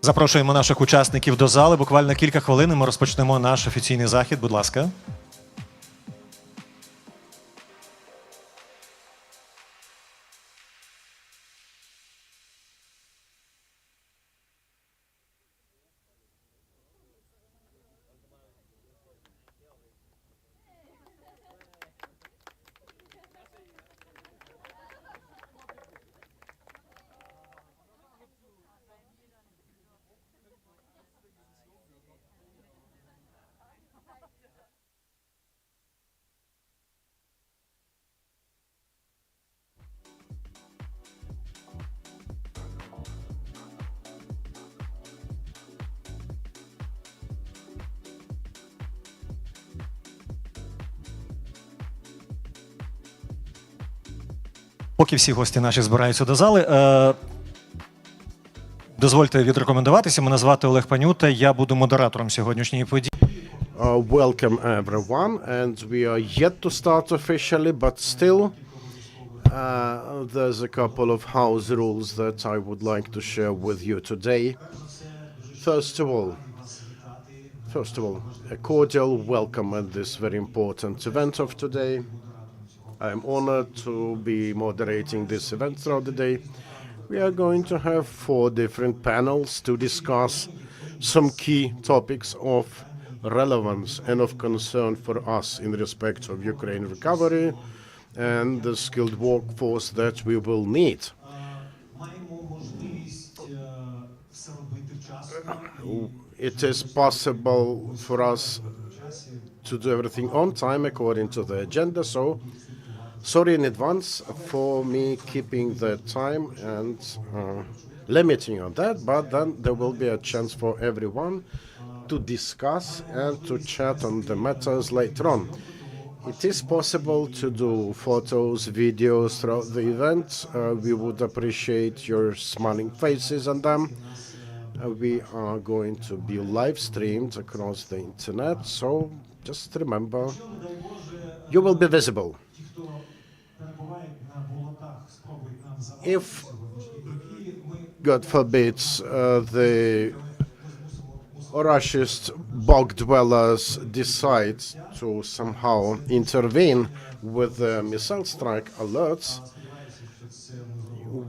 Запрошуємо наших учасників до зали. Буквально кілька хвилин і ми розпочнемо наш офіційний захід. Будь ласка. Поки всі гості наші збираються до зали, дозвольте відрекомендуватися. Мене звати Олег Панюта, я буду модератором сьогоднішньої події. Welcome everyone, and we are yet to start officially, but still there's a couple of house rules that I would like to share with you today. First of all, a cordial welcome at this very important event of today. I am honored to be moderating this event throughout the day. We are going to have 4 different panels to discuss some key topics of relevance and of concern for us in respect of Ukraine recovery and the skilled workforce that we will need. It is possible for us to do everything on time according to the agenda, so sorry in advance for me keeping the time and limiting on that, but then there will be a chance for everyone to discuss and to chat on the matters later on. It is possible to do photos, videos throughout the event. We would appreciate your smiling faces on them. We are going to be live streamed across the internet, so just remember, you will be visible. If, God forbid, the Russian bog dwellers decide to somehow intervene with the missile strike alerts,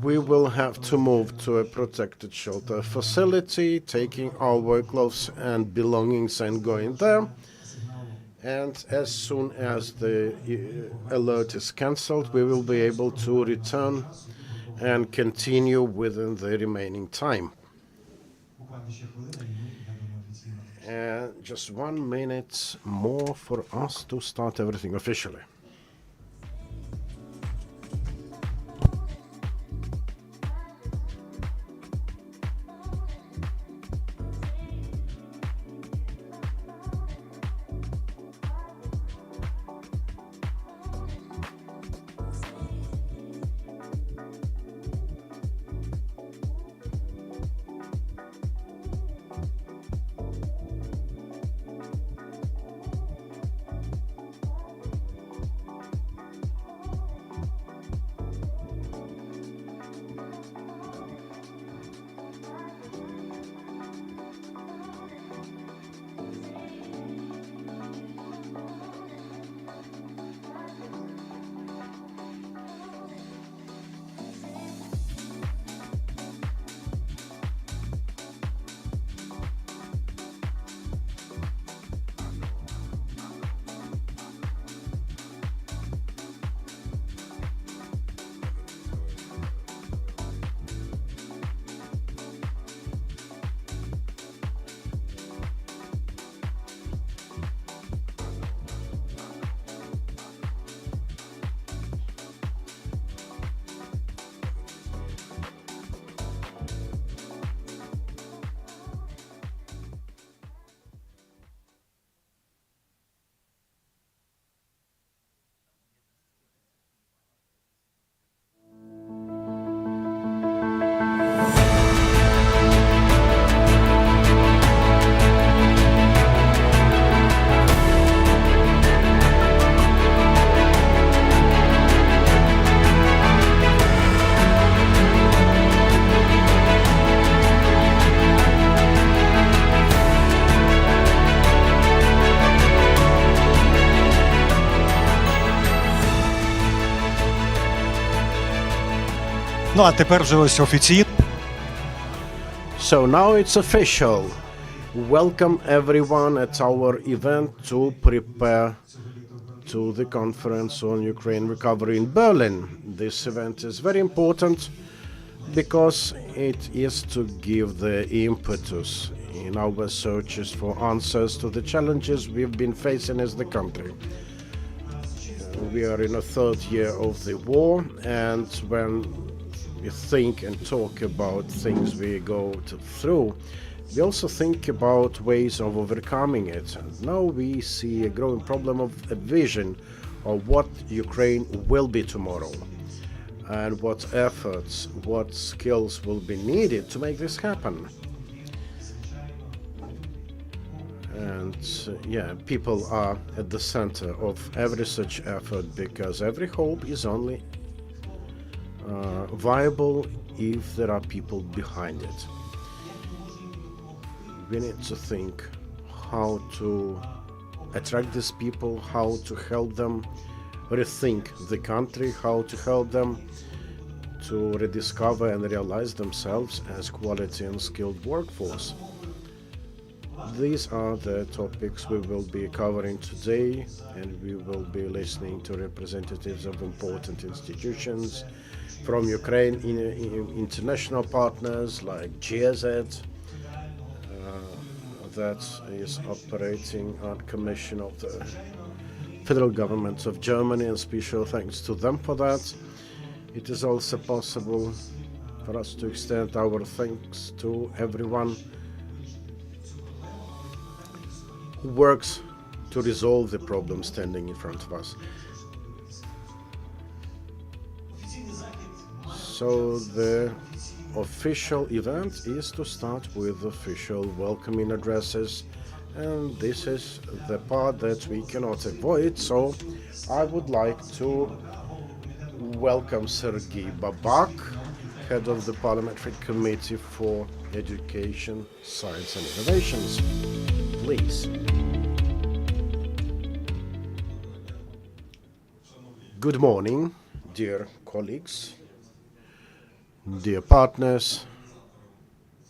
we will have to move to a protected shelter facility, taking our work clothes and belongings and going there. And as soon as the alert is cancelled, we will be able to return and continue within the remaining time. And just 1 minute more for us to start everything officially. Ну а тепер вже ось офіційно. So now it's official. Welcome everyone at our event to prepare to the conference on Ukraine recovery in Berlin. This event is very important because it is to give the impetus in our searches for answers to the challenges we've been facing as the country. We are in a third year of the war, and when we think and talk about things we go through, we also think about ways of overcoming it. And now we see a growing problem of a vision of what Ukraine will be tomorrow, and what efforts, what skills will be needed to make this happen. And people are at the center of every such effort, because every hope is only viable if there are people behind it. We need to think how to attract these people, how to help them rethink the country, how to help them to rediscover and realize themselves as quality and skilled workforce. These are the topics we will be covering today, and we will be listening to representatives of important institutions from Ukraine, international partners like GIZ, that is operating on commission of the federal government of Germany, and special thanks to them for that. It is also possible for us to extend our thanks to everyone who works to resolve the problem standing in front of us. So the official event is to start with official welcoming addresses, and this is the part that we cannot avoid. So I would like to welcome Sergei Babak, head of the Parliamentary Committee for Education, Science and Innovations. Please. Good morning, dear colleagues, dear partners,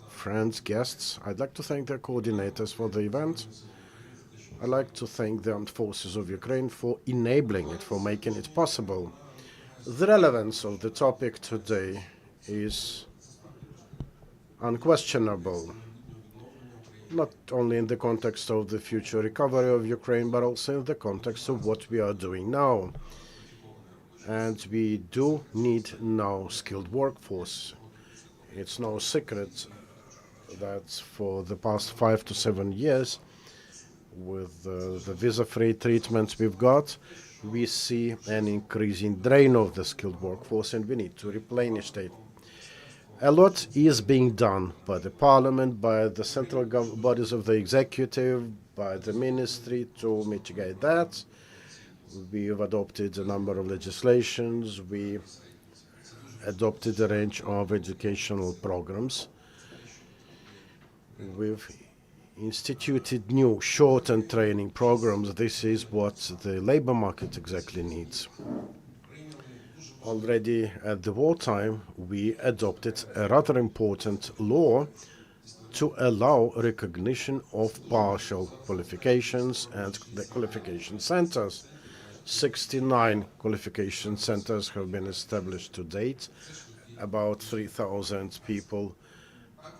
friends, guests. I'd like to thank the coordinators for the event. I'd like to thank the armed forces of Ukraine for enabling it, for making it possible. The relevance of the topic today is unquestionable, not only in the context of the future recovery of Ukraine, but also in the context of what we are doing now. And we do need now skilled workforce. It's no secret that for the past 5 to 7 years, with the visa-free treatment we've got, we see an increasing drain of the skilled workforce, and we need to replenish it. A lot is being done by the parliament, by the central bodies of the executive, by the ministry to mitigate that. We have adopted a number of legislations. We adopted a range of educational programs. We've instituted new short-term training programs. This is what the labor market exactly needs. Already at the wartime, we adopted a rather important law to allow recognition of partial qualifications and the qualification centers. 69 qualification centers have been established to date. About 3,000 people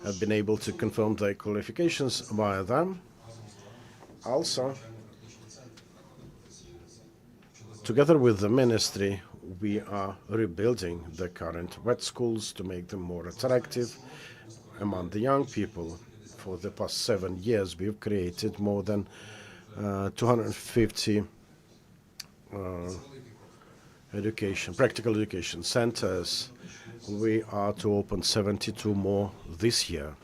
have been able to confirm their qualifications via them. Also, together with the ministry, we are rebuilding the current VET schools to make them more attractive among the young people. For the past 7 years, we've created more than 250 practical education centers. We are to open 72 more this year.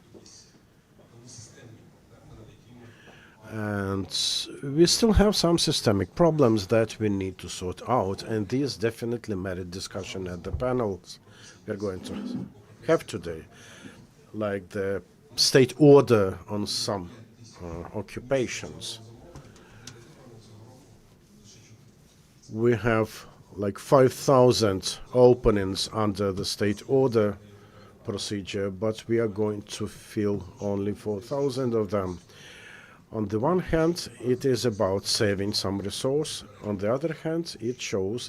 And we still have some systemic problems that we need to sort out, and these definitely merit discussion at the panels we're going to have today, like the state order on some occupations. We have like 5,000 openings under the state order procedure, but we are going to fill only 4,000 of them. On the one hand, it is about saving some resource. On the other hand, it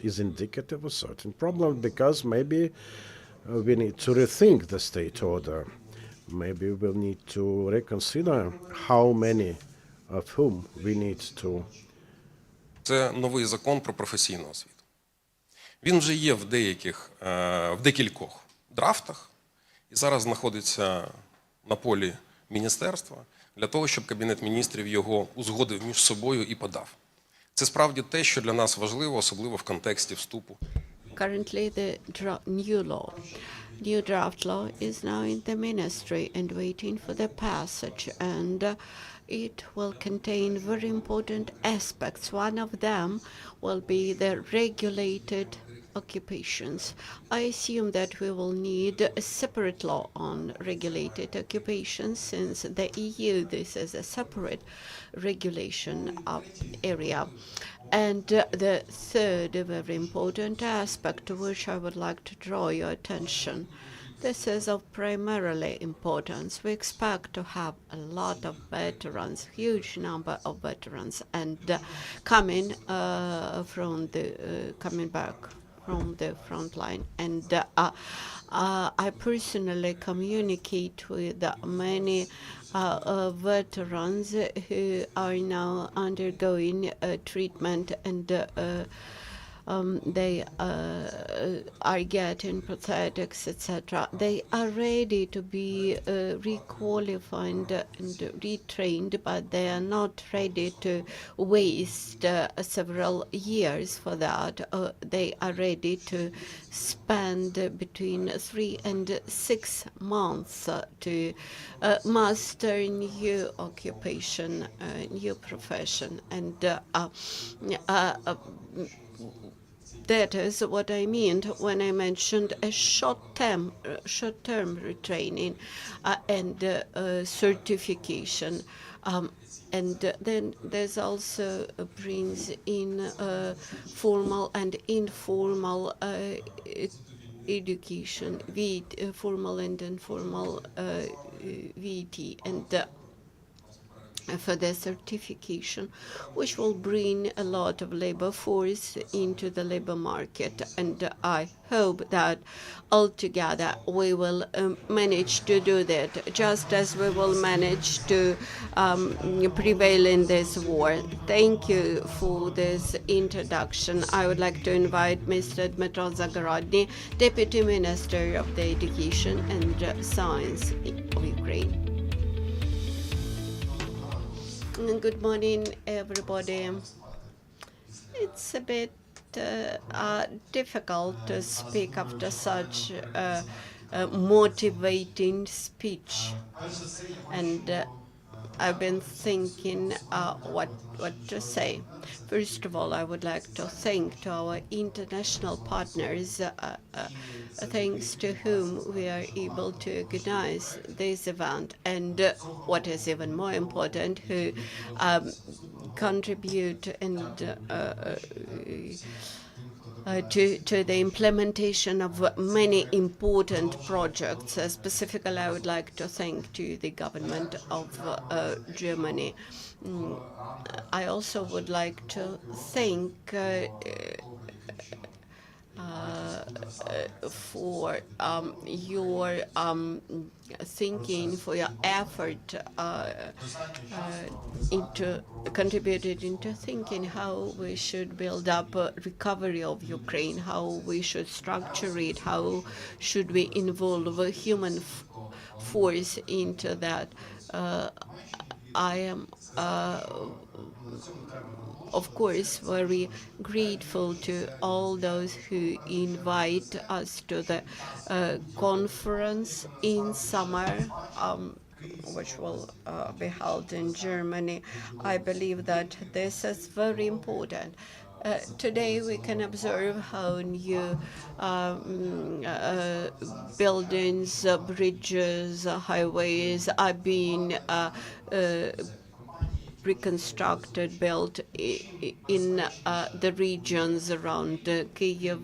is indicative of certain problems, because maybe we need to rethink the state order. Maybe we'll need to reconsider how many of whom we need to. Це новий закон про професійну освіту. Він вже є в декількох драфтах і зараз знаходиться на полі міністерства для того, щоб Кабінет міністрів його узгодив між собою і подав. Це справді те, що для нас важливо, особливо в контексті вступу. Currently, the new draft law is now in the ministry and waiting for the passage, and it will contain very important aspects. One of them will be the regulated occupations. I assume that we will need a separate law on regulated occupations, since the EU, this is a separate regulation area. And the third very important aspect to which I would like to draw your attention. This is of primarily importance. We expect to have a lot of veterans, huge number of veterans, and coming back from the front line. And I personally communicate with many veterans who are now undergoing treatment, and they are getting prosthetics, etc. They are ready to be requalified and retrained, but they are not ready to waste several years for that. They are ready to spend between 3 and 6 months to master new occupation, new profession, and that is what I meant when I mentioned a short-term retraining and certification. And then there's also brings in formal and informal education, formal and informal VET, and for the certification, which will bring a lot of labor force into the labor market. And I hope that altogether we will manage to do that, just as we will manage to prevail in this war. Thank you for this introduction. I would like to invite Mr. Dmytro Zagorodny, Deputy Minister of the Education and Science of Ukraine. Good morning, everybody. It's a bit difficult to speak after such a motivating speech, and I've been thinking what to say. First of all, I would like to thank to our international partners, thanks to whom we are able to organize this event, and what is even more important, who contribute and to the implementation of many important projects. Specifically, I would like to thank to the government of Germany. I also would like to thank for your thinking, for your effort contributed into thinking how we should build up a recovery of Ukraine, how we should structure it, how should we involve a human force into that. I am of course very grateful to all those who invite us to the conference in summer, which will be held in Germany. I believe that this is very important. Today we can observe how new buildings, bridges, highways are being reconstructed, built in the regions around Kyiv,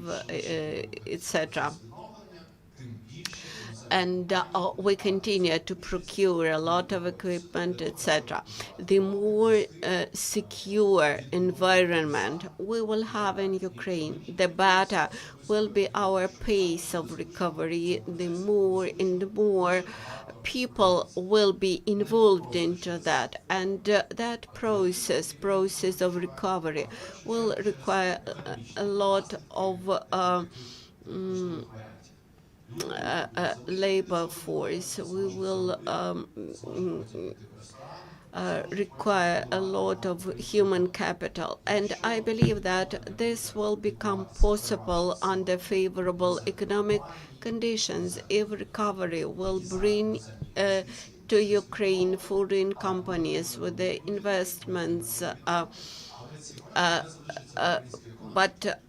etc. And we continue to procure a lot of equipment, etc. The more secure environment we will have in Ukraine, the better will be our pace of recovery, the more and more people will be involved into that, and that process of recovery will require a lot of labor force. We will require a lot of human capital. And I believe that this will become possible under favorable economic conditions if recovery will bring to Ukraine foreign companies with the investments, but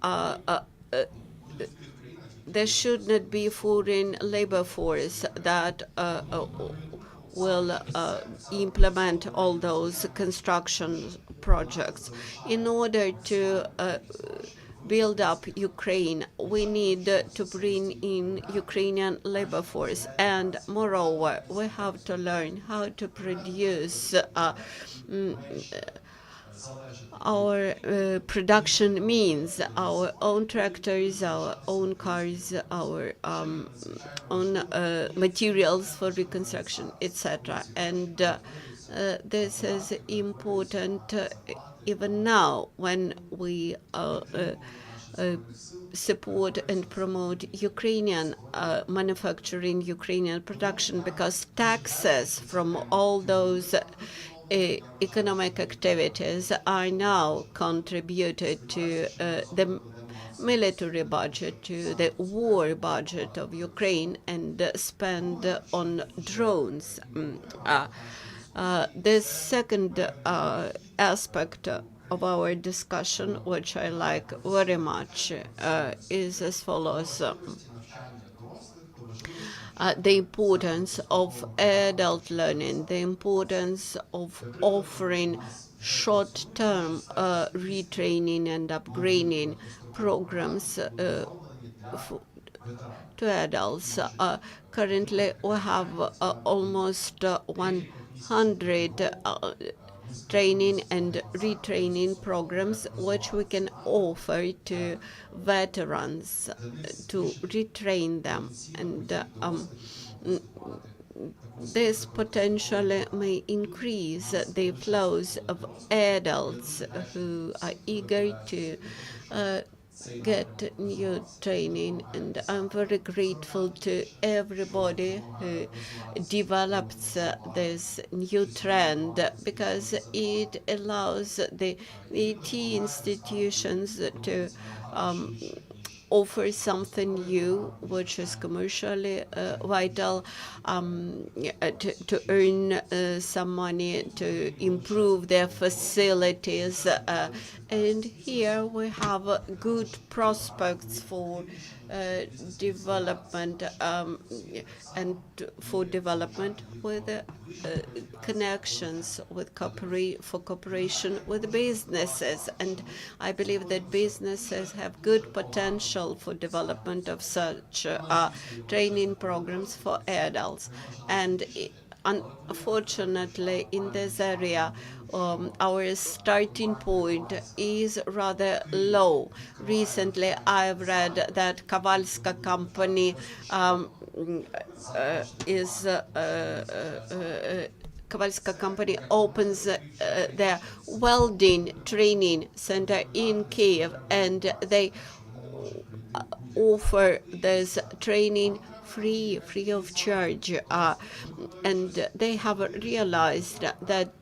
there should not be foreign labor force that will implement all those construction projects. In order to build up Ukraine, we need to bring in Ukrainian labor force, and moreover, we have to learn how to produce our production means, our own tractors, our own cars, our own materials for reconstruction, etc. And this is important even now when we support and promote Ukrainian manufacturing, Ukrainian production, because taxes from all those economic activities are now contributed to the military budget, to the war budget of Ukraine, and spent on drones. The second aspect of our discussion, which I like very much, is as follows. The importance of adult learning, the importance of offering short-term retraining and upgrading programs to adults. Currently, we have almost 100 training and retraining programs which we can offer to veterans to retrain them, and this potentially may increase the flows of adults who are eager to get new training. And I'm very grateful to everybody who develops this new trend, because it allows the VET institutions to offer something new, which is commercially vital, to earn some money, to improve their facilities. And here we have good prospects for development, and for development with connections with cooperation with businesses. And I believe that businesses have good potential for development of such training programs for adults. And unfortunately, in this area, our starting point is rather low. Recently, I've read that Kowalska company Kowalska company opens their welding training center in Kyiv, and they offer this training free of charge, and they have realized that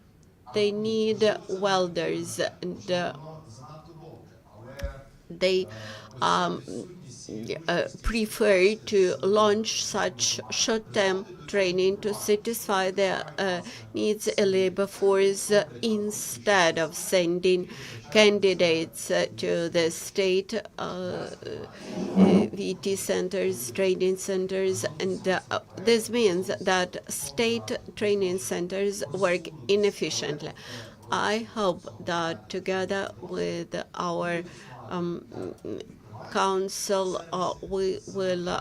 they need welders, and they prefer to launch such short-term training to satisfy their needs a labor force, instead of sending candidates to the state VET centers, training centers. And this means that state training centers work inefficiently. I hope that together with our council, we will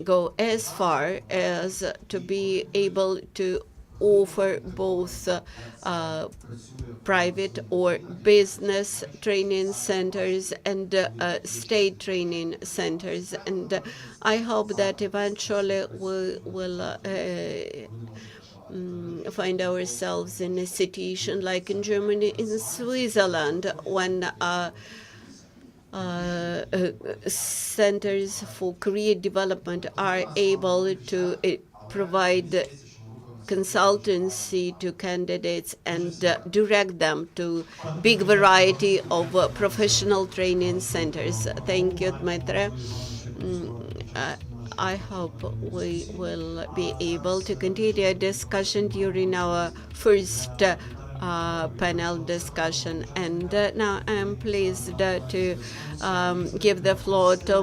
go as far as to be able to offer both private or business training centers and state training centers. And I hope that eventually we will find ourselves in a situation like in Germany, in Switzerland, when centers for career development are able to provide consultancy to candidates and direct them to big variety of professional training centers. Thank you, Dmitry. I hope we will be able to continue a discussion during our first panel discussion. And now I'm pleased to give the floor to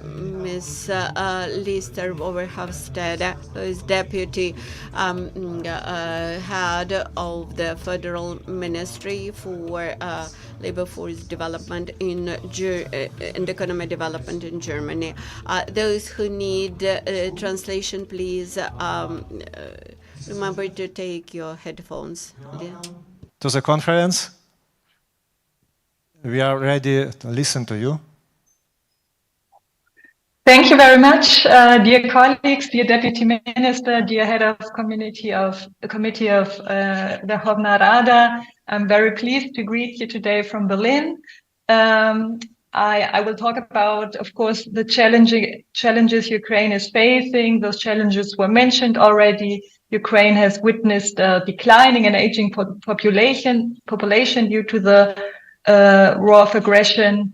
Ms. Lister Overhofstad, who is Deputy Head of the Federal Ministry for Labor Force Development and Economic Development in Germany. Those who need translation, please remember to take your headphones. To the conference. We are ready to listen to you. Thank you very much, dear colleagues, dear Deputy Minister, dear Head of Committee of Verkhovna Rada. I'm very pleased to greet you today from Berlin. I will talk about, of course, the challenges Ukraine is facing. Those challenges were mentioned already. Ukraine has witnessed a declining and aging population due to the war of aggression.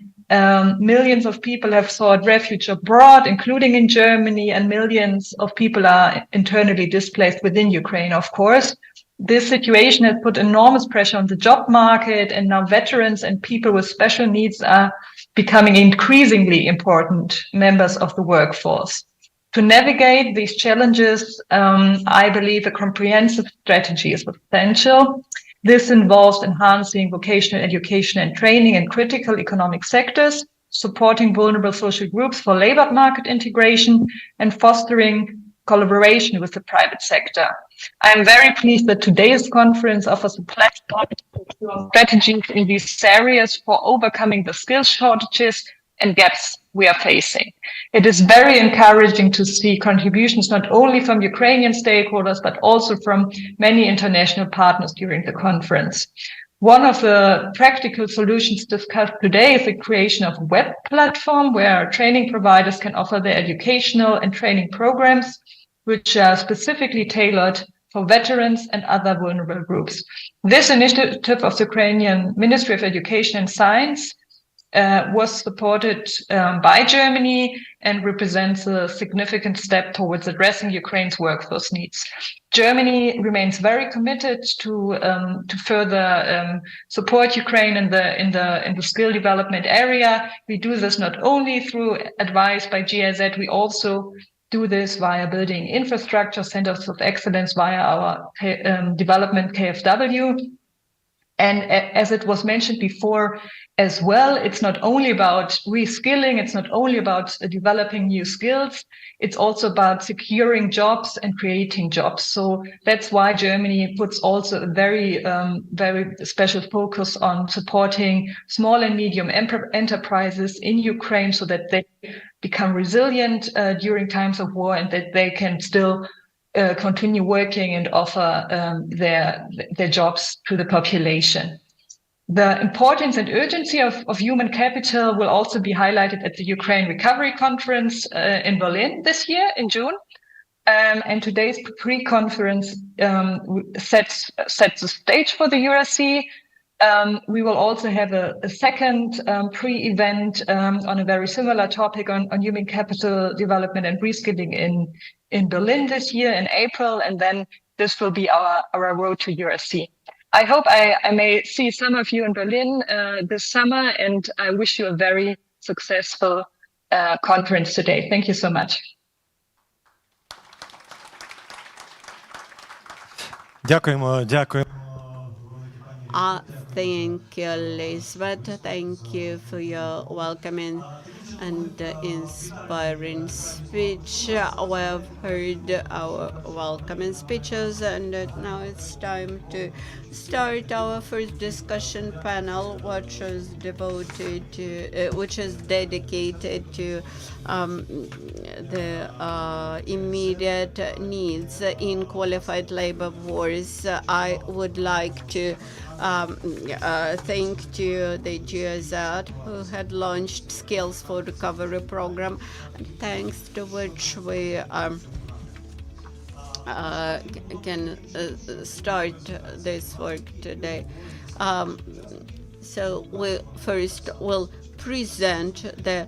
Millions of people have sought refuge abroad, including in Germany, and millions of people are internally displaced within Ukraine, of course. This situation has put enormous pressure on the job market, and now veterans and people with special needs are becoming increasingly important members of the workforce. To navigate these challenges, I believe a comprehensive strategy is essential. This involves enhancing vocational education and training in critical economic sectors, supporting vulnerable social groups for labor market integration, and fostering collaboration with the private sector. I am very pleased that today's conference offers a platform for strategies in these areas for overcoming the skills shortages and gaps we are facing. It is very encouraging to see contributions not only from Ukrainian stakeholders, but also from many international partners during the conference. One of the practical solutions discussed today is the creation of a web platform where training providers can offer their educational and training programs, which are specifically tailored for veterans and other vulnerable groups. This initiative of the Ukrainian Ministry of Education and Science was supported by Germany and represents a significant step towards addressing Ukraine's workforce needs. Germany remains very committed to further support Ukraine in the skill development area. We do this not only through advice by GIZ, we also do this via building infrastructure centers of excellence via our development KfW. And as it was mentioned before as well, it's not only about reskilling, it's not only about developing new skills, it's also about securing jobs and creating jobs. So that's why Germany puts also a very special focus on supporting small and medium enterprises in Ukraine so that they become resilient during times of war and that they can still continue working and offer their jobs to the population. The importance and urgency of human capital will also be highlighted at the Ukraine Recovery Conference in Berlin this year in June. And today's pre-conference sets the stage for the URC. We will also have a second pre-event on a very similar topic on human capital development and reskilling in Berlin this year in April, and then this will be our road to URC. I hope I may see some of you in Berlin this summer, and I wish you a very successful conference today. Thank you so much. Дякуємо, дякуємо. Thank you, Lisbeth. Thank you for your welcoming and inspiring speech. We have heard our welcoming speeches, and now it's time to start our first discussion panel, which is devoted to, which is dedicated to the immediate needs in qualified labor force. I would like to thank to the GIZ who had launched Skills4Recovery Programme, thanks to which we can start this work today. So we first will present the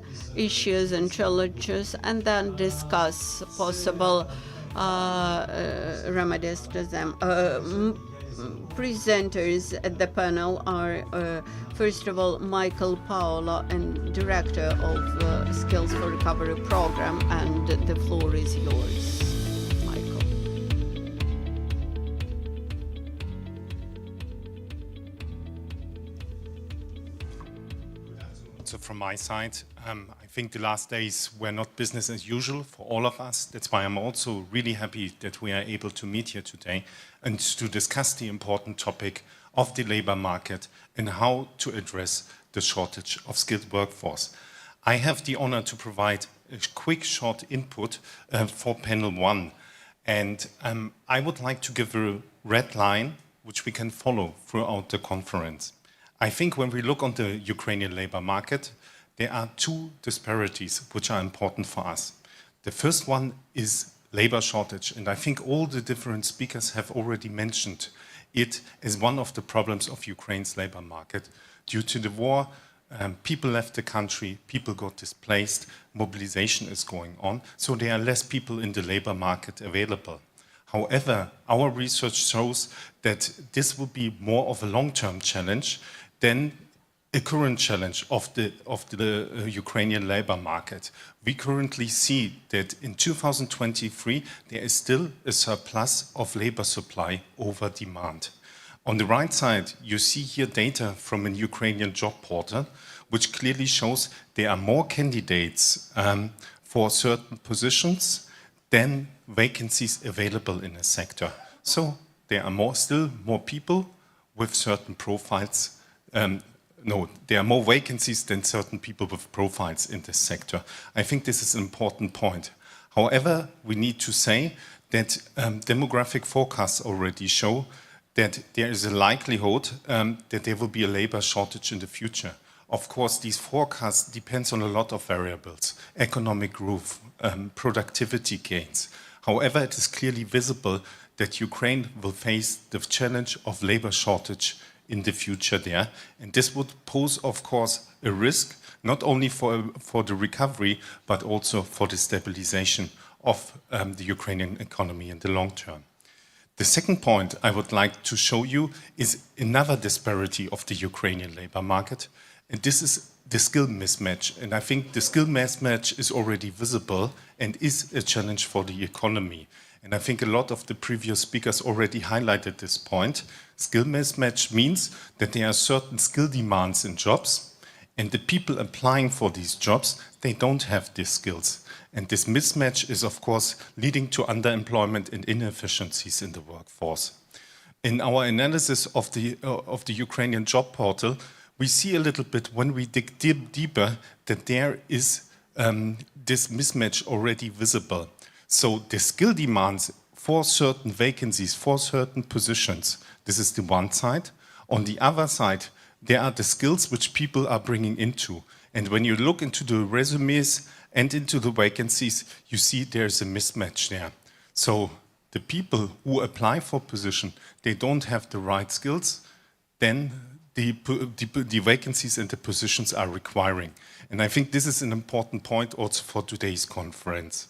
issues and challenges and then discuss possible remedies to them. Presenters at the panel are, first of all, Michael Paolo, and Director of Skills4Recovery Programme, and the floor is yours, Michael. So from my side, I think the last days were not business as usual for all of us. That's why I'm also really happy that we are able to meet here today and to discuss the important topic of the labor market and how to address the shortage of skilled workforce. I have the honor to provide a quick short input for panel one. And I would like to give a red line which we can follow throughout the conference. I think when we look on the Ukrainian labor market, there are two disparities which are important for us. The first one is labor shortage, and I think all the different speakers have already mentioned it as one of the problems of Ukraine's labor market. Due to the war, people left the country, people got displaced, mobilization is going on, so there are less people in the labor market available. However, our research shows that this will be more of a long-term challenge than a current challenge of the Ukrainian labor market. We currently see that in 2023, there is still a surplus of labor supply over demand. On the right side, you see here data from a Ukrainian job portal, which clearly shows there are more candidates for certain positions than vacancies available in a sector. So there are still more people with certain profiles. There are more vacancies than certain people with profiles in this sector. I think this is an important point. However, we need to say that demographic forecasts already show that there is a likelihood that there will be a labor shortage in the future. Of course, these forecasts depend on a lot of variables, economic growth, productivity gains. However, it is clearly visible that Ukraine will face the challenge of labor shortage in the future there. And this would pose, of course, a risk, not only for the recovery, but also for the stabilization of the Ukrainian economy in the long term. The second point I would like to show you is another disparity of the Ukrainian labor market. And this is the skill mismatch. And I think the skill mismatch is already visible and is a challenge for the economy. And I think a lot of the previous speakers already highlighted this point. Skill mismatch means that there are certain skill demands in jobs, and the people applying for these jobs, they don't have these skills. And this mismatch is, of course, leading to underemployment and inefficiencies in the workforce. In our analysis of the Ukrainian job portal, we see a little bit, when we dig deeper, that there is this mismatch already visible. So the skill demands for certain vacancies, for certain positions, this is the one side. On the other side, there are the skills which people are bringing into. And when you look into the resumes and into the vacancies, you see there's a mismatch there. So the people who apply for position, they don't have the right skills, then the vacancies and the positions are requiring. And I think this is an important point also for today's conference.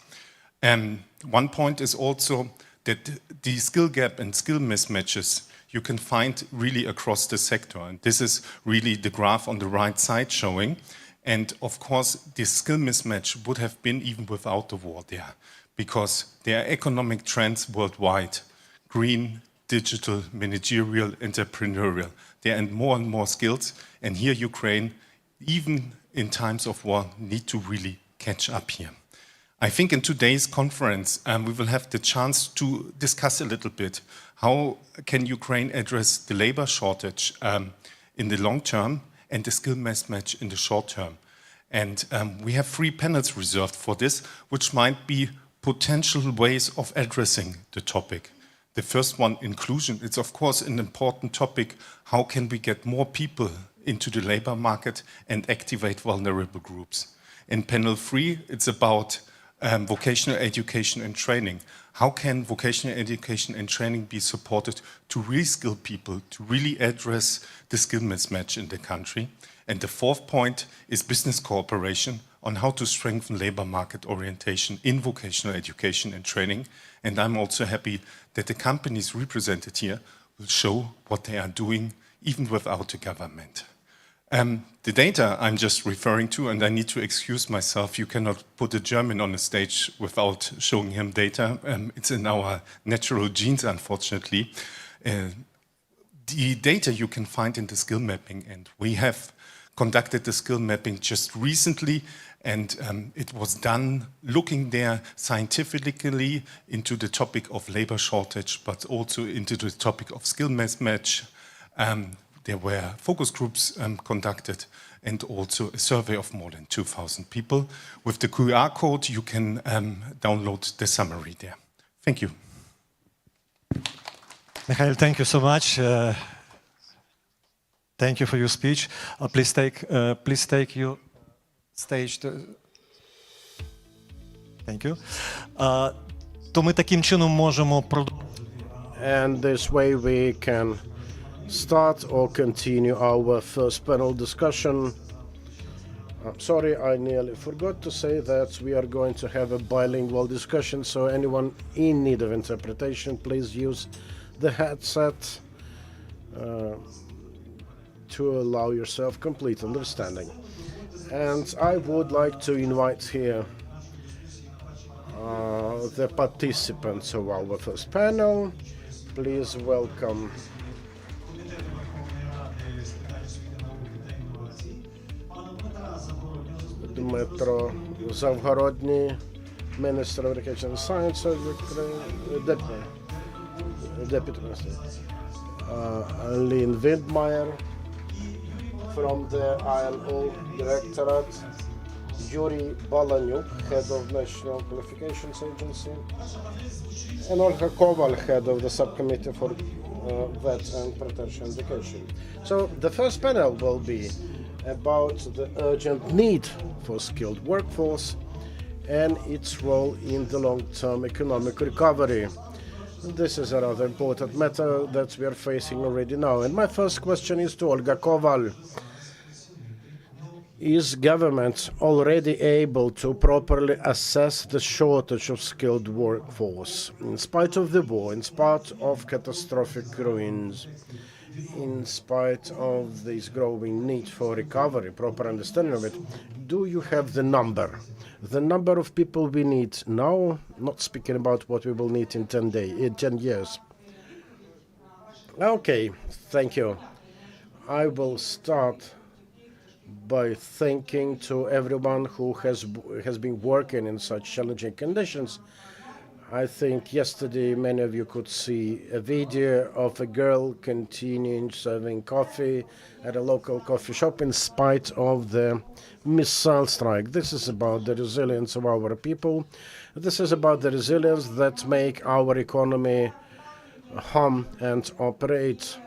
One point is also that the skill gap and skill mismatches you can find really across the sector. And this is really the graph on the right side showing. And of course, this skill mismatch would have been even without the war there, because there are economic trends worldwide, green, digital, managerial, entrepreneurial. There are more and more skills, and here Ukraine, even in times of war, need to really catch up here. I think in today's conference, we will have the chance to discuss a little bit how can Ukraine address the labor shortage in the long term and the skill mismatch in the short term. And we have 3 panels reserved for this, which might be potential ways of addressing the topic. The first one, inclusion. It's of course an important topic. How can we get more people into the labor market and activate vulnerable groups? In panel 3, it's about vocational education and training. How can vocational education and training be supported to reskill people, to really address the skill mismatch in the country? And the 4th point is business cooperation on how to strengthen labor market orientation in vocational education and training. And I'm also happy that the companies represented here will show what they are doing even without the government. The data I'm just referring to, and I need to excuse myself, you cannot put a German on the stage without showing him data. It's in our natural genes, unfortunately. The data you can find in the skill mapping, and we have conducted the skill mapping just recently, and it was done looking there scientifically into the topic of labor shortage, but also into the topic of skill mismatch. There were focus groups conducted and also a survey of more than 2,000 people. With the QR code, you can download the summary there. Thank you. Mikhail, thank you so much. Thank you for your speech. Please take your stage. Thank you. То ми таким чином можемо продовжити. And this way we can start or continue our first panel discussion. I'm sorry, I nearly forgot to say that we are going to have a bilingual discussion, so anyone in need of interpretation, please use the headset to allow yourself complete understanding. And I would like to invite here the participants of our first panel. Please welcome Dmytro Zavgorodny, Minister of Education and Science of Ukraine, Deputy Minister, Lynn Windmeyer from the ILO Directorate, Yuri Balanyuk, Head of National Qualifications Agency, and Olga Koval, Head of the Subcommittee for VET and Preparatory Education. So the first panel will be about the urgent need for skilled workforce and its role in the long-term economic recovery. This is a rather important matter that we are facing already now. And my first question is to Olga Koval. Is government already able to properly assess the shortage of skilled workforce in spite of the war, in spite of catastrophic ruins, in spite of this growing need for recovery, proper understanding of it? Do you have the number of people we need now, not speaking about what we will need in 10 years? Okay, thank you. I will start by thanking to everyone who has been working in such challenging conditions. I think yesterday many of you could see a video of a girl continuing serving coffee at a local coffee shop in spite of the missile strike. This is about the resilience of our people. This is about the resilience that make our economy hum and operate.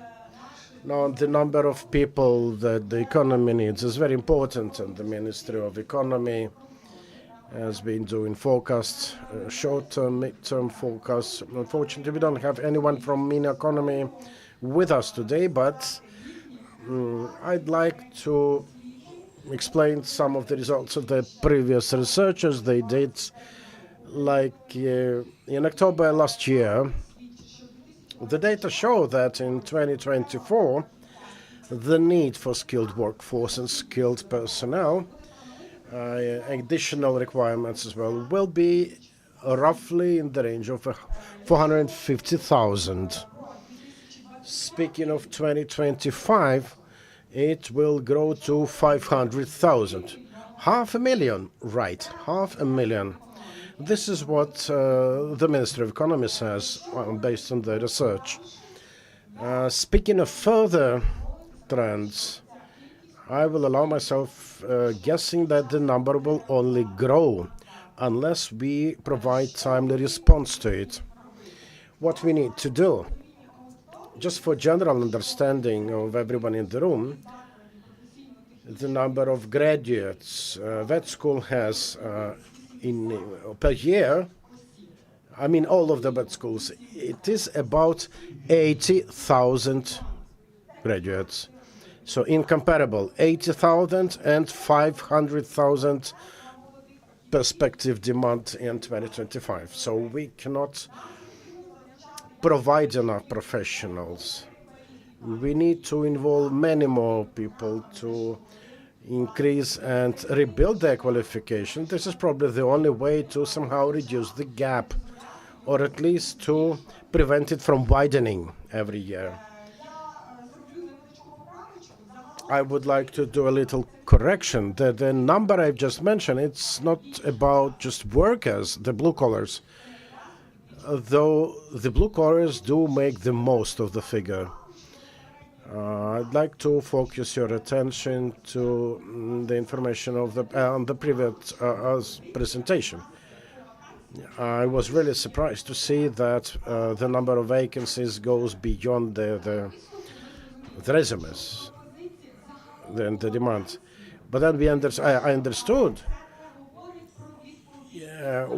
Now, the number of people that the economy needs is very important, and the Ministry of Economy has been doing forecasts, short-term, mid-term forecasts. Unfortunately, we don't have anyone from Mineconomy with us today, but I'd like to explain some of the results of the previous researchers they did. Like in October last year, the data show that in 2024, the need for skilled workforce and skilled personnel, additional requirements as well, will be roughly in the range of 450,000. Speaking of 2025, it will grow to 500,000. 500,000, right, 500,000. This is what the Ministry of Economy says based on the research. Speaking of further trends, I will allow myself guessing that the number will only grow unless we provide timely response to it. What we need to do, just for general understanding of everyone in the room, the number of graduates VET school has per year, I mean all of the VET schools, it is about 80,000 graduates. So incomparable, 80,000 and 500,000 perspective demand in 2025. So we cannot provide enough professionals. We need to involve many more people to increase and rebuild their qualification. This is probably the only way to somehow reduce the gap, or at least to prevent it from widening every year. I would like to do a little correction. The number I've just mentioned, it's not about just workers, the blue collars, though the blue collars do make the most of the figure. I'd like to focus your attention to the information of on the previous presentation. I was really surprised to see that the number of vacancies goes beyond the resumes, the demand. But then I understood.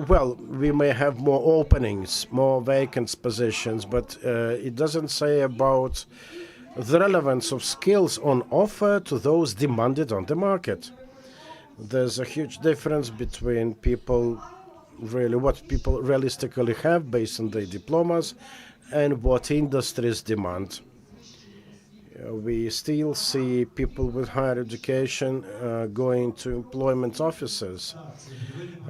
Well, we may have more openings, more vacant positions, but it doesn't say about the relevance of skills on offer to those demanded on the market. There's a huge difference between what people realistically have based on their diplomas and what industries demand. We still see people with higher education going to employment offices.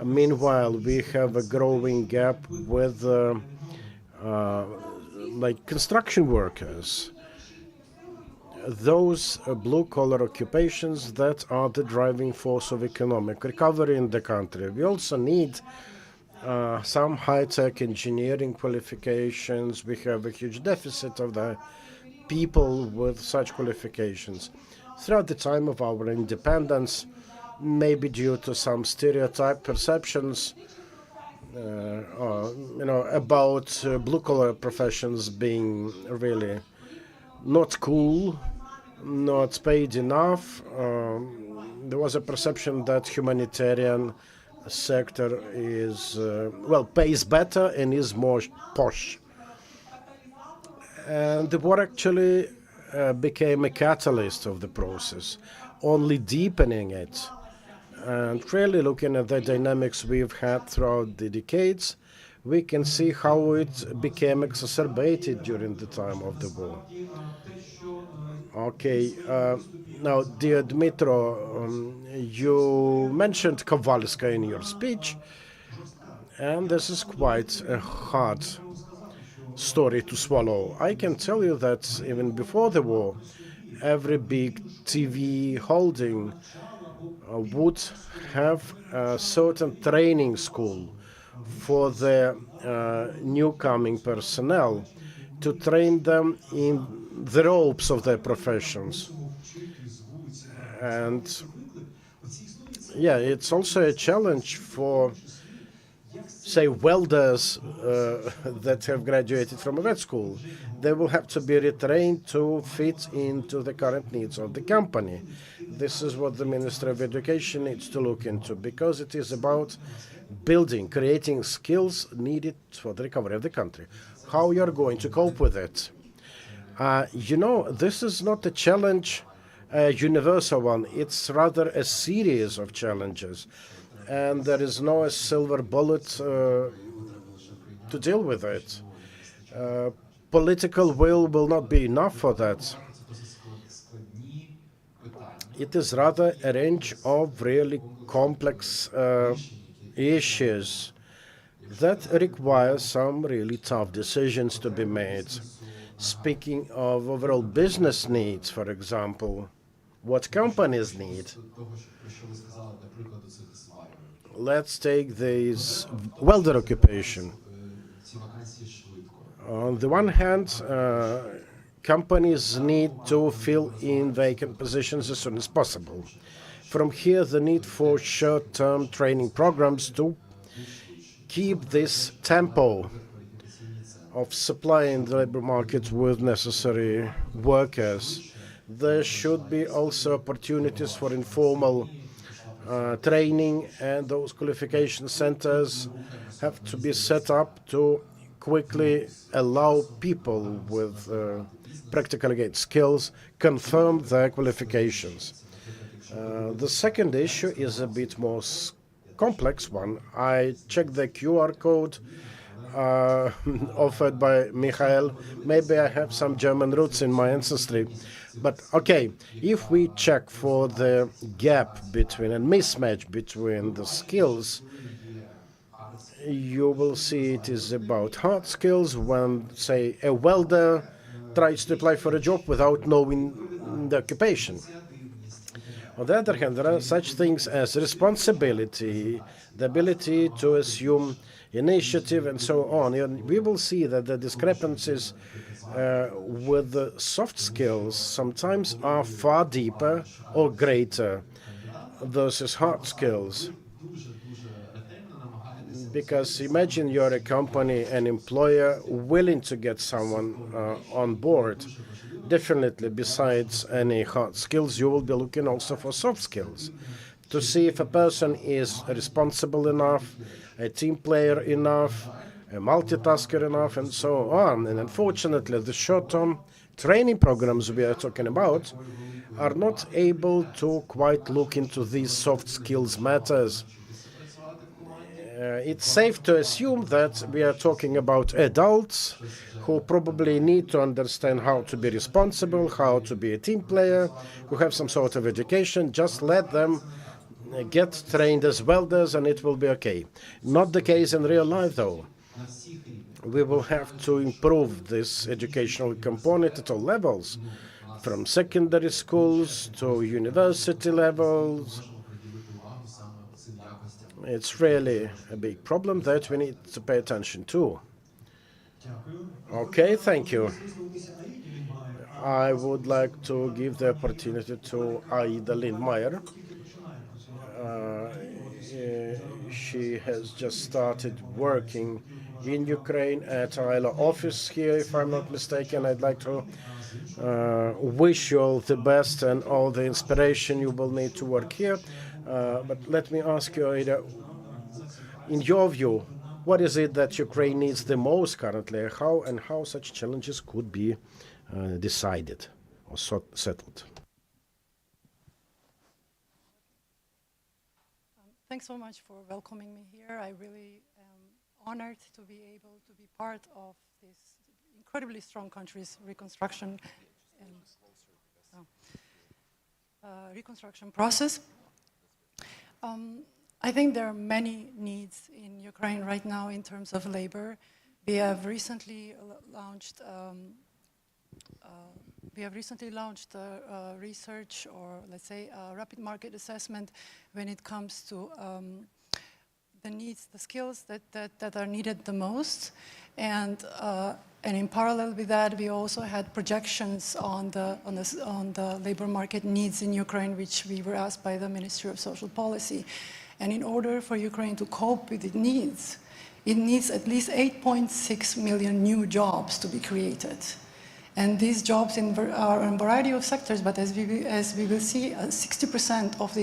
Meanwhile, we have a growing gap with like construction workers. Those blue-collar occupations that are the driving force of economic recovery in the country. We also need some high-tech engineering qualifications. We have a huge deficit of the people with such qualifications. Throughout the time of our independence, maybe due to some stereotype perceptions about blue-collar professions being really not cool, not paid enough. There was a perception that humanitarian sector is, pays better and is more posh. And the war actually became a catalyst of the process, only deepening it. And really looking at the dynamics we've had throughout the decades, we can see how it became exacerbated during the time of the war. Okay, now, dear Dmitro, you mentioned Kowalska in your speech, and this is quite a hard story to swallow. I can tell you that even before the war, every big TV holding would have a certain training school for the newcoming personnel to train them in the ropes of their professions. And yeah, it's also a challenge for, say, welders that have graduated from a vet school. They will have to be retrained to fit into the current needs of the company. This is what the Ministry of Education needs to look into, because it is about creating skills needed for the recovery of the country. How you're going to cope with it? This is not a challenge, a universal one. It's rather a series of challenges. And there is no silver bullet to deal with it. Political will not be enough for that. It is rather a range of really complex issues that require some really tough decisions to be made. Speaking of overall business needs, for example, what companies need. Let's take this welder occupation. On the one hand, companies need to fill in vacant positions as soon as possible. From here, the need for short-term training programs to keep this tempo of supplying the labor market with necessary workers. There should be also opportunities for informal training, and those qualification centers have to be set up to quickly allow people with practical skills confirm their qualifications. The second issue is a bit more complex one. I checked the QR code offered by Michael. Maybe I have some German roots in my ancestry. But okay, if we check for the gap between and mismatch between the skills, you will see it is about hard skills when, say, a welder tries to apply for a job without knowing the occupation. On the other hand, there are such things as responsibility, the ability to assume initiative, and so on. And we will see that the discrepancies with the soft skills sometimes are far deeper or greater versus hard skills. Because imagine you're a company, an employer willing to get someone on board. Definitely, besides any hard skills, you will be looking also for soft skills to see if a person is responsible enough, a team player enough, a multitasker enough, and so on. And unfortunately, the short-term training programs we are talking about are not able to quite look into these soft skills matters. It's safe to assume that we are talking about adults who probably need to understand how to be responsible, how to be a team player, who have some sort of education. Just let them get trained as welders and it will be okay. Not the case in real life, though. We will have to improve this educational component at all levels, from secondary schools to university levels. It's really a big problem that we need to pay attention to. Okay, thank you. I would like to give the opportunity to Aida Lindmeyer. She has just started working in Ukraine at ILO office here, if I'm not mistaken. I'd like to wish you all the best and all the inspiration you will need to work here. But let me ask you, Aida, in your view, what is it that Ukraine needs the most currently? How such challenges could be decided or settled? Thanks so much for welcoming me here. I really am honored to be able to be part of this incredibly strong country's reconstruction process. I think there are many needs in Ukraine right now in terms of labor. We have recently launched research, or let's say a rapid market assessment when it comes to the needs, the skills that are needed the most. And in parallel with that, we also had projections on the labor market needs in Ukraine, which we were asked by the Ministry of Social Policy. And in order for Ukraine to cope with it needs at least 8.6 million new jobs to be created. And these jobs are in a variety of sectors, but as we will see, 60% of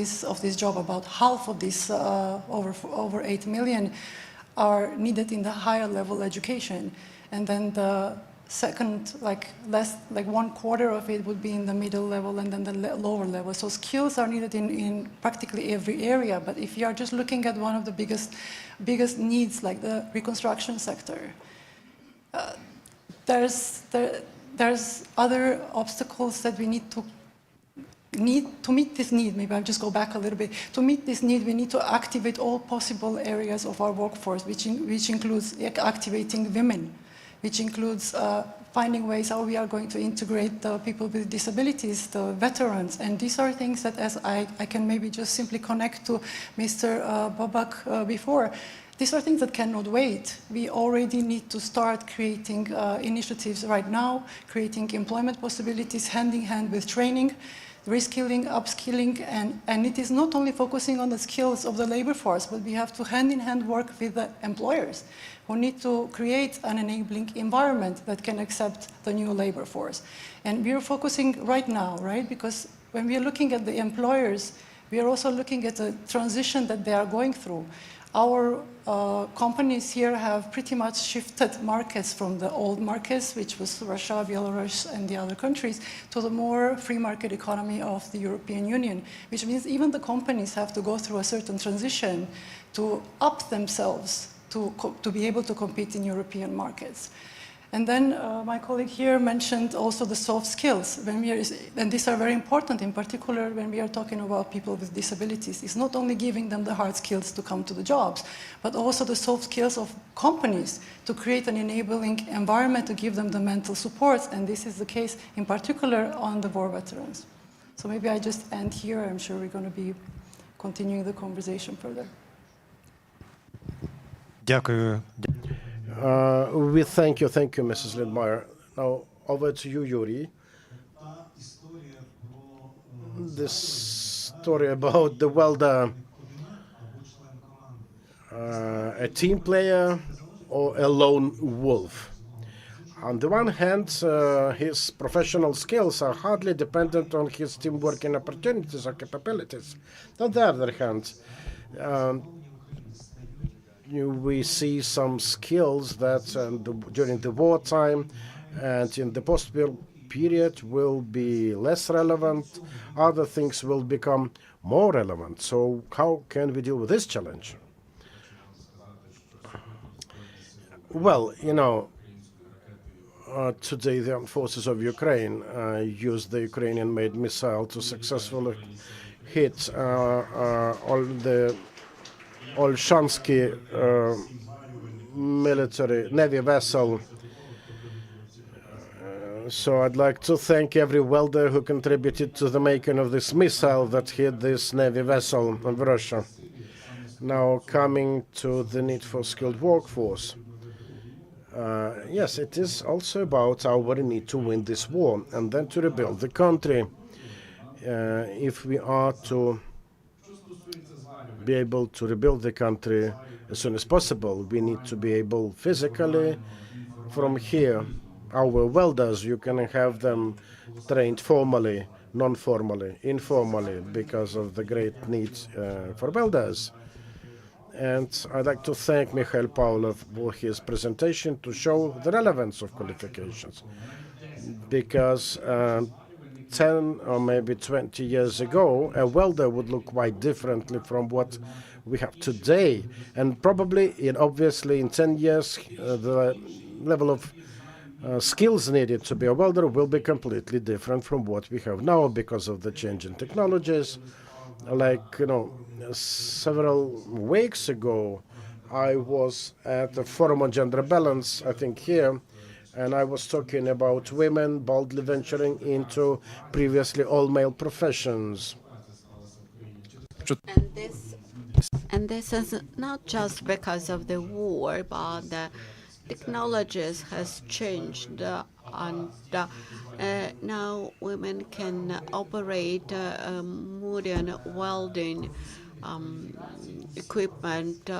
this job, about half of this, over 8 million, are needed in the higher level education. And then the second, less, 1/4 of it would be in the middle level and then the lower level. So skills are needed in practically every area. But if you are just looking at one of the biggest needs, like the reconstruction sector, there's other obstacles that we need to meet this need. Maybe I'll just go back a little bit. To meet this need, we need to activate all possible areas of our workforce, which includes activating women. which includes finding ways how we are going to integrate the people with disabilities, the veterans. And these are things that, as I can maybe just simply connect to Mr. Babak before, these are things that cannot wait. We already need to start creating initiatives right now, creating employment possibilities hand in hand with training, reskilling, upskilling, and it is not only focusing on the skills of the labor force, but we have to hand in hand work with the employers who need to create an enabling environment that can accept the new labor force. And we are focusing right now, right? Because when we are looking at the employers, we are also looking at the transition that they are going through. Our companies here have pretty much shifted markets from the old markets, which was Russia, Belarus, and the other countries, to the more free market economy of the European Union, which means even the companies have to go through a certain transition to up themselves to be able to compete in European markets. And then my colleague here mentioned also the soft skills. And these are very important, in particular when we are talking about people with disabilities. It's not only giving them the hard skills to come to the jobs, but also the soft skills of companies to create an enabling environment to give them the mental support. And this is the case in particular on the war veterans. So maybe I just end here. I'm sure we're going to be continuing the conversation further. Дякую. We thank you, Mrs. Lindmeyer. Now, over to you, Yuri. This story about the welder, a team player or a lone wolf. On the one hand, his professional skills are hardly dependent on his team working opportunities or capabilities. On the other hand, we see some skills that during the wartime and in the post-war period will be less relevant. Other things will become more relevant. So how can we deal with this challenge? Well, today the armed forces of Ukraine used the Ukrainian-made missile to successfully hit all the Olshansky military Navy vessel. So I'd like to thank every welder who contributed to the making of this missile that hit this Navy vessel of Russia. Now coming to the need for skilled workforce. Yes, it is also about our need to win this war and then to rebuild the country. If we are to be able to rebuild the country as soon as possible, we need to be able physically from here. Our welders, you can have them trained formally, non-formally, informally, because of the great need for welders. And I'd like to thank Mikhail Pavlov for his presentation to show the relevance of qualifications. Because 10 or maybe 20 years ago, a welder would look quite differently from what we have today. And probably, obviously, in 10 years, the level of skills needed to be a welder will be completely different from what we have now because of the change in technologies. Like, several weeks ago, I was at a forum on gender balance, I think here, and I was talking about women boldly venturing into previously all-male professions. And this is not just because of the war, but the technologies has changed, and now women can operate modern welding equipment,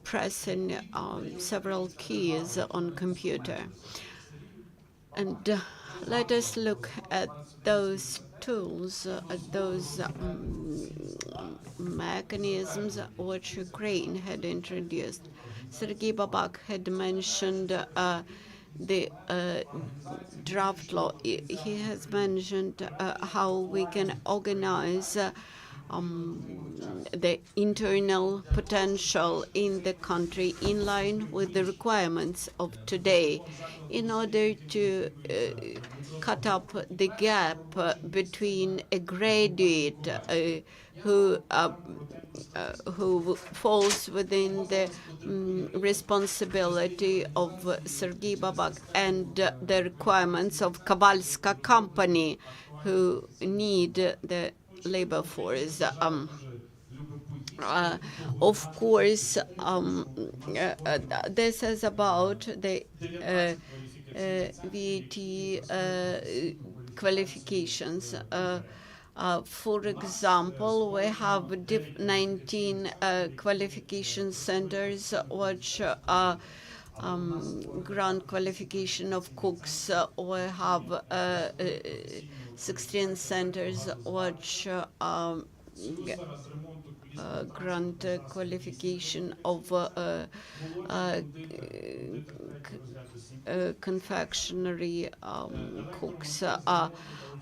pressing several keys on computer. And let us look at those tools, at those mechanisms which Ukraine had introduced. Sergei Babak had mentioned the draft law. He has mentioned how we can organize the internal potential in the country in line with the requirements of today, in order to cut up the gap between a graduate who falls within the responsibility of Sergei Babak and the requirements of Kavalska company, who need the labor force. Of course, this is about the VET qualifications. For example, we have 19 qualification centers which grant qualification of cooks. We have 16 centers which grant qualification of confectionery cooks.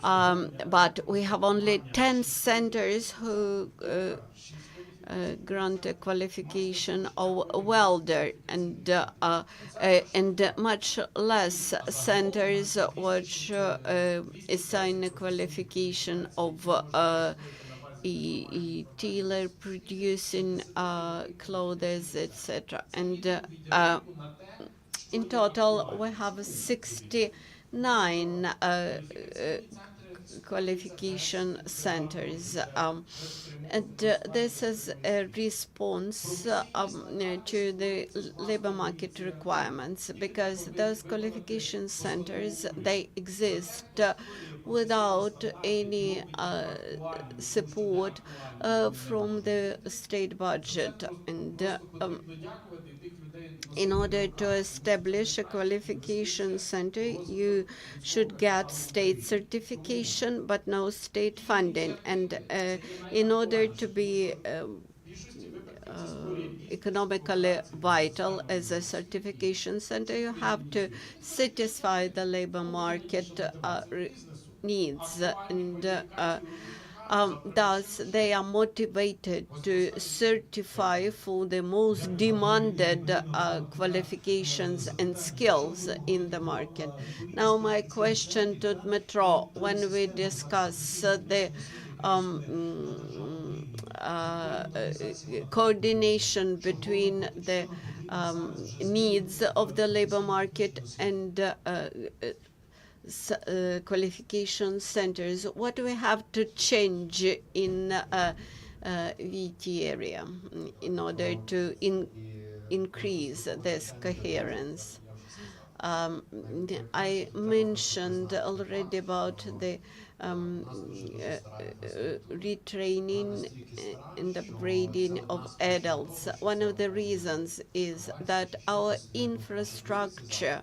But we have only 10 centers who grant a qualification of welder, and much less centers which assign a qualification of tailor producing clothes, etc. And in total, we have 69 qualification centers. And this is a response to the labor market requirements, because those qualification centers, they exist without any support from the state budget. And in order to establish a qualification center, you should get state certification, but no state funding. And in order to be economically vital as a certification center, you have to satisfy the labor market needs. And thus, they are motivated to certify for the most demanded qualifications and skills in the market. Now, my question to Dmitro, when we discuss the coordination between the needs of the labor market and qualification centers, what do we have to change in VET area in order to increase this coherence? I mentioned already about the retraining and upgrading of adults. One of the reasons is that our infrastructure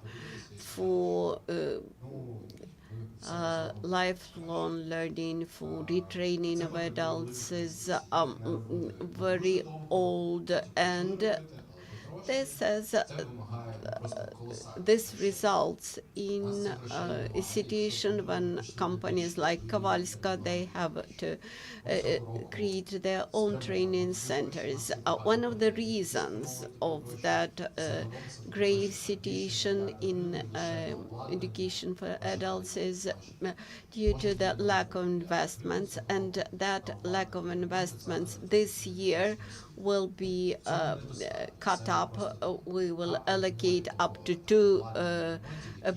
for lifelong learning, for retraining of adults, is very old, and this results in a situation when companies like Kavalska, they have to create their own training centers. One of the reasons of that grave situation in education for adults is due to the lack of investments, and that lack of investments this year will be cut up. We will allocate up to 2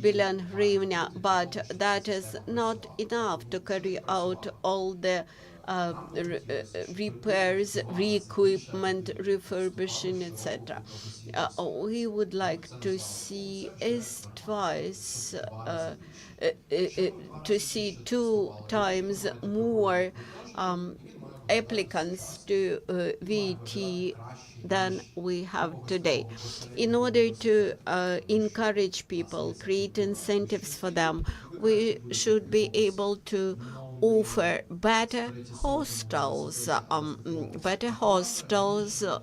billion hryvnia, but that is not enough to carry out all the repairs, re-equipment, refurbishing, etc. We would like to see twice, to see 2 times more applicants to VET than we have today. In order to encourage people, create incentives for them, we should be able to offer better hostels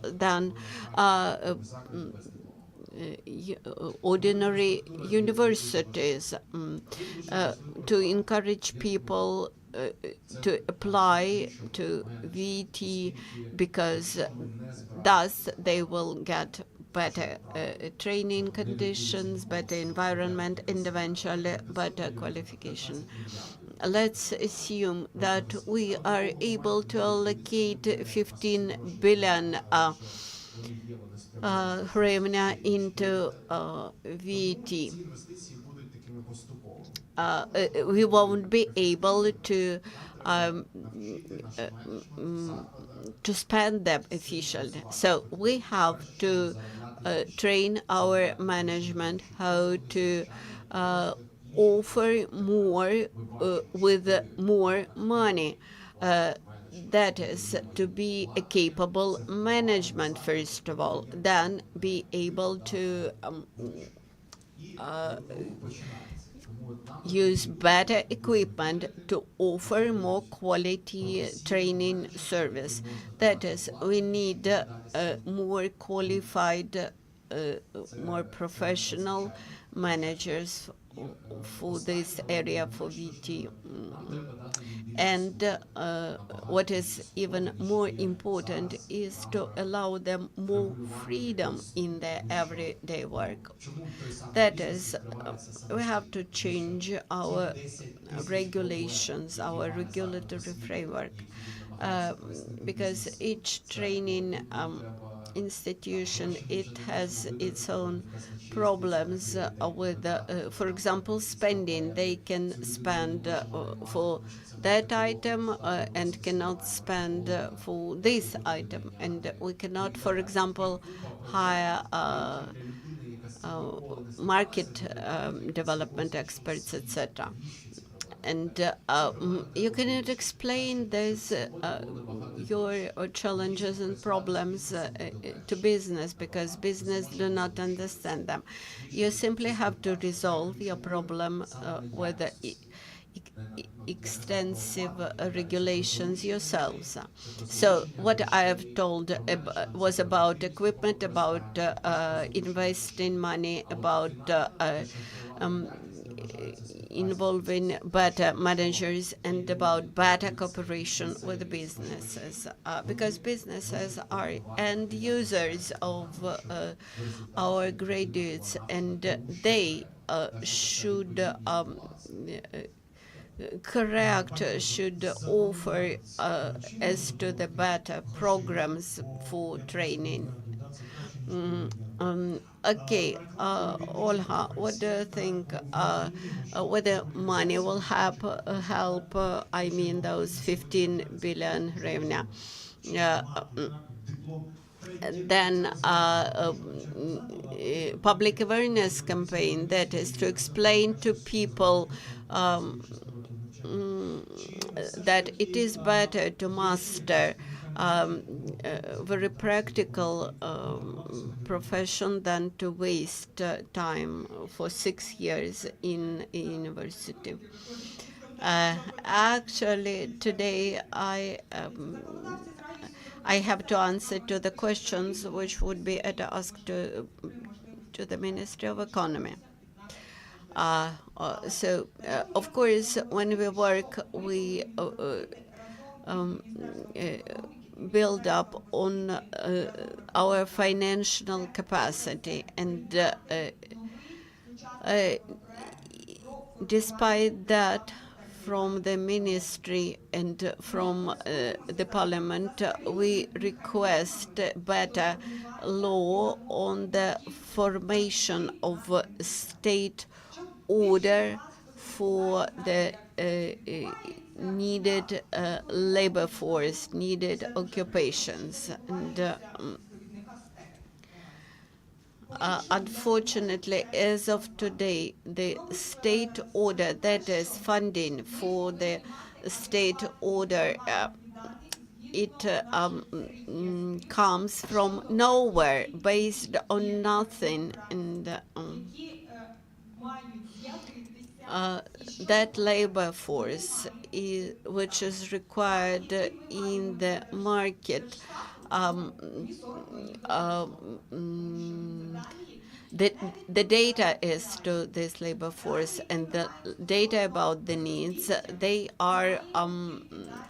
than ordinary universities, to encourage people to apply to VET, because thus they will get better training conditions, better environment, and eventually better qualification. Let's assume that we are able to allocate 15 billion hryvnia into VET. We won't be able to spend them efficiently. So we have to train our management how to offer more with more money. That is, to be a capable management, first of all, then be able to use better equipment to offer more quality training service. That is, we need more qualified, more professional managers for this area for VT. And what is even more important is to allow them more freedom in their everyday work. That is, we have to change our regulations, our regulatory framework, because each training institution, it has its own problems with, for example, spending. They can spend for that item and cannot spend for this item. And we cannot, for example, hire market development experts, etc. And you cannot explain these your challenges and problems to business, because business do not understand them. You simply have to resolve your problem with the extensive regulations yourselves. So what I have told was about equipment, about investing money, about involving better managers, and about better cooperation with businesses, because businesses are end users of our graduates, and they should should offer as to the better programs for training. Okay, Olha, what do you think whether money will help, I mean, those 15 billion hryvnia? Then public awareness campaign, that is to explain to people that it is better to master very practical profession than to waste time for 6 years in university. Actually, today I have to answer to the questions which would be asked to the Ministry of Economy. So, of course, when we work, we build up on our financial capacity, and despite that, from the ministry and from the parliament, we request better law on the formation of state order for the needed labor force, needed occupations. And unfortunately, as of today, the state order, that is funding for the state order, it comes from nowhere, based on nothing. And that labor force, which is required in the market, the data is to this labor force, and the data about the needs, they are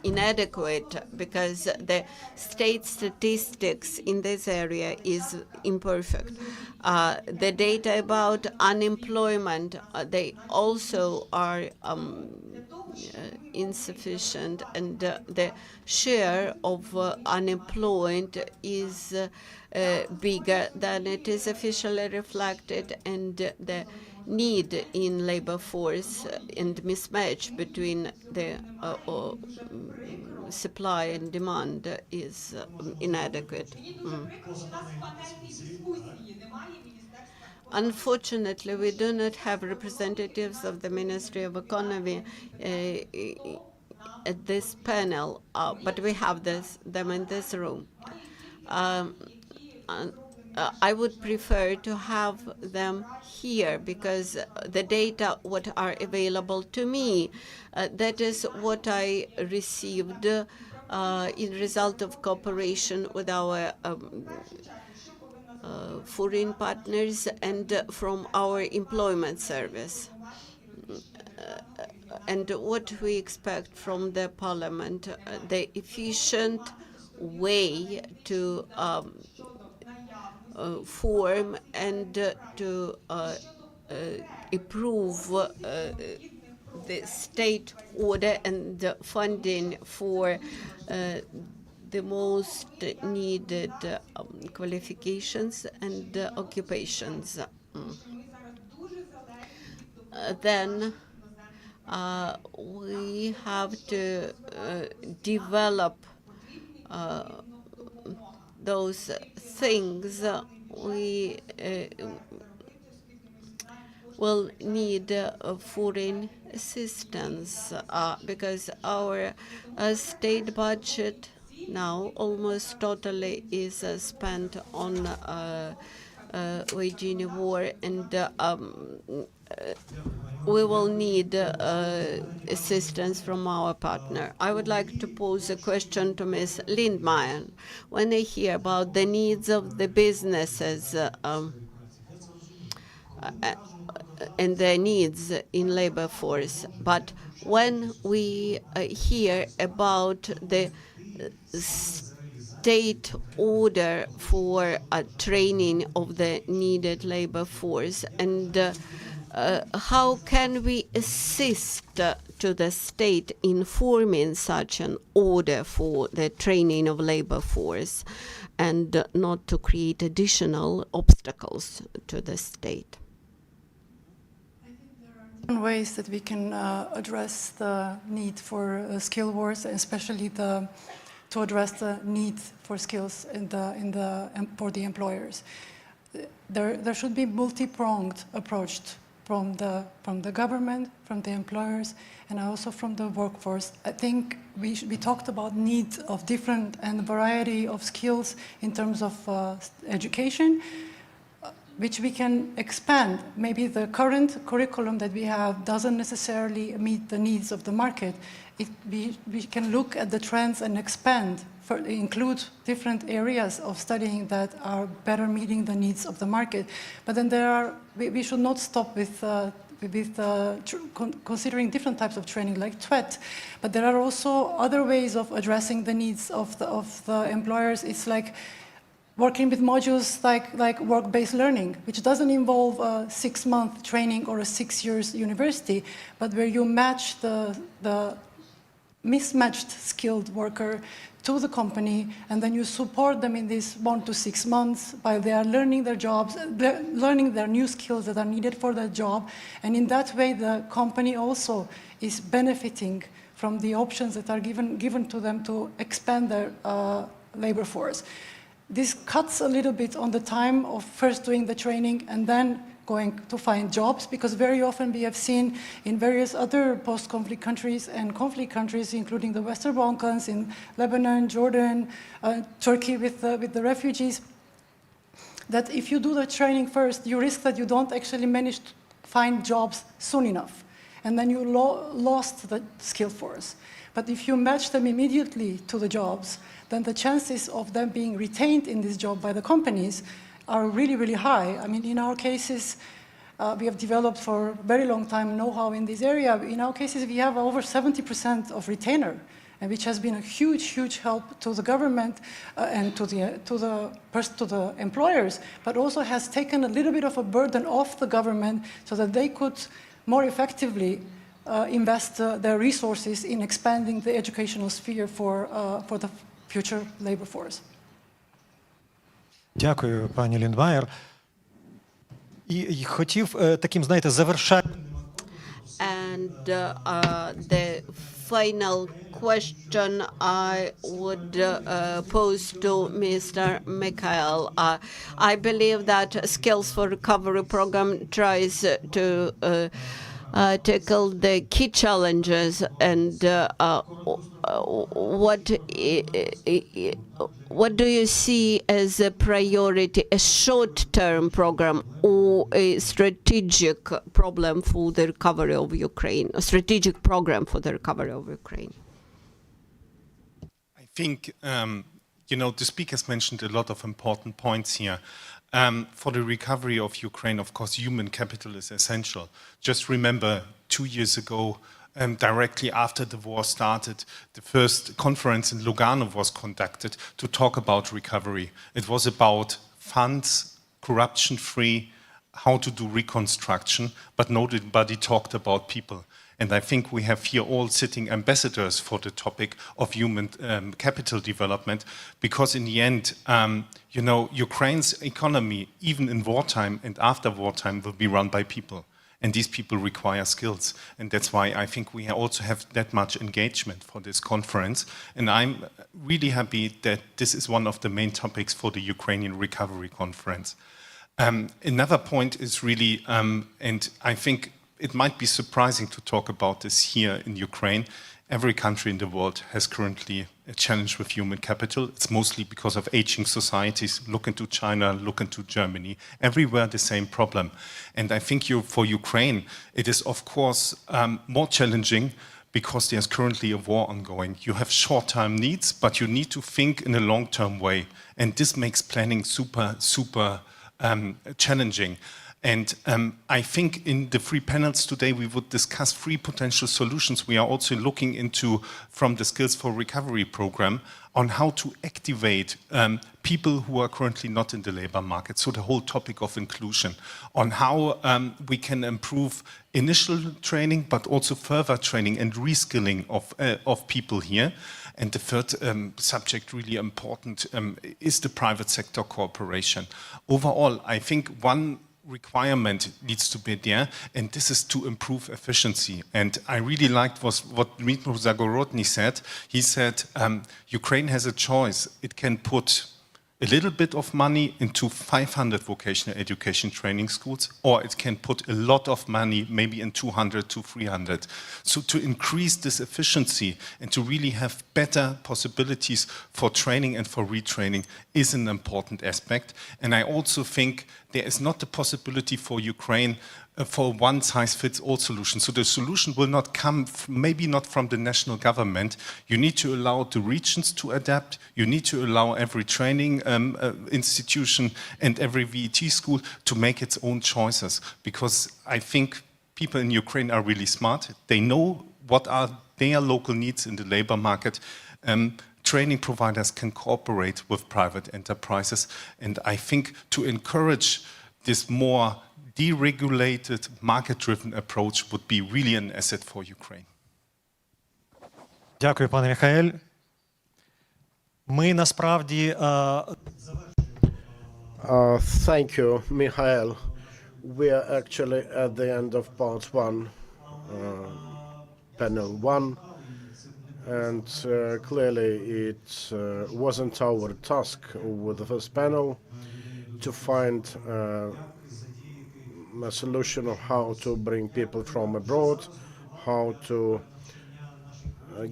inadequate because the state statistics in this area is imperfect. The data about unemployment, they also are insufficient, and the share of unemployed is bigger than it is officially reflected, and the need in labor force and mismatch between the supply and demand is inadequate. Unfortunately, we do not have representatives of the Ministry of Economy at this panel, but we have them in this room. I would prefer to have them here because the data what are available to me, that is what I received in result of cooperation with our foreign partners and from our employment service. And what we expect from the Parliament, the efficient way to form and to approve the state order and the funding for the most needed qualifications and occupations. Then we have to develop those things. We will need foreign assistance because our state budget now almost totally is spent on waging a war, and we will need assistance from our partner. I would like to pose a question to Ms. Lindmeyer. When I hear about the needs of the businesses and their needs in labor force, but when we hear about the state order for training of the needed labor force, and how can we assist to the state in forming such an order for the training of labor force and not to create additional obstacles to the state? Different ways that we can address the need for skill wars, especially to address the need for skills for the employers. There should be multi-pronged approach from the government, from the employers, and also from the workforce. I think we talked about need of different and variety of skills in terms of education, which we can expand. Maybe the current curriculum that we have doesn't necessarily meet the needs of the market. We can look at the trends and expand, include different areas of studying that are better meeting the needs of the market. But then we should not stop with considering different types of training like TWET. But there are also other ways of addressing the needs of the employers. It's like working with modules like work-based learning, which doesn't involve a 6-month training or a 6 years university, but where you match the mismatched skilled worker to the company, and then you support them in these 1 to 6 months while they are learning their jobs, learning their new skills that are needed for their job. And in that way, the company also is benefiting from the options that are given to them to expand their labor force. This cuts a little bit on the time of first doing the training and then going to find jobs, because very often we have seen in various other post-conflict countries and conflict countries, including the Western Balkans, in Lebanon, Jordan, Turkey with the refugees, that if you do the training first, you risk that you don't actually manage to find jobs soon enough. And then you lost the skill force. But if you match them immediately to the jobs, then the chances of them being retained in this job by the companies are really, really high. I mean, in our cases, we have developed for a very long time know-how in this area. In our cases, we have over 70% of retainer, and which has been a huge, huge help to the government and to the employers, but also has taken a little bit of a burden off the government so that they could more effectively invest their resources in expanding the educational sphere for the future labor force. Дякую, пані Ліндмаєр. І хотів таким, знаєте, завершальним. And the final question I would pose to Mr. Mikhail. I believe that Skills4Recovery Programme tries to tackle the key challenges, and what do you see as a priority, a short-term program or a strategic problem for the recovery of Ukraine, a strategic program for the recovery of Ukraine? I think, the speakers mentioned a lot of important points here. For the recovery of Ukraine, of course, human capital is essential. Just remember 2 years ago, directly after the war started, the first conference in Lugano was conducted to talk about recovery. It was about funds, corruption-free, how to do reconstruction, but nobody talked about people. And I think we have here all sitting ambassadors for the topic of human capital development, because in the end, Ukraine's economy, even in wartime and after wartime, will be run by people. And these people require skills. And that's why I think we also have that much engagement for this conference. And I'm really happy that this is one of the main topics for the Ukrainian Recovery Conference. Another point is really, and I think it might be surprising to talk about this here in Ukraine. Every country in the world has currently a challenge with human capital. It's mostly because of aging societies. Look into China, look into Germany. Everywhere the same problem. And I think for Ukraine, it is of course more challenging because there's currently a war ongoing. You have short-term needs, but you need to think in a long-term way. And this makes planning super challenging. And I think in the 3 panels today, we would discuss 3 potential solutions we are also looking into from the Skills4Recovery Programme on how to activate people who are currently not in the labor market. So the whole topic of inclusion, on how we can improve initial training, but also further training and reskilling of people here. And the third subject, really important, is the private sector cooperation. Overall, I think one requirement needs to be there, and this is to improve efficiency. And I really liked what Dmytro Zagorodny said. He said, Ukraine has a choice. It can put a little bit of money into 500 vocational education training schools, or it can put a lot of money, maybe in 200 to 300. So to increase this efficiency and to really have better possibilities for training and for retraining is an important aspect. And I also think there is not the possibility for Ukraine for one-size-fits-all solution. So the solution will not come, maybe not from the national government. You need to allow the regions to adapt. You need to allow every training institution and every VET school to make its own choices. Because I think people in Ukraine are really smart. They know what are their local needs in the labor market. Training providers can cooperate with private enterprises. And I think to encourage this more deregulated, market-driven approach would be really an asset for Ukraine. Дякую, пане Михайль. Ми насправді Thank you, Mikhail. We are actually at the end of part 1, panel 1. And clearly it wasn't our task with the first panel to find a solution of how to bring people from abroad, how to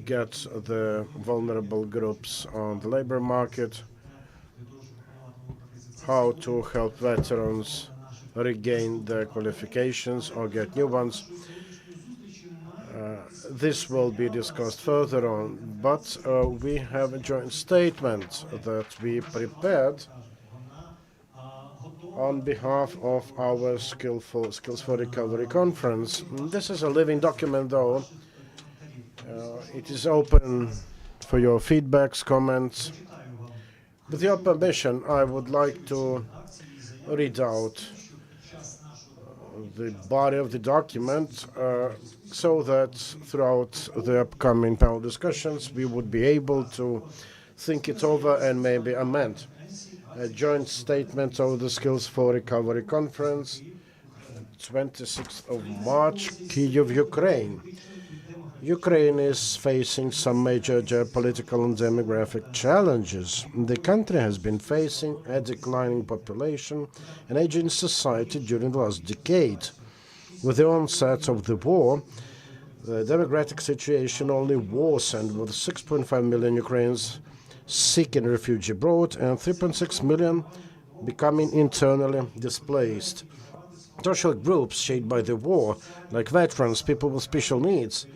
get the vulnerable groups on the labor market, how to help veterans regain their qualifications or get new ones. This will be discussed further on, but we have a joint statement that we prepared on behalf of our Skills for Recovery conference. This is a living document, though. It is open for your feedbacks, comments. With your permission, I would like to read out the body of the document so that throughout the upcoming panel discussions we would be able to think it over and maybe amend. A joint statement of the Skills for Recovery conference, 26th of March, Kyiv, Ukraine. Ukraine is facing some major geopolitical and demographic challenges. The country has been facing a declining population and aging society during the last decade. With the onset of the war, the demographic situation only worsened, with 6.5 million Ukrainians seeking refuge abroad and 3.6 million becoming internally displaced. Social groups shaped by the war, like veterans, people with special needs,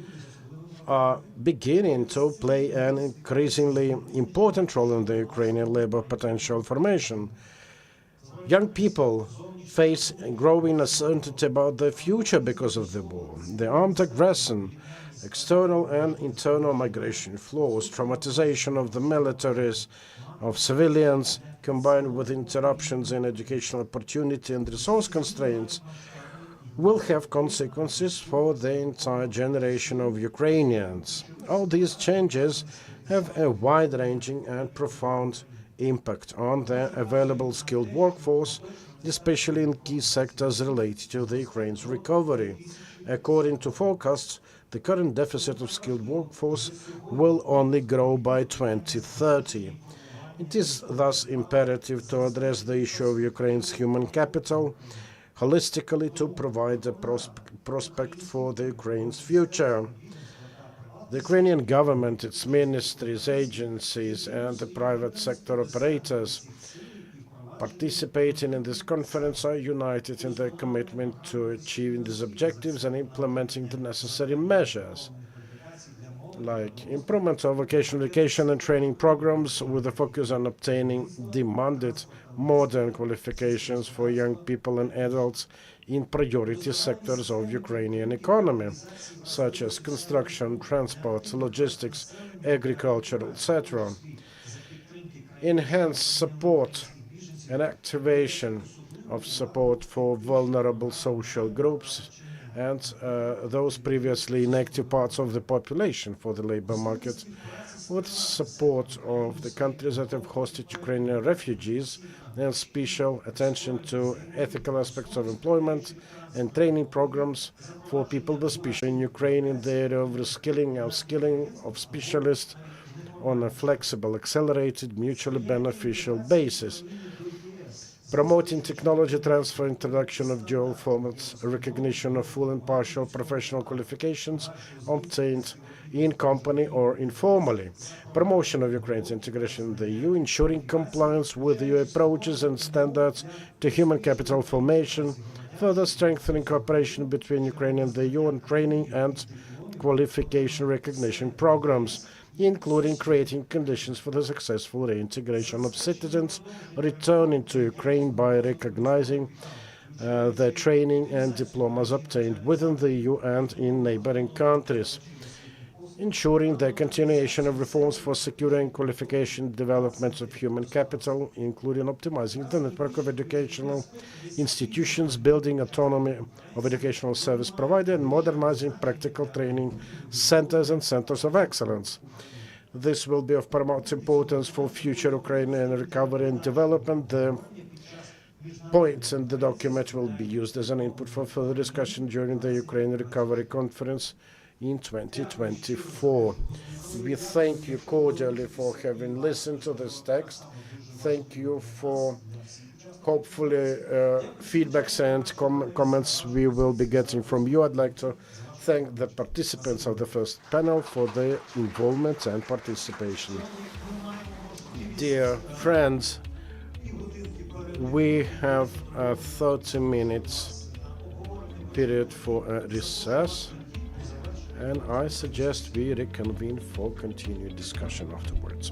are beginning to play an increasingly important role in the Ukrainian labor potential formation. Young people face growing uncertainty about their future because of the war. The armed aggression, external and internal migration flows, traumatization of the militaries, of civilians, combined with interruptions in educational opportunity and resource constraints, will have consequences for the entire generation of Ukrainians. All these changes have a wide-ranging and profound impact on the available skilled workforce, especially in key sectors related to the Ukraine's recovery. According to forecasts, the current deficit of skilled workforce will only grow by 2030. It is thus imperative to address the issue of Ukraine's human capital holistically to provide a prospect for the Ukraine's future. The Ukrainian government, its ministries, agencies, and the private sector operators participating in this conference are united in their commitment to achieving these objectives and implementing the necessary measures, like improvement of vocational education and training programs with a focus on obtaining demanded modern qualifications for young people and adults in priority sectors of Ukrainian economy, such as construction, transport, logistics, agriculture, etc. Enhanced support and activation of support for vulnerable social groups and those previously inactive parts of the population for the labor market, with support of the countries that have hosted Ukrainian refugees and special attention to ethical aspects of employment and training programs for people with special in Ukraine in the area of reskilling and skilling of specialists on a flexible, accelerated, mutually beneficial basis. Promoting technology transfer, introduction of dual formats, recognition of full and partial professional qualifications obtained in company or informally. Promotion of Ukraine's integration in the EU, ensuring compliance with EU approaches and standards to human capital formation, further strengthening cooperation between Ukraine and the EU on training and qualification recognition programs, including creating conditions for the successful reintegration of citizens returning to Ukraine by recognizing their training and diplomas obtained within the EU and in neighboring countries, ensuring the continuation of reforms for securing qualification development of human capital, including optimizing the network of educational institutions, building autonomy of educational service provider, and modernizing practical training centers and centers of excellence. This will be of paramount importance for future Ukrainian recovery and development. The points in the document will be used as an input for further discussion during the Ukraine Recovery Conference in 2024. We thank you cordially for having listened to this text. Thank you for hopefully feedbacks and comments we will be getting from you. I'd like to thank the participants of the first panel for their involvement and participation. Dear friends, we have a 30 minutes period for a recess, and I suggest we reconvene for continued discussion afterwards.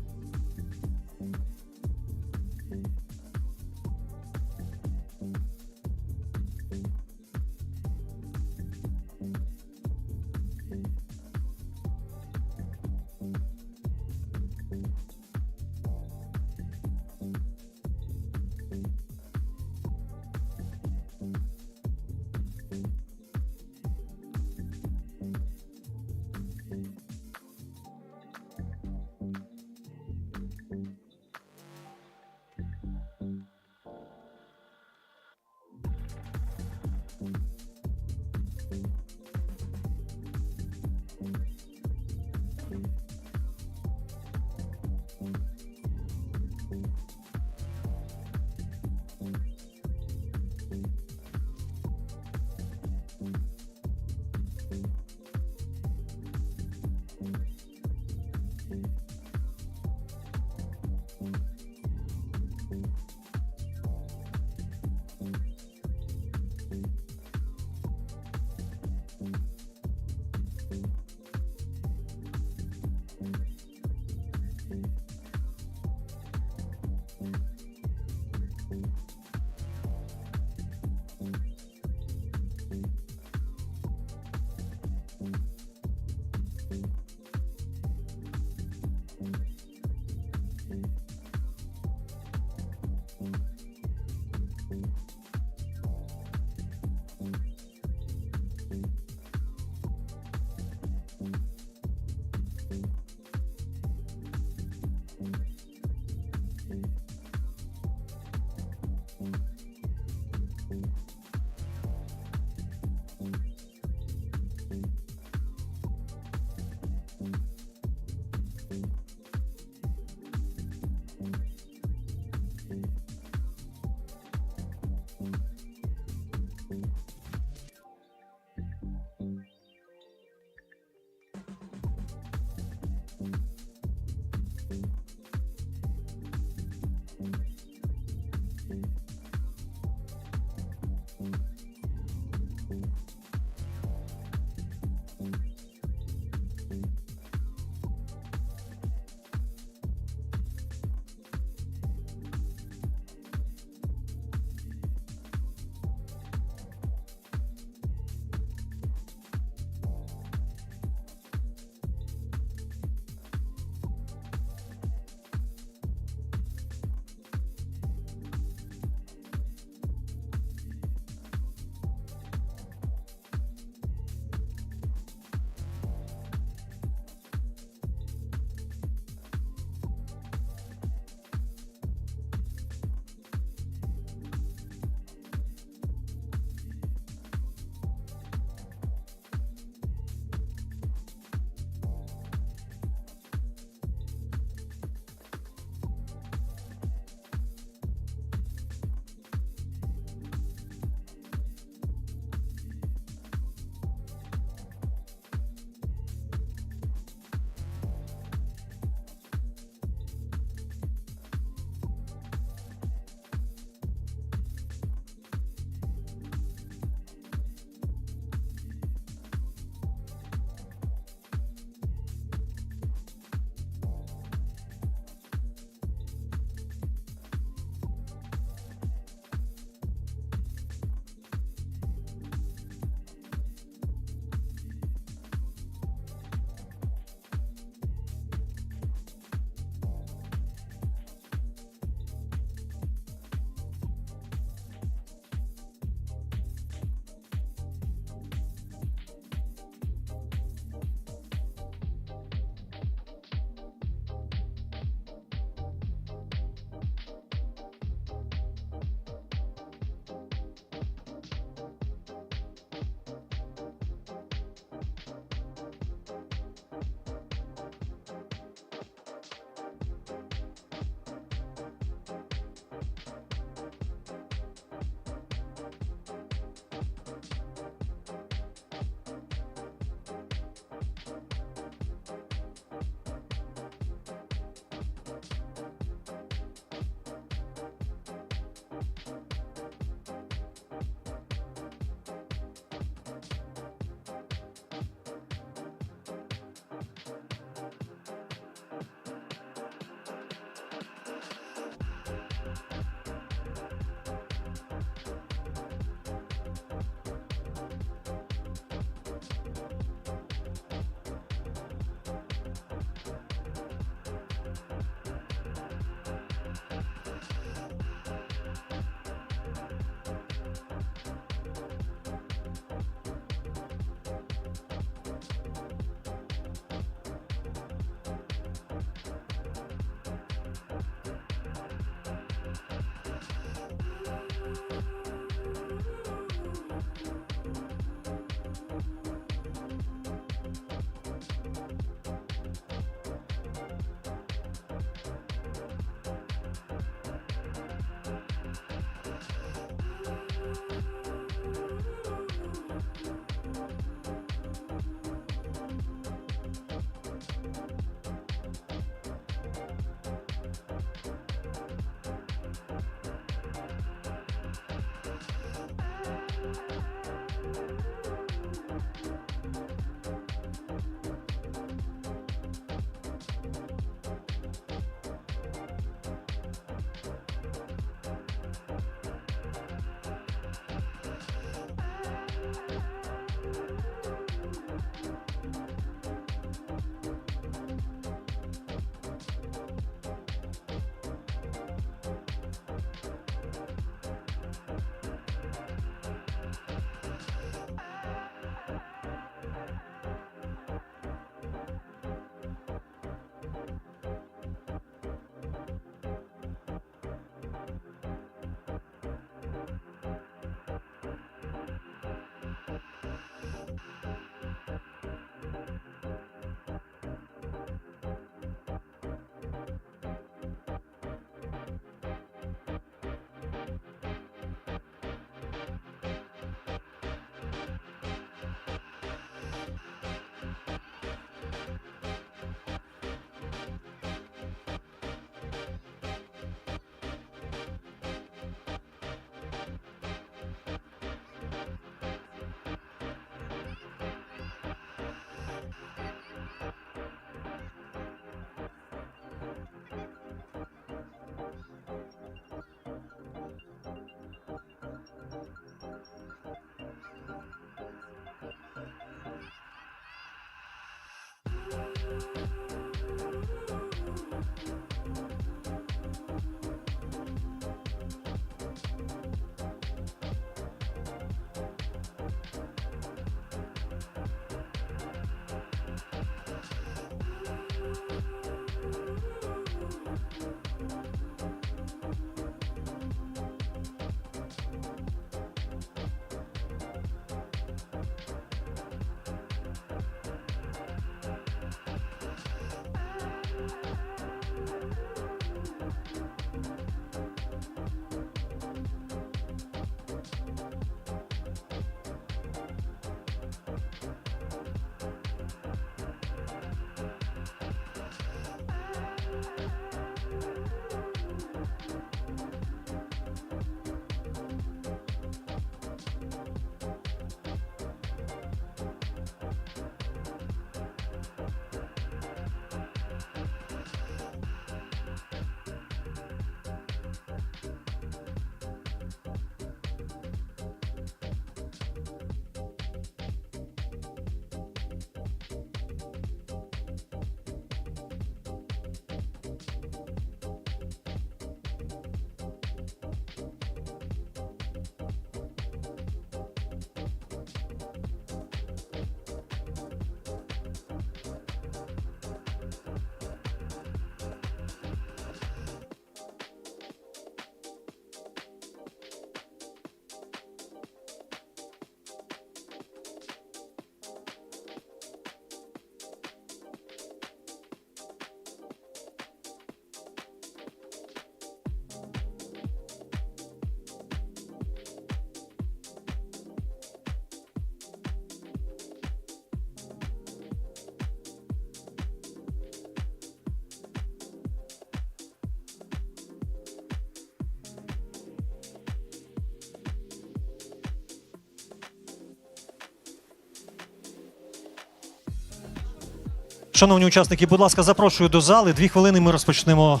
Шановні учасники, будь ласка, запрошую до зали. 2 хвилини ми розпочнемо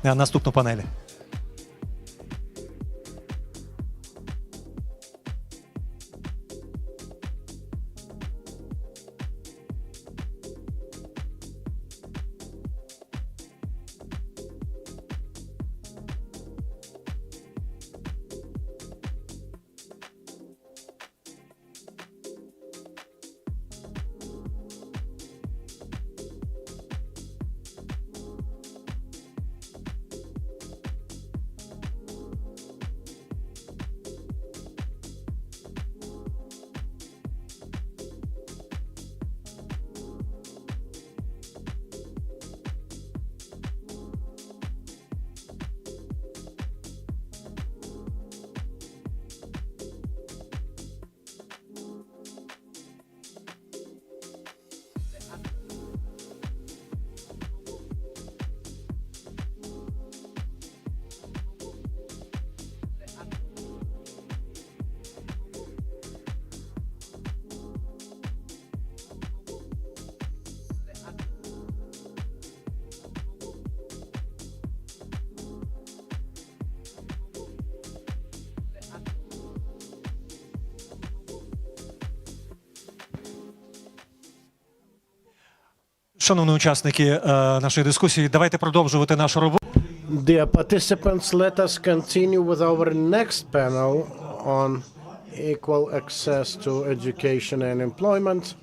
наступну панель. Шановні учасники нашої дискусії, давайте продовжувати нашу роботу. Dear participants, let us continue with our next panel on equal access to education and employment.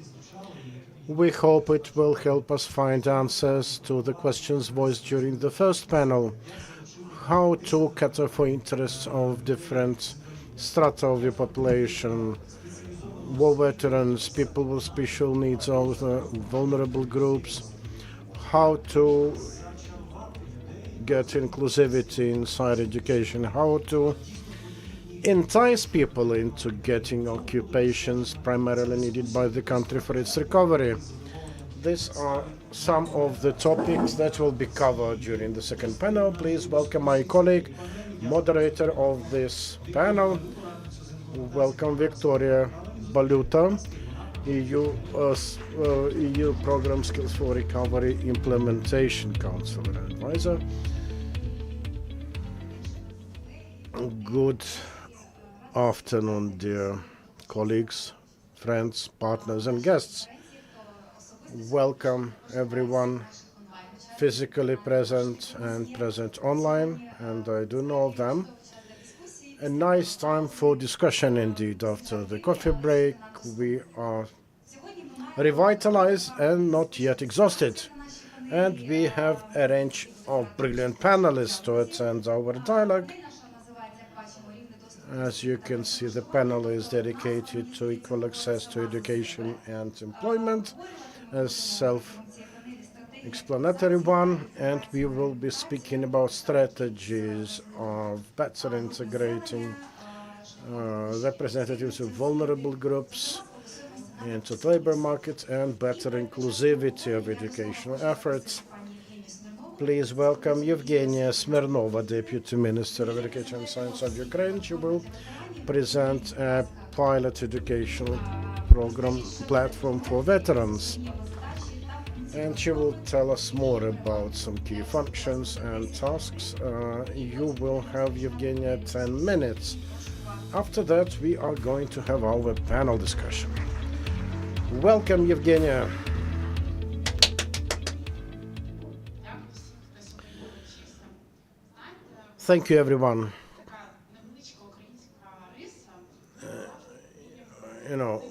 We hope it will help us find answers to the questions voiced during the first panel. How to cater for interests of different strata of the population, war veterans, people with special needs, other vulnerable groups, how to get inclusivity inside education, how to entice people into getting occupations primarily needed by the country for its recovery. These are some of the topics that will be covered during the second panel. Please welcome my colleague, moderator of this panel. Welcome Victoria Baluta, EU Program Skills4Recovery Implementation Counselor and Advisor. Good afternoon, dear colleagues, friends, partners, and guests. Welcome everyone physically present and present online, and I do know them. A nice time for discussion indeed. After the coffee break, we are revitalized and not yet exhausted. And we have a range of brilliant panelists to attend our dialogue. As you can see, the panel is dedicated to equal access to education and employment, a self-explanatory one, and we will be speaking about strategies of better integrating representatives of vulnerable groups into the labor market and better inclusivity of educational efforts. Please welcome Evgenia Smirnova, Deputy Minister of Education and Science of Ukraine. She will present a pilot educational program platform for veterans. And she will tell us more about some key functions and tasks. You will have Evgenia 10 minutes. After that, we are going to have our panel discussion. Welcome, Evgenia. Thank you, everyone.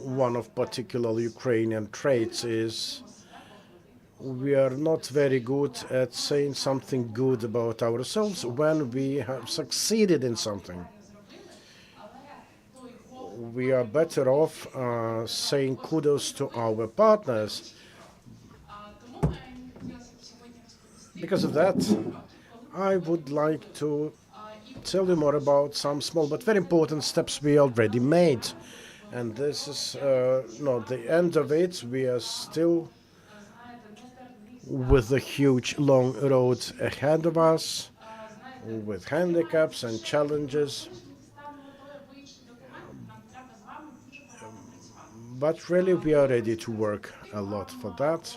One of particular Ukrainian traits is we are not very good at saying something good about ourselves when we have succeeded in something. We are better off saying kudos to our partners. Because of that, I would like to tell you more about some small but very important steps we already made. And this is not the end of it. We are still with a huge long road ahead of us, with handicaps and challenges. But really, we are ready to work a lot for that.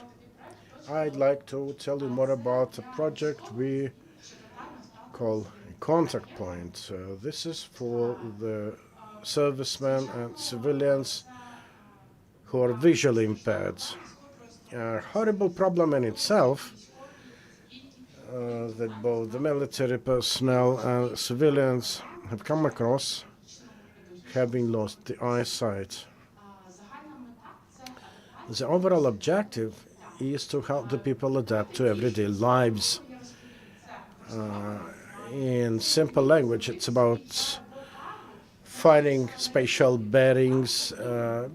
I'd like to tell you more about a project we call Contact Point. This is for the servicemen and civilians who are visually impaired. A horrible problem in itself that both the military personnel and civilians have come across, having lost the eyesight. The overall objective is to help the people adapt to everyday lives. In simple language, it's about finding spatial bearings,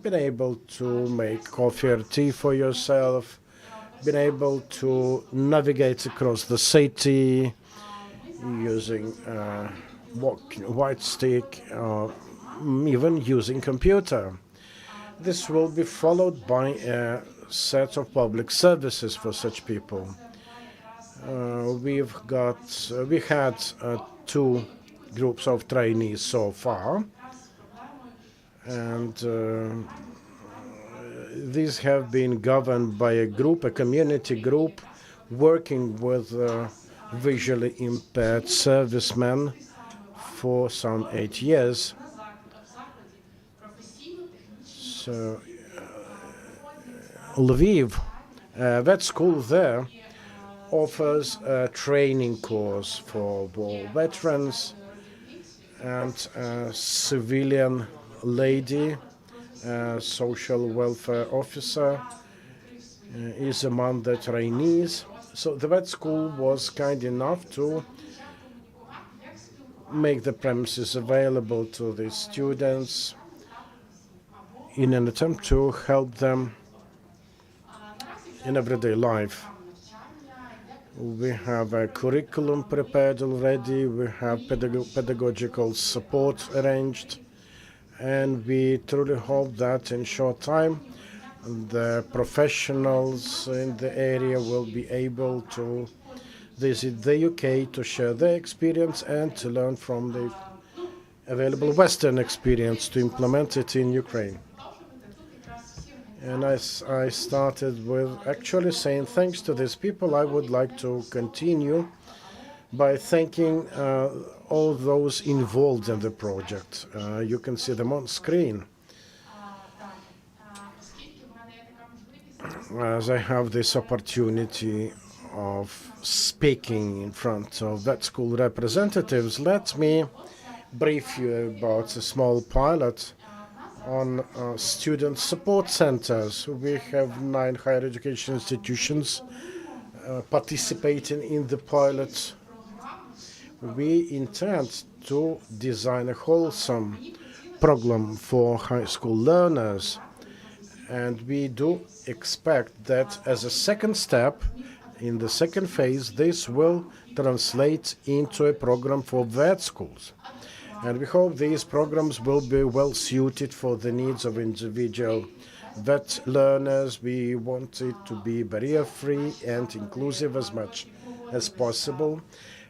being able to make coffee or tea for yourself, being able to navigate across the city using white stick, even using computer. This will be followed by a set of public services for such people. We had 2 groups of trainees so far, and these have been governed by a community group, working with visually impaired servicemen for some 8 years. So, Lviv, vet school there, offers a training course for war veterans, and a civilian lady, a social welfare officer, is among the trainees. So the vet school was kind enough to make the premises available to the students in an attempt to help them in everyday life. We have a curriculum prepared already, we have pedagogical support arranged, and we truly hope that in short time the professionals in the area will be able to visit the UK to share their experience and to learn from the available Western experience to implement it in Ukraine. And as I started with actually saying thanks to these people, I would like to continue by thanking all those involved in the project. You can see them on screen. as I have this opportunity of speaking in front of vet school representatives, let me brief you about a small pilot on student support centers. We have 9 higher education institutions participating in the pilot. We intend to design a wholesome program for high school learners, and we do expect that as a second step, in the second phase, this will translate into a program for vet schools. And we hope these programs will be well suited for the needs of individual vet learners. We want it to be barrier-free and inclusive as much as possible.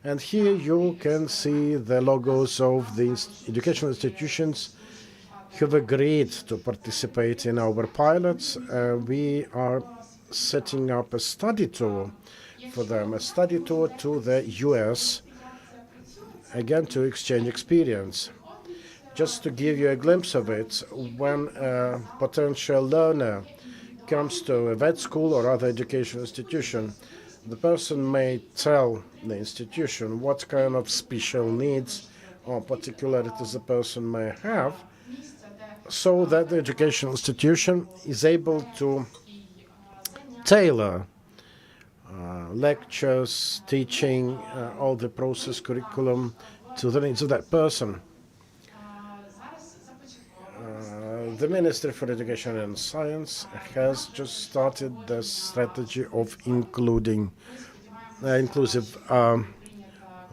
And here you can see the logos of the educational institutions who have agreed to participate in our pilots. We are setting up a study tour for them, a study tour to the US, again to exchange experience. Just to give you a glimpse of it, when a potential learner comes to a vet school or other educational institution, the person may tell the institution what kind of special needs or particularities the person may have, so that the educational institution is able to tailor lectures, teaching, all the process curriculum to the needs of that person. The Ministry for Education and Science has just started the strategy of inclusive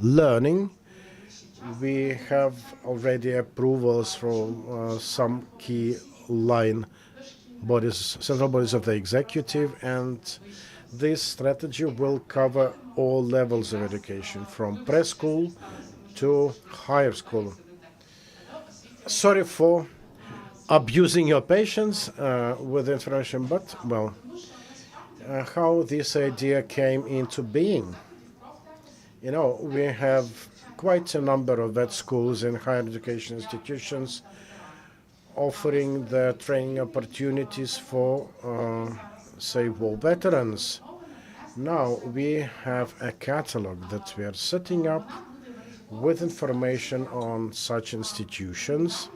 learning. We have already approvals from some key line bodies, central bodies of the executive, and this strategy will cover all levels of education, from preschool to higher school. Sorry for abusing your patience with information, but, well, how this idea came into being. You know, we have quite a number of vet schools and higher education institutions offering the training opportunities for, say, war veterans. Now we have a catalog that we are setting up with information on such institutions,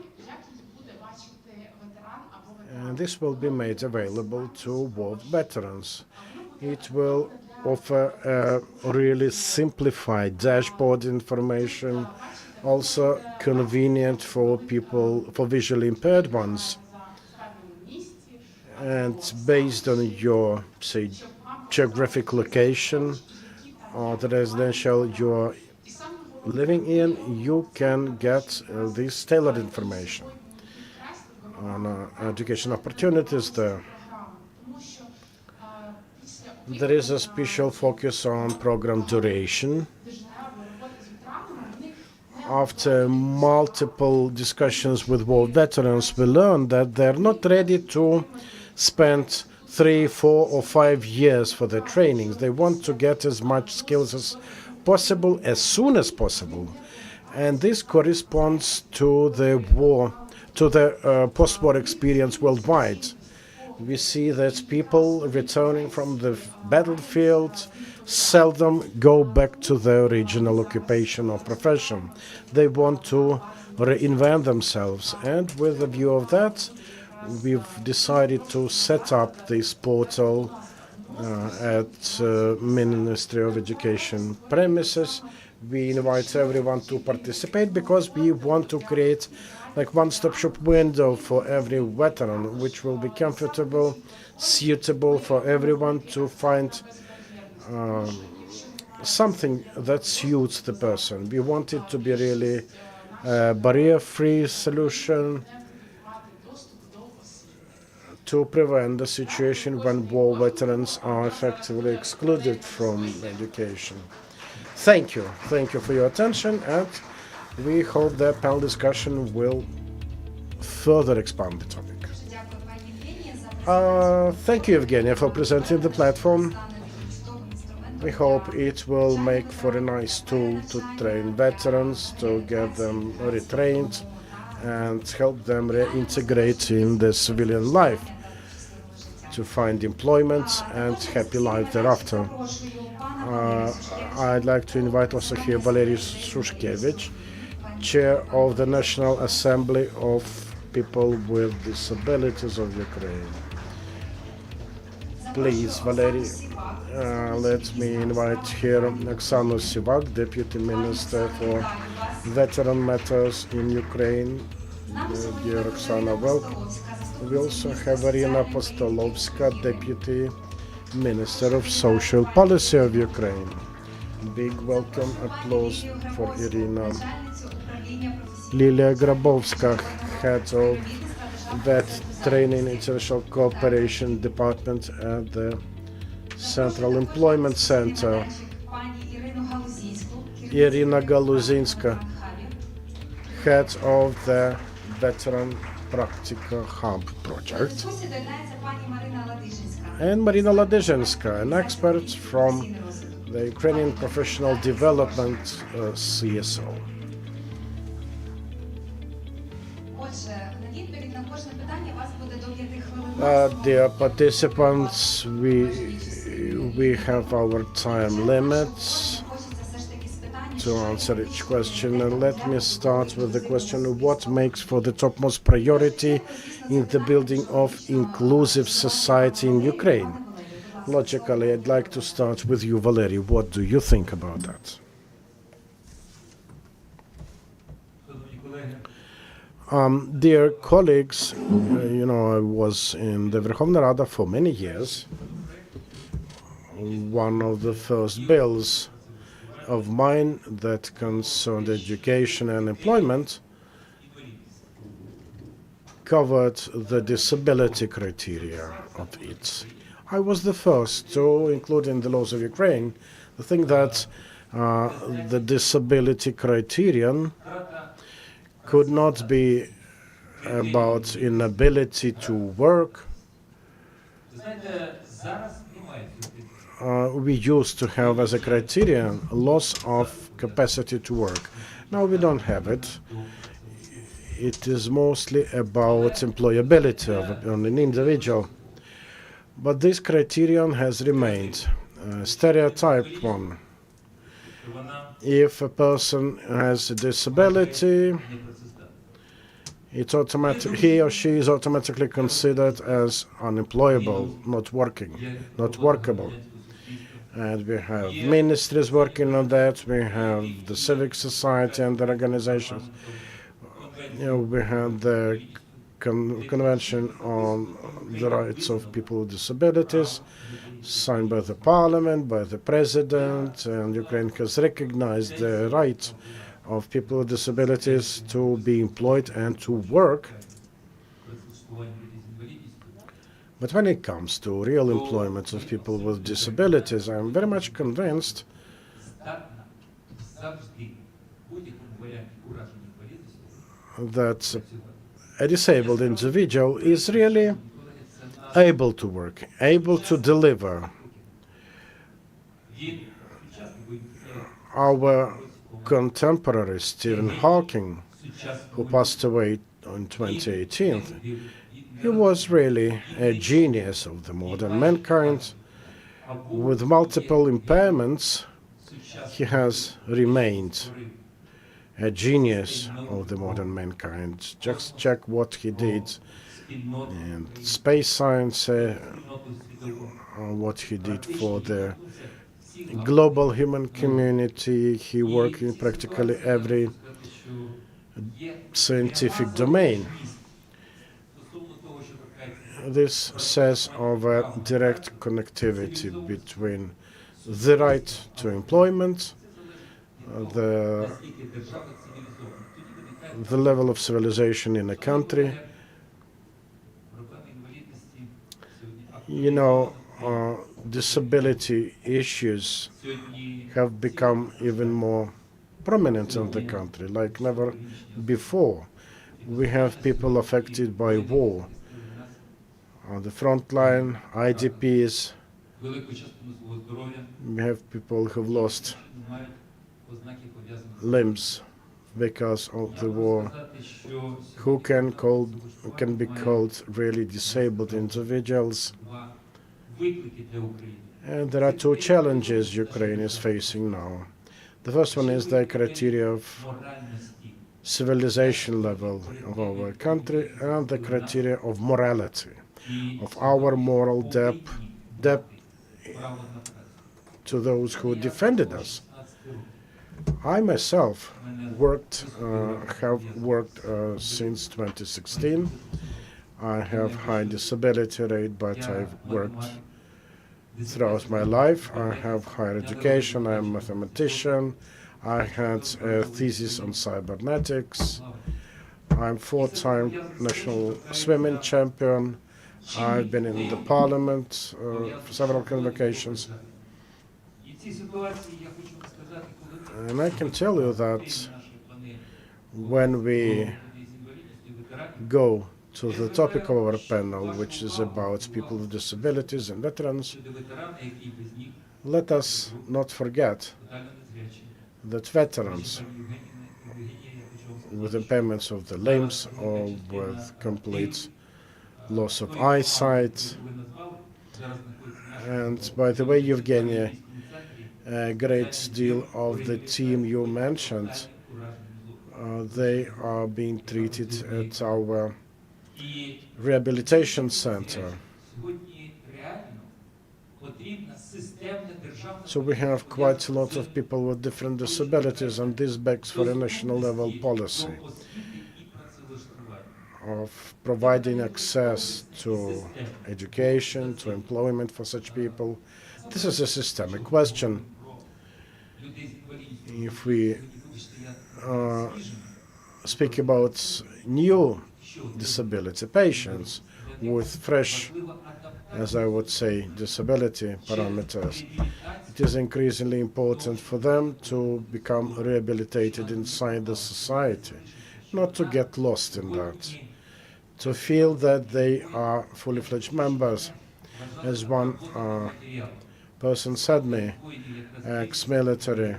and this will be made available to war veterans. It will offer a really simplified dashboard information, also convenient for people, for visually impaired ones. And based on your, say, geographic location or the residential you're living in, you can get this tailored information on education opportunities there. There is a special focus on program duration. After multiple discussions with war veterans, we learned that they're not ready to spend 3, 4, or 5 years for their trainings. They want to get as much skills as possible as soon as possible. And this corresponds to the war, to the post-war experience worldwide. We see that people returning from the battlefield seldom go back to their original occupation or profession. They want to reinvent themselves, and with a view of that, we've decided to set up this portal at Ministry of Education premises. We invite everyone to participate because we want to create like one-stop shop window for every veteran, which will be comfortable, suitable for everyone to find something that suits the person. We want it to be really a barrier-free solution to prevent the situation when war veterans are effectively excluded from education. Thank you. Thank you for your attention, and we hope the panel discussion will further expand the topic. Thank you, Evgenia, for presenting the platform. We hope it will make for a nice tool to train veterans, to get them retrained, and help them reintegrate in the civilian life. to find employment and happy life thereafter. I'd like to invite also here Valery Shushkevich, Chair of the National Assembly of People with Disabilities of Ukraine. Please, Valery, let me invite here Oksana Sivak, Deputy Minister for Veteran Matters in Ukraine. Dear Oksana, welcome. We also have Irina Postolovska, Deputy Minister of Social Policy of Ukraine. Big welcome, applause for Irina. Lilia Grabowska, Head of VET Training International Cooperation Department at the Central Employment Center. Irina Galuzinska, Head of the Veteran Practical Hub Project. And Marina Ladezhenska, an expert from the Ukrainian Professional Development CSO. Dear participants, we have our time limits to answer each question. And let me start with the question of what makes for the topmost priority in the building of inclusive society in Ukraine. Logically, I'd like to start with you, Valery. What do you think about that? Dear colleagues, I was in the Verkhovna Rada for many years. One of the first bills of mine that concerned education and employment covered the disability criteria of it. I was the first to include in the laws of Ukraine the thing that the disability criterion could not be about inability to work. We used to have as a criterion loss of capacity to work. Now we don't have it. It is mostly about employability of an individual. But this criterion has remained a stereotyped one. If a person has a disability, he or she is automatically considered as unemployable, not workable. And we have ministries working on that. We have the civic society and their organizations. We have the Convention on the Rights of People with Disabilities, signed by the Parliament, by the President, and Ukraine has recognized the right of people with disabilities to be employed and to work. But when it comes to real employment of people with disabilities, I'm very much convinced that a disabled individual is really able to work, able to deliver. Our contemporary Stephen Hawking, who passed away in 2018, he was really a genius of the modern mankind. With multiple impairments, he has remained a genius of the modern mankind. Just check what he did in space science, what he did for the global human community. He worked in practically every scientific domain. This says of a direct connectivity between the right to employment, the level of civilization in a country. Disability issues have become even more prominent in the country, like never before. We have people affected by war. On the front line, IDPs, we have people who've lost limbs because of the war, who can be called really disabled individuals. And there are two challenges Ukraine is facing now. The first one is the criteria of civilization level of our country and the criteria of morality, of our moral debt to those who defended us. I myself have worked since 2016. I have high disability rate, but I've worked throughout my life. I have higher education. I am a mathematician. I had a thesis on cybernetics. I'm 4-time national swimming champion. I've been in the parliament for several convocations. And I can tell you that when we go to the topic of our panel, which is about people with disabilities and veterans, let us not forget that veterans with impairments of the limbs or with complete loss of eyesight, and by the way, Evgenia, a great deal of the team you mentioned, they are being treated at our rehabilitation center. So we have quite a lot of people with different disabilities, and this begs for a national level policy of providing access to education, to employment for such people. This is a systemic question. If we speak about new disability patients with fresh, as I would say, disability parameters, it is increasingly important for them to become rehabilitated inside the society, not to get lost in that, to feel that they are fully fledged members. As one person said me, ex-military,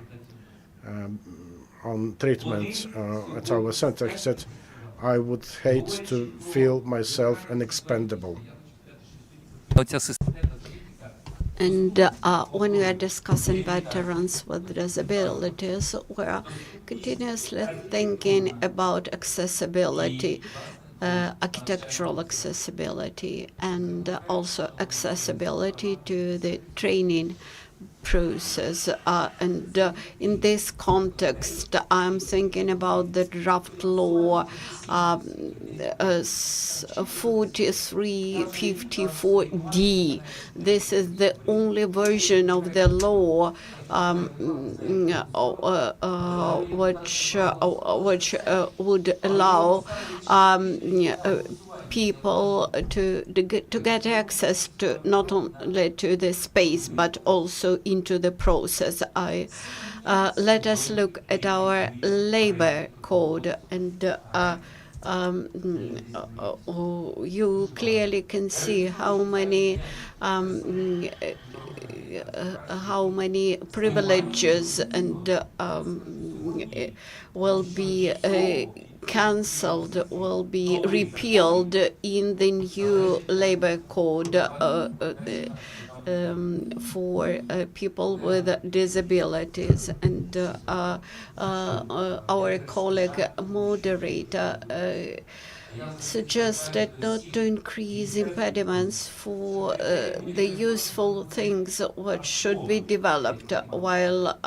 on treatment at our center, he said, I would hate to feel myself an expendable. And when we are discussing veterans with disabilities, we are continuously thinking about accessibility, architectural accessibility, and also accessibility to the training process. And in this context, I'm thinking about the draft law 4354D. This is the only version of the law which would allow people to get access to not only to the space but also into the process. Let us look at our labor code, and you clearly can see how many privileges and will be cancelled, will be repealed in the new labor code for people with disabilities. And our colleague moderator suggested not to increase impediments for the useful things which should be developed, while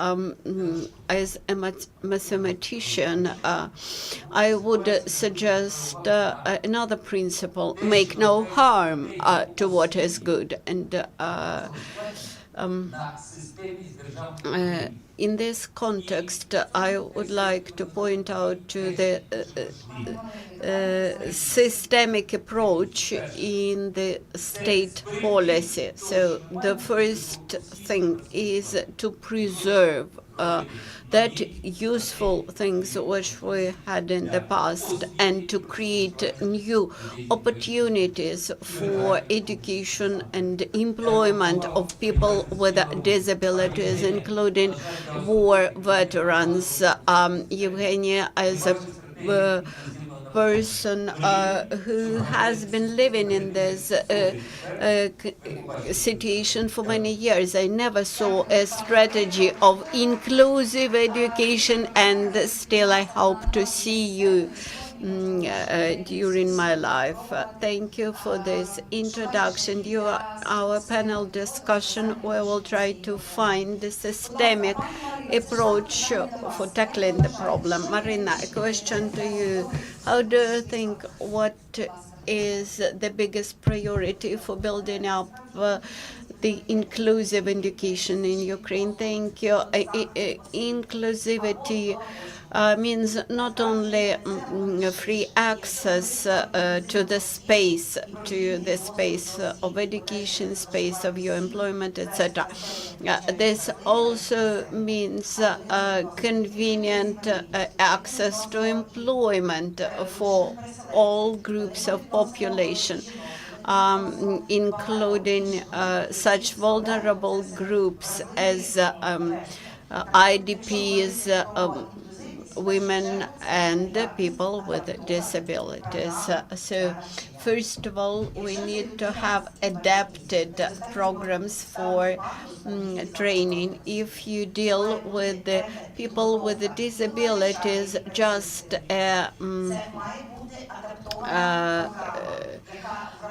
as a mathematician I would suggest another principle: make no harm to what is good. And in this context, I would like to point out to the systemic approach in the state policy. So the first thing is to preserve that useful things which we had in the past and to create new opportunities for education and employment of people with disabilities, including war veterans. Eugenia, as a person who has been living in this situation for many years, I never saw a strategy of inclusive education, and still I hope to see you during my life. Thank you for this introduction. Our panel discussion, we will try to find the systemic approach for tackling the problem. Marina, a question to you. How do you think, what is the biggest priority for building up the inclusive education in Ukraine? Thank you. Inclusivity means not only free access to the space of education, space of your employment, etc. This also means convenient access to employment for all groups of population, including such vulnerable groups as IDPs, women and people with disabilities. So first of all, we need to have adapted programs for training. If you deal with the people with disabilities, just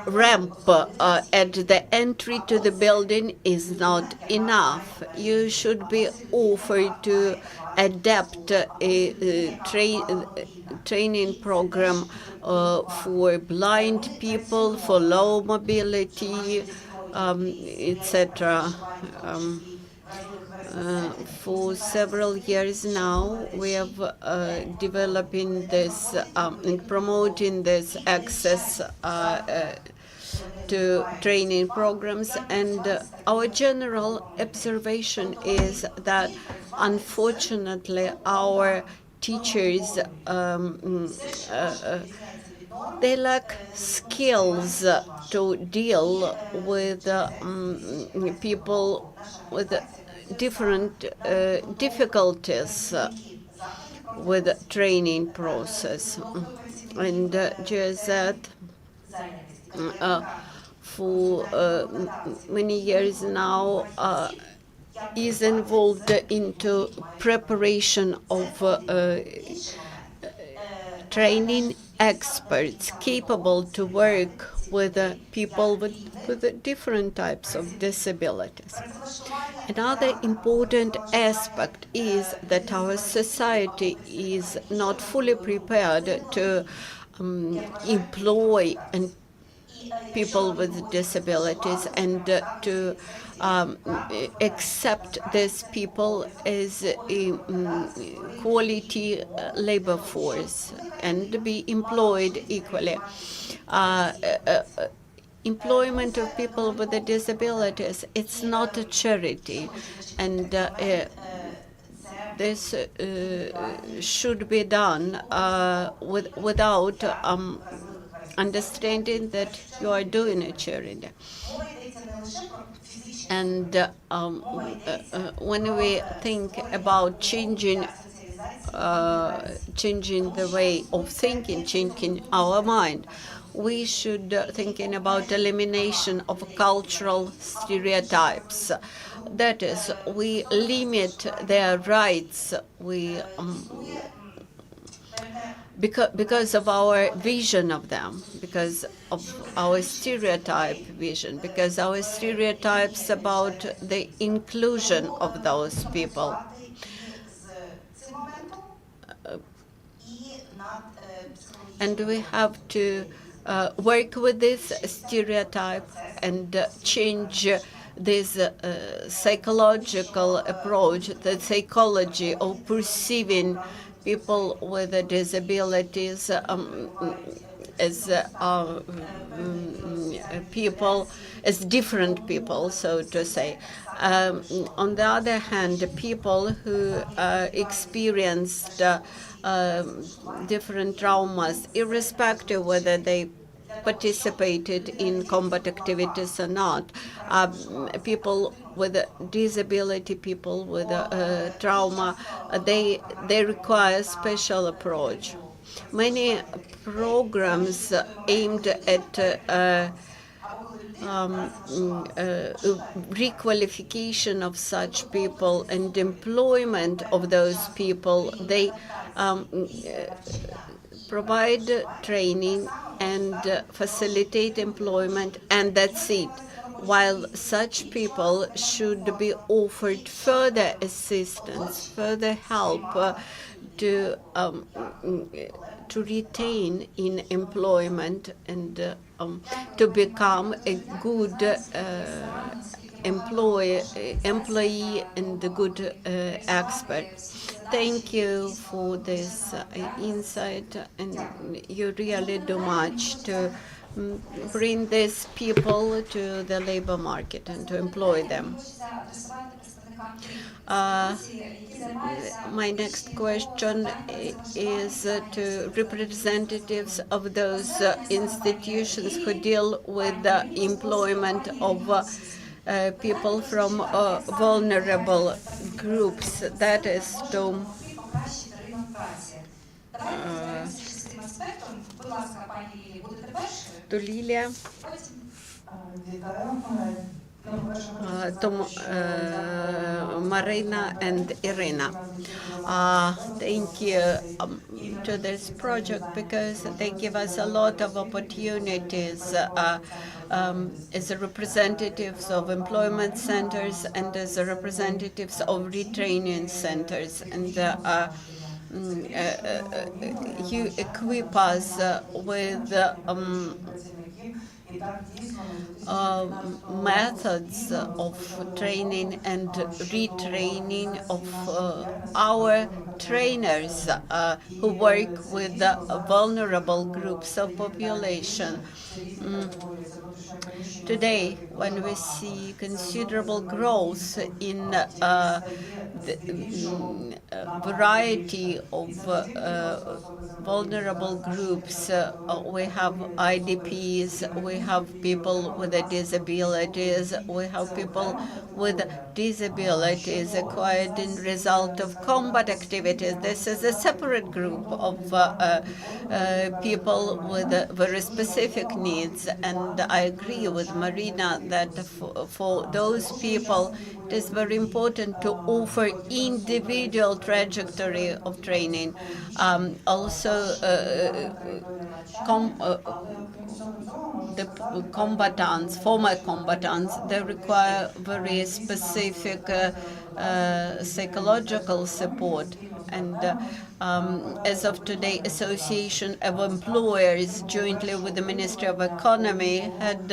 ramp at the entry to the building is not enough. You should be offered to adapt a training program for blind people, for low mobility, etc. For several years now, we have developing this and promoting this access to training programs, and our general observation is that unfortunately our teachers they lack skills to deal with people with different difficulties with the training process. And just that for many years now is involved into preparation of training experts capable to work with people with different types of disabilities. Another important aspect is that our society is not fully prepared to employ people with disabilities and to accept these people as a quality labor force and be employed equally. Employment of people with disabilities, it's not a charity, and this should be done without understanding that you are doing a charity. And when we think about changing the way of thinking, changing our mind, we should thinking about elimination of cultural stereotypes. That is, we limit their rights. We because of our vision of them, because of our stereotype vision, because our stereotypes about the inclusion of those people. And we have to work with this stereotype and change this psychological approach, the psychology of perceiving people with disabilities as people, as different people, so to say. On the other hand, people who experienced different traumas, irrespective whether they participated in combat activities or not, people with a disability, people with trauma, they require special approach. Many programs aimed at requalification of such people and employment of those people, they provide training and facilitate employment, and that's it. While such people should be offered further assistance, further help to retain in employment and to become a good employee and a good expert. Thank you for this insight, and you really do much to bring these people to the labor market and to employ them. My next question is to representatives of those institutions who deal with the employment of people from vulnerable groups, that is to Lilia, Marina and Irina. Thank you to this project because they give us a lot of opportunities as representatives of employment centers and as representatives of retraining centers. And you equip us with methods of training and retraining of our trainers who work with vulnerable groups of population. Today, when we see considerable growth in the variety of vulnerable groups, we have IDPs, we have people with disabilities, we have people with disabilities acquired in result of combat activities. This is a separate group of people with very specific needs, and I agree with Marina that for those people it is very important to offer individual trajectory of training. Also, the combatants, former combatants, they require very specific psychological support. And as of today, Association of Employers, jointly with the Ministry of Economy, had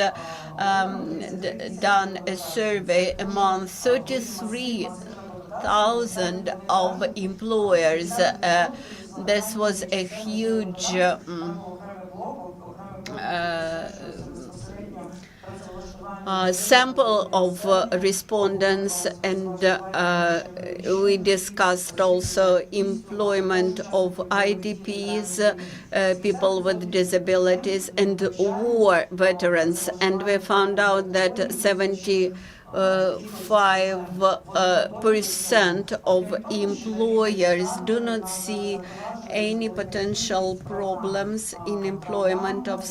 done a survey among 33,000 of employers. This was a huge sample of respondents, and we discussed also employment of IDPs, people with disabilities, and war veterans. And we found out that 75% of employers do not see any potential problems in employment of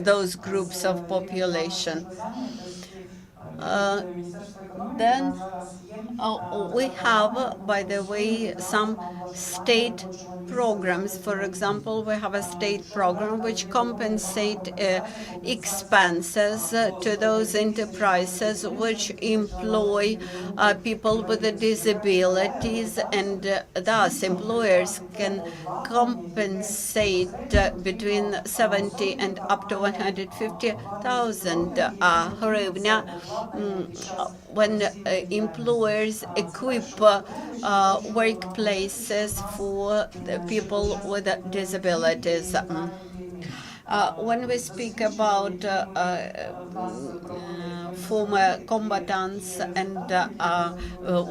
those groups of population. Then we have, by the way, some state programs. For example, we have a state program which compensate expenses to those enterprises which employ people with disabilities, and thus employers can compensate between 70 and up to 150,000 hryvnia when employers equip workplaces for the people with disabilities. When we speak about former combatants and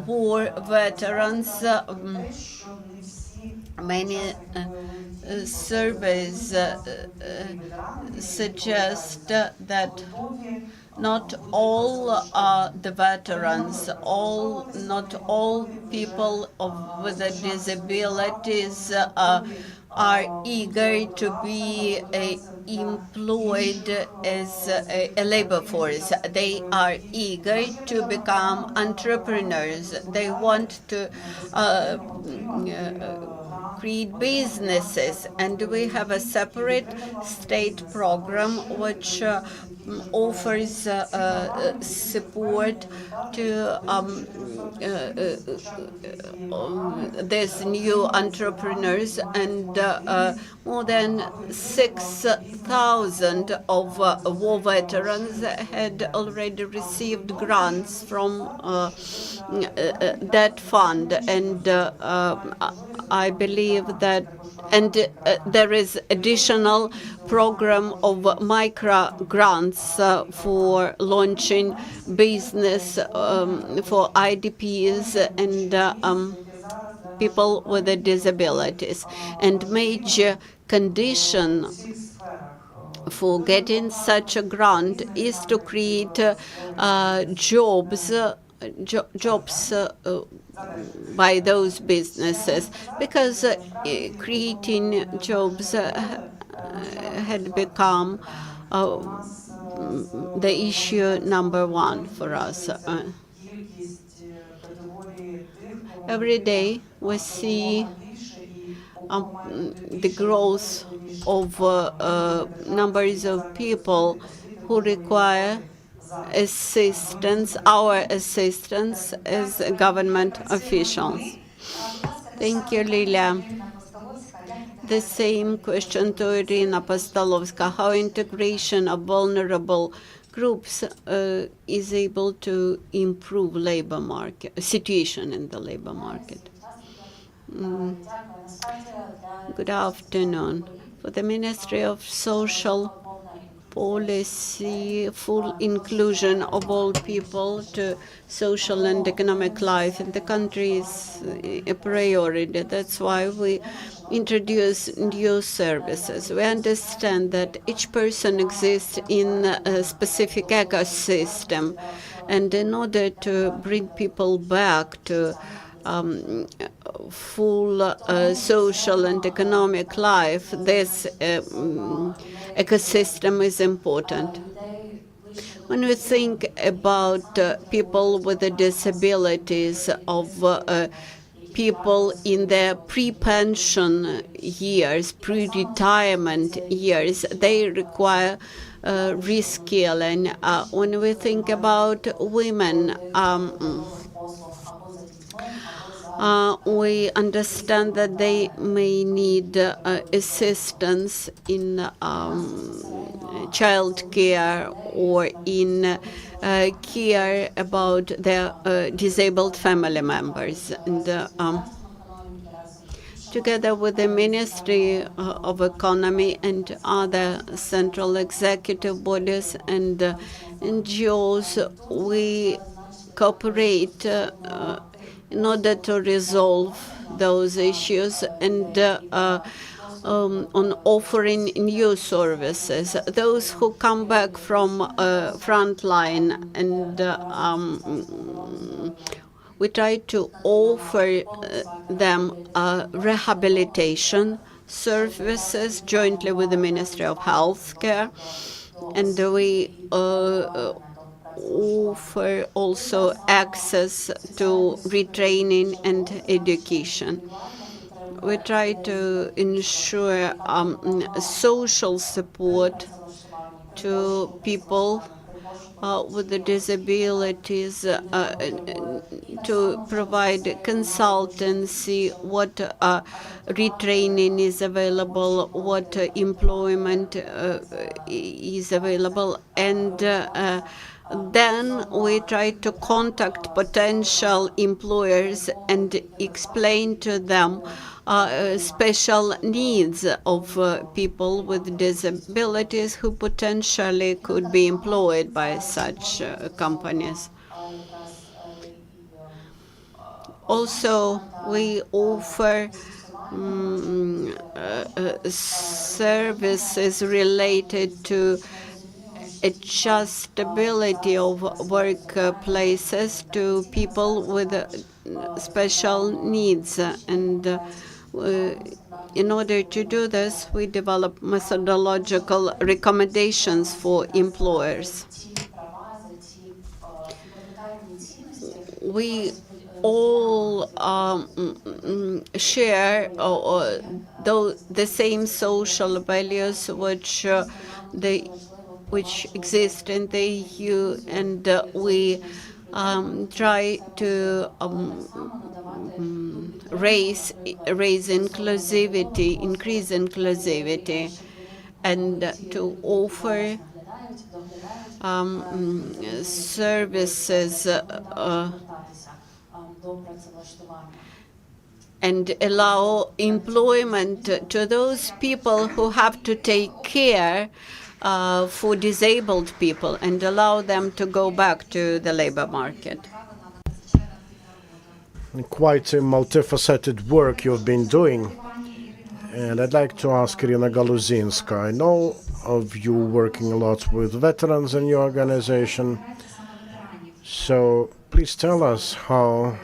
war veterans, many surveys suggest that not all the veterans, not all people with disabilities are eager to be employed as a labor force. They are eager to become entrepreneurs. They want to create businesses, and we have a separate state program which offers support to these new entrepreneurs, and more than 6,000 of war veterans had already received grants from that fund, and I believe that, and there is additional program of micro grants for launching business for IDPs and people with disabilities. And major condition for getting such a grant is to create jobs by those businesses, because creating jobs had become the issue number one for us. Every day we see the growth of numbers of people who require assistance, our assistance as government officials. Thank you, Lilia. The same question to Irina Postolovska: how integration of vulnerable groups is able to improve labor market situation in the labor market. Good afternoon. For the Ministry of Social Policy, full inclusion of all people to social and economic life in the country is a priority. That's why we introduce new services. We understand that each person exists in a specific ecosystem, and in order to bring people back to full social and economic life, this ecosystem is important. When we think about people with disabilities, of people in their pre-pension years, pre-retirement years, they require reskilling. When we think about women, we understand that they may need assistance in child care or in care about their disabled family members. And together with the Ministry of Economy and other central executive bodies and NGOs, we cooperate in order to resolve those issues and on offering new services. Those who come back from frontline, and we try to offer them rehabilitation services jointly with the Ministry of Healthcare, and we offer also access to retraining and education. We try to ensure social support to people with disabilities, to provide consultancy, what retraining is available, what employment is available, and Then we try to contact potential employers and explain to them special needs of people with disabilities who potentially could be employed by such companies. Also, we offer services related to adjustability of workplaces to people with special needs. And in order to do this, we develop methodological recommendations for employers. We all share the same social values which exist in the EU, and we try to increase inclusivity, and to offer services and allow employment to those people who have to take care for disabled people and allow them to go back to the labor market. Quite a multifaceted work you've been doing. And I'd like to ask Irina Galuzinska. I know of you working a lot with veterans in your organization. So please tell us how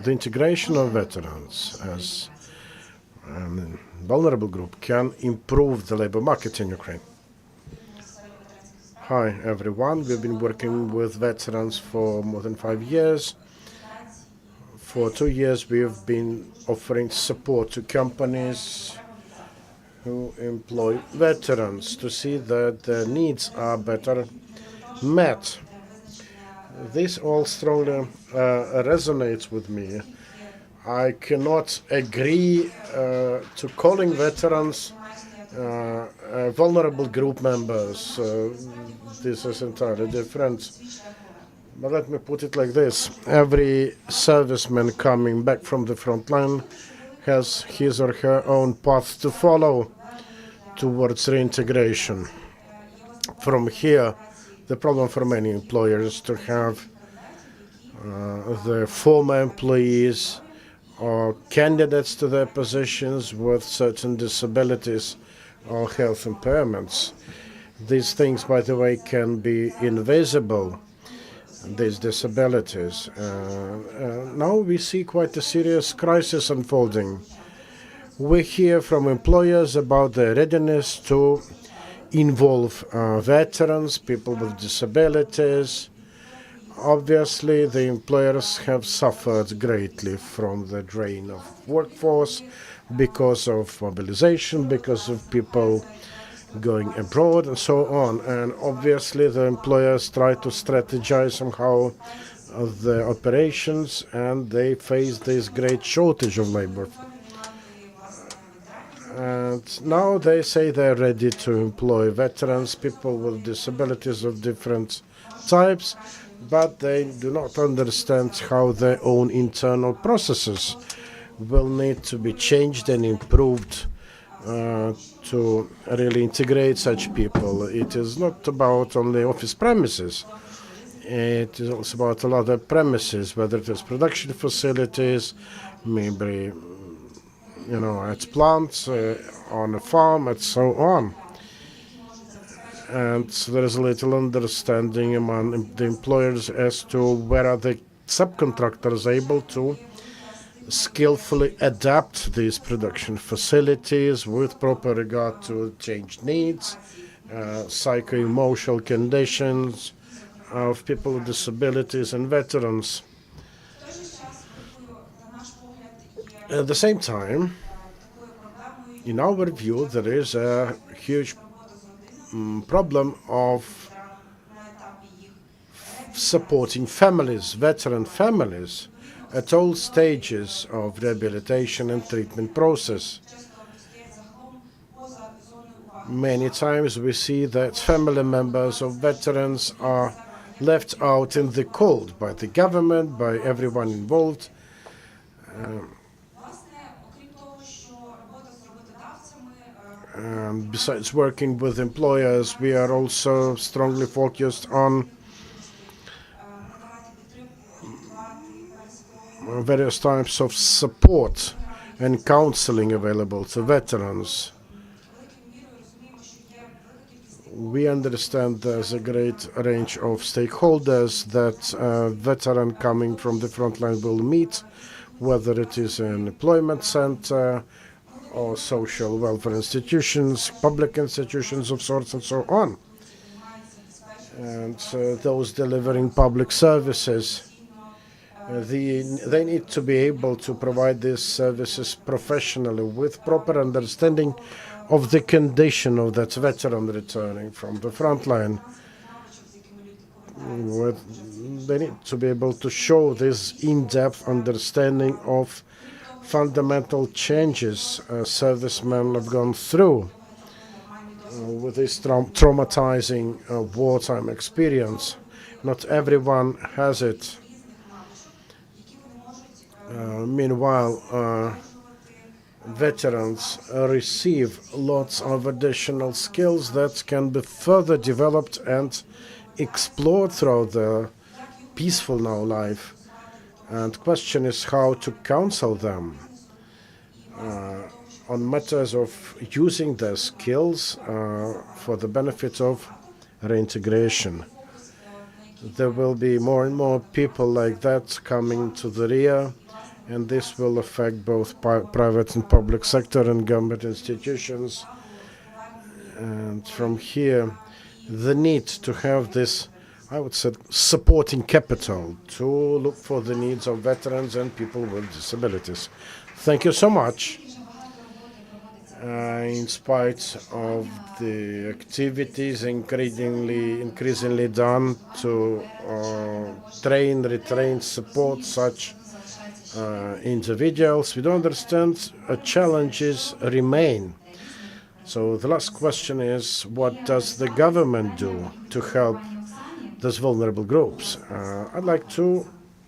the integration of veterans as a vulnerable group can improve the labor market in Ukraine. Hi, everyone. We've been working with veterans for more than 5 years. For 2 years, we've been offering support to companies who employ veterans to see that their needs are better met. This all strongly resonates with me. I cannot agree to calling veterans vulnerable group members. This is entirely different. But let me put it like this. Every serviceman coming back from the front line has his or her own path to follow towards reintegration. From here, the problem for many employers to have the former employees or candidates to their positions with certain disabilities or health impairments. These things, by the way, can be invisible, these disabilities. Now we see quite a serious crisis unfolding. We hear from employers about their readiness to involve veterans, people with disabilities. Obviously, the employers have suffered greatly from the drain of workforce because of mobilization, because of people going abroad and so on. And obviously, the employers try to strategize somehow of the operations, and they face this great shortage of labor. And now they say they're ready to employ veterans, people with disabilities of different types, but they do not understand how their own internal processes will need to be changed and improved to really integrate such people. It is not about only office premises. It is also about a lot of premises, whether it is production facilities, maybe at plants, on a farm, and so on. And so there is a little understanding among the employers as to where are the subcontractors able to skillfully adapt these production facilities with proper regard to changed needs, psycho-emotional conditions of people with disabilities and veterans. At the same time, in our view, there is a huge problem of supporting families, veteran families, at all stages of rehabilitation and treatment process. Many times we see that family members of veterans are left out in the cold by the government, by everyone involved. And besides working with employers, we are also strongly focused on various types of support and counseling available to veterans. We understand there's a great range of stakeholders that a veteran coming from the front line will meet, whether it is an employment center or social welfare institutions, public institutions of sorts, and so on. And those delivering public services, they need to be able to provide these services professionally with proper understanding of the condition of that veteran returning from the front line. They need to be able to show this in-depth understanding of fundamental changes servicemen have gone through with this traumatizing wartime experience. Not everyone has it. Meanwhile, veterans receive lots of additional skills that can be further developed and explored throughout their peaceful now life. And the question is how to counsel them on matters of using their skills for the benefit of reintegration. There will be more and more people like that coming to the rear, and this will affect both private and public sector and government institutions. And from here, the need to have this, I would say, supporting capital to look for the needs of veterans and people with disabilities. Thank you so much. In spite of the activities increasingly done to train, retrain, support such individuals, we don't understand challenges remain. So the last question is, what does the government do to help those vulnerable groups? I'd like to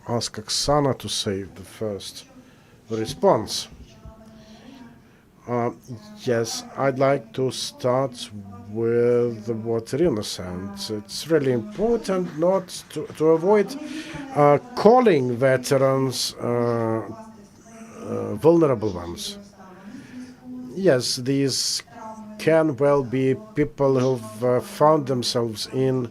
ask Oksana to say the first response. Yes, I'd like to start with what Irina said. It's really important not to avoid calling veterans vulnerable ones. Yes, these can well be people who've found themselves in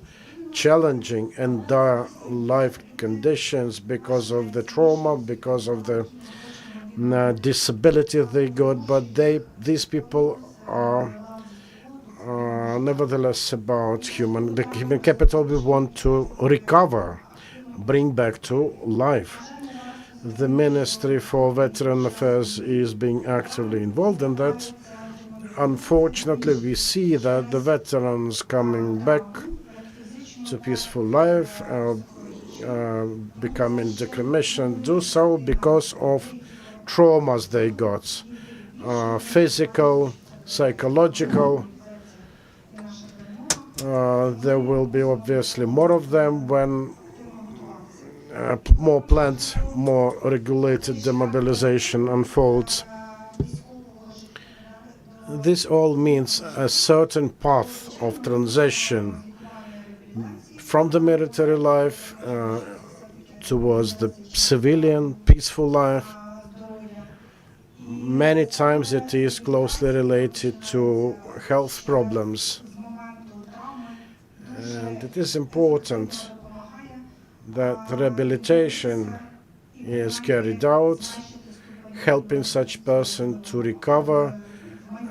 challenging and dire life conditions because of the trauma, because of the disability they got, but these people are nevertheless about the human capital we want to recover, bring back to life. The Ministry for Veteran Affairs is being actively involved in that. Unfortunately, we see that the veterans coming back to peaceful life, becoming decommissioned, do so because of traumas they got, physical, psychological. There will be obviously more of them when more planned, more regulated demobilization unfolds. This all means a certain path of transition from the military life towards the civilian, peaceful life. Many times it is closely related to health problems. And it is important that rehabilitation is carried out, helping such person to recover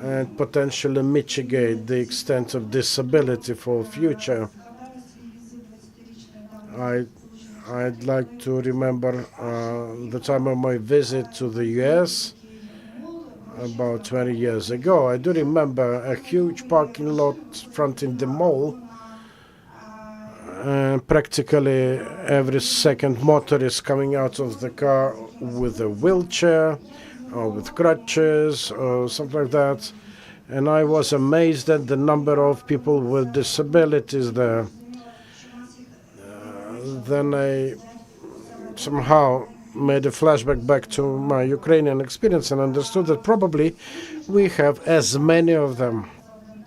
and potentially mitigate the extent of disability for future. I'd like to remember the time of my visit to the US about 20 years ago. I do remember a huge parking lot fronting the mall. Practically every second motorist coming out of the car with a wheelchair or with crutches or something like that. and I was amazed at the number of people with disabilities there. Then I somehow made a flashback back to my Ukrainian experience and understood that probably we have as many of them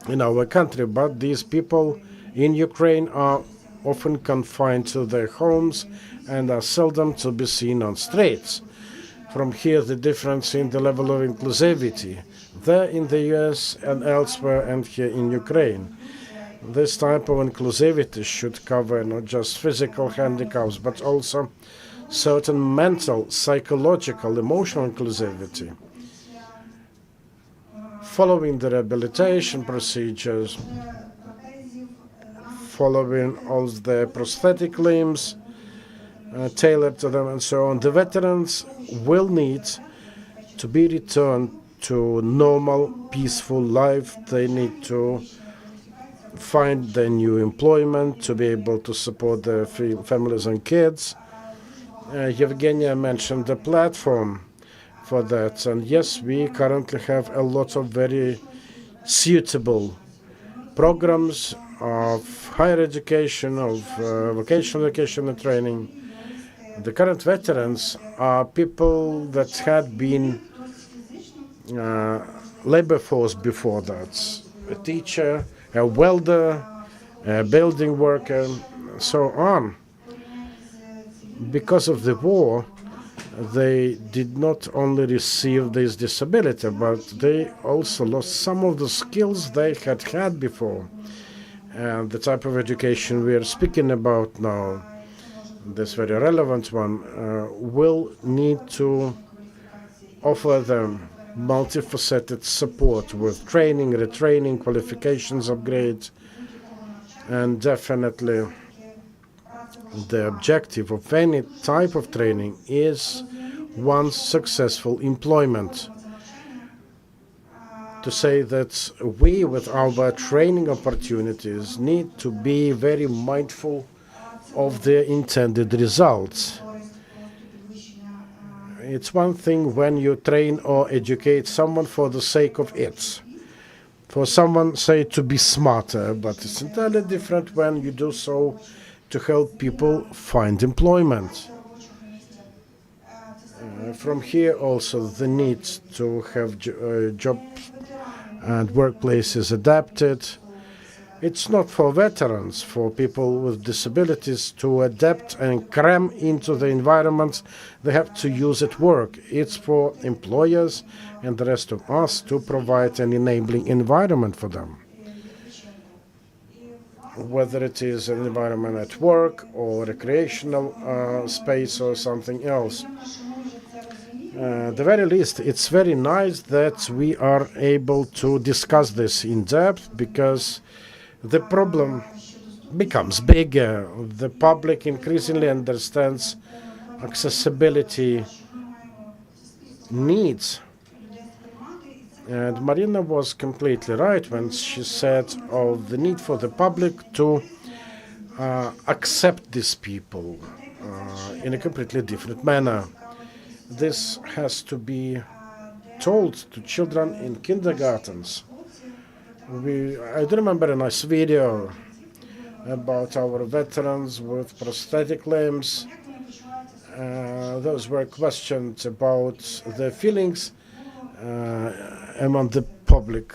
in our country, but these people in Ukraine are often confined to their homes and are seldom to be seen on streets. From here, the difference in the level of inclusivity there in the US and elsewhere and here in Ukraine. This type of inclusivity should cover not just physical handicaps, but also certain mental, psychological, emotional inclusivity. Following the rehabilitation procedures, following all the prosthetic limbs tailored to them and so on, the veterans will need to be returned to normal, peaceful life. They need to find their new employment to be able to support their families and kids. Evgenia mentioned the platform for that, and yes, we currently have a lot of very suitable programs of higher education, of vocational education and training. The current veterans are people that had been labor force before that. A teacher, a welder, a building worker, and so on. Because of the war, they did not only receive this disability, but they also lost some of the skills they had before. And the type of education we are speaking about now, this very relevant one, will need to offer them multifaceted support with training, retraining, qualifications upgrades, and definitely the objective of any type of training is one's successful employment. To say that we, with our training opportunities, need to be very mindful of the intended results. It's one thing when you train or educate someone for the sake of it, for someone, say, to be smarter, but it's entirely different when you do so to help people find employment. From here also the need to have jobs and workplaces adapted. It's not for veterans, for people with disabilities to adapt and cram into the environments they have to use at work. It's for employers and the rest of us to provide an enabling environment for them. Whether it is an environment at work or recreational space or something else. At the very least, it's very nice that we are able to discuss this in depth, because the problem becomes bigger. The public increasingly understands accessibility needs. And Marina was completely right when she said of the need for the public to accept these people in a completely different manner. This has to be told to children in kindergartens. I do remember a nice video about our veterans with prosthetic limbs. Those were questions about their feelings among the public.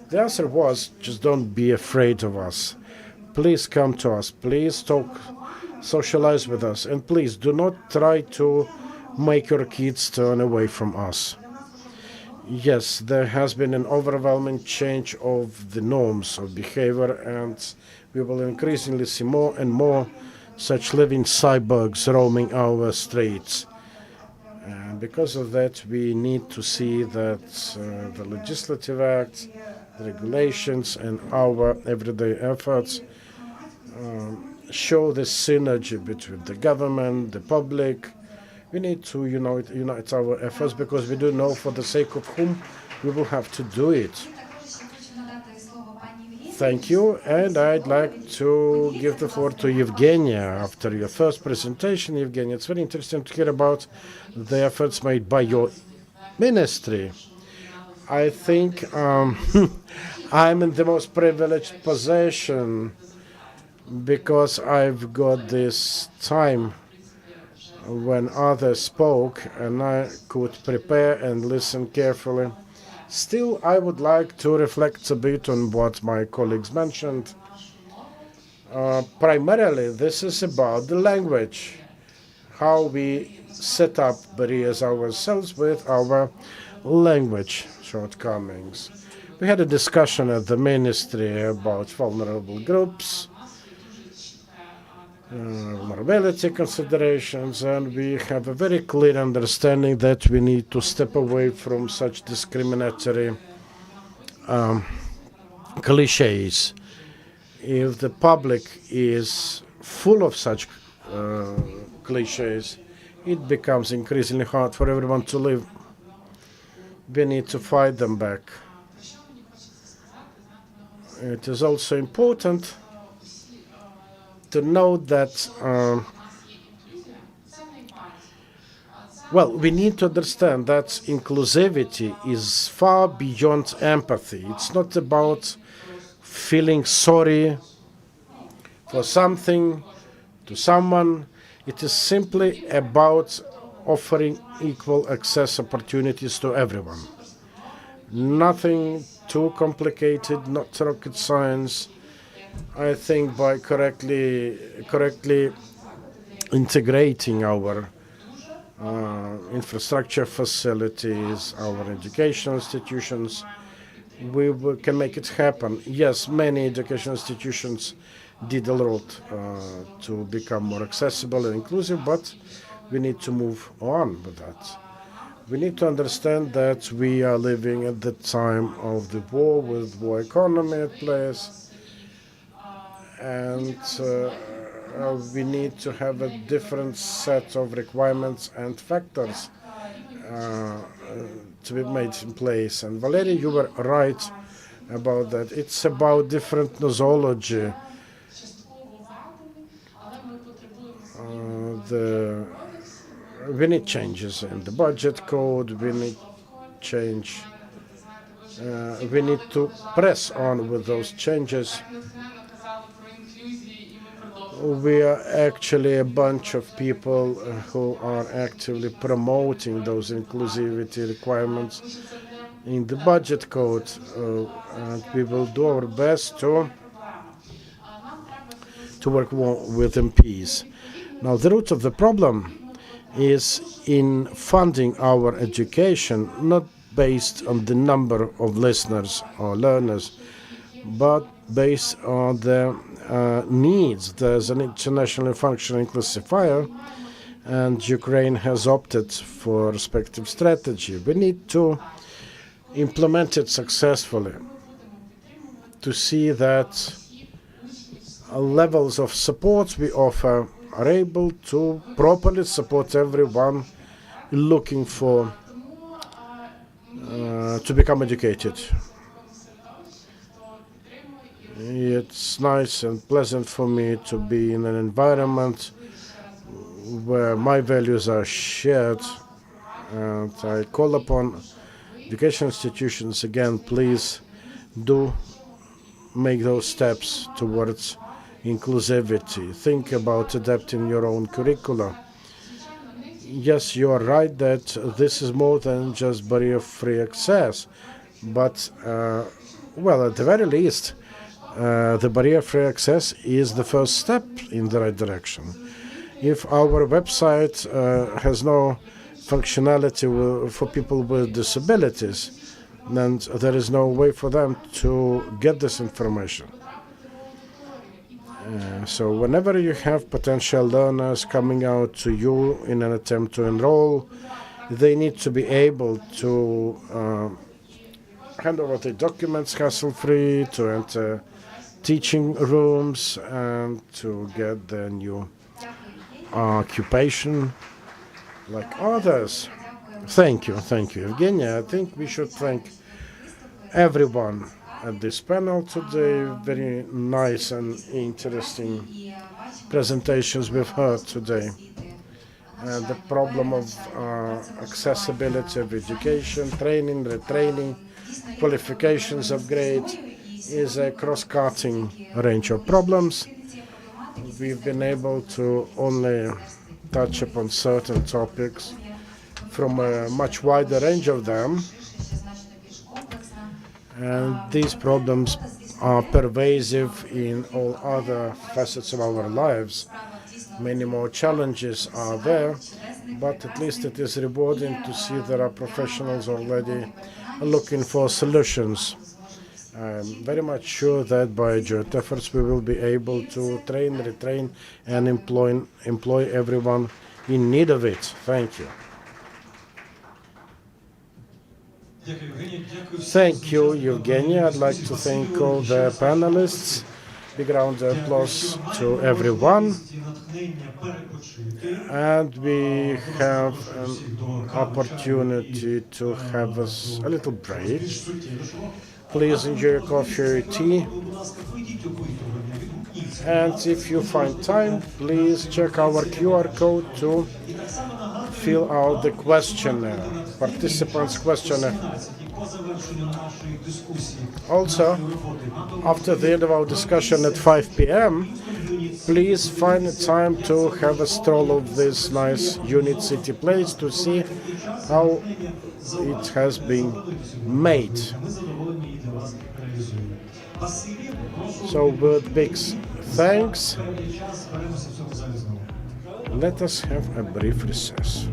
The answer was, just don't be afraid of us. Please come to us. Please talk, socialize with us. And please do not try to make your kids turn away from us. Yes, there has been an overwhelming change of the norms of behavior, and we will increasingly see more and more such living cyborgs roaming our streets. And because of that, we need to see that the legislative acts, the regulations, and our everyday efforts show the synergy between the government, the public. We need to unite our efforts, because we do know for the sake of whom we will have to do it. Thank you, and I'd like to give the floor to Evgenia after your first presentation. Evgenia, it's very interesting to hear about the efforts made by your ministry. I think I'm in the most privileged position because I've got this time when others spoke and I could prepare and listen carefully. Still, I would like to reflect a bit on what my colleagues mentioned. Primarily, this is about the language, how we set up barriers ourselves with our language shortcomings. We had a discussion at the Ministry about vulnerable groups, vulnerability considerations, and we have a very clear understanding that we need to step away from such discriminatory cliches. If the public is full of such cliches, it becomes increasingly hard for everyone to live. We need to fight them back. It is also important to note that, we need to understand that inclusivity is far beyond empathy. It's not about feeling sorry for something to someone. It is simply about offering equal access opportunities to everyone. Nothing too complicated, not rocket science. I think by correctly integrating our infrastructure facilities, our educational institutions, we can make it happen. Yes, many educational institutions did a lot to become more accessible and inclusive, but we need to move on with that. We need to understand that we are living at the time of the war, with war economy at place, and we need to have a different set of requirements and factors to be made in place. And Valeria, you were right about that. It's about different nosology. We need changes in the budget code. We need change. We need to press on with those changes. We are actually a bunch of people who are actively promoting those inclusivity requirements in the budget code, and we will do our best to work with MPs. Now, the root of the problem is in funding our education, not based on the number of listeners or learners, but based on the needs. There's an internationally functioning classifier, and Ukraine has opted for a respective strategy. We need to implement it successfully to see that levels of support we offer are able to properly support everyone looking for to become educated. It's nice and pleasant for me to be in an environment where my values are shared, and I call upon education institutions again, please do make those steps towards inclusivity. Think about adapting your own curricula. Yes, you are right that this is more than just barrier-free access, but at the very least, the barrier-free access is the first step in the right direction. If our website has no functionality for people with disabilities, then there is no way for them to get this information. So whenever you have potential learners coming out to you in an attempt to enroll, they need to be able to hand over their documents hassle-free, to enter teaching rooms, and to get their new occupation like others. Thank you, Evgenia. I think we should thank everyone at this panel today. Very nice and interesting presentations we've heard today. The problem of accessibility of education, training, retraining, qualifications upgrade is a cross-cutting range of problems. We've been able to only touch upon certain topics from a much wider range of them. And these problems are pervasive in all other facets of our lives. Many more challenges are there, but at least it is rewarding to see there are professionals already looking for solutions. I'm very much sure that by joint efforts we will be able to train, retrain, and employ everyone in need of it. Thank you. Thank you, Evgenia. I'd like to thank all the panelists. Big round of applause to everyone. And we have an opportunity to have a little break. Please enjoy your coffee or tea. And if you find time, please check our QR code to fill out the questionnaire, participants' questionnaire. Also, after the end of our discussion at 5 p.m., please find a time to have a stroll of this nice unit city place to see how it has been made. So with big thanks, let us have a brief recess.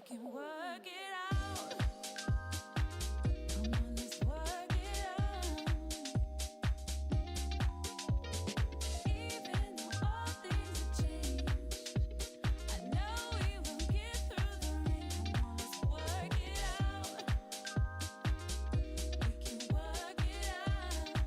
can work it out. Come on, let's work it out. Even though all things have changed, I know we will get through the rain. Come on, let's work it out. We can work it out.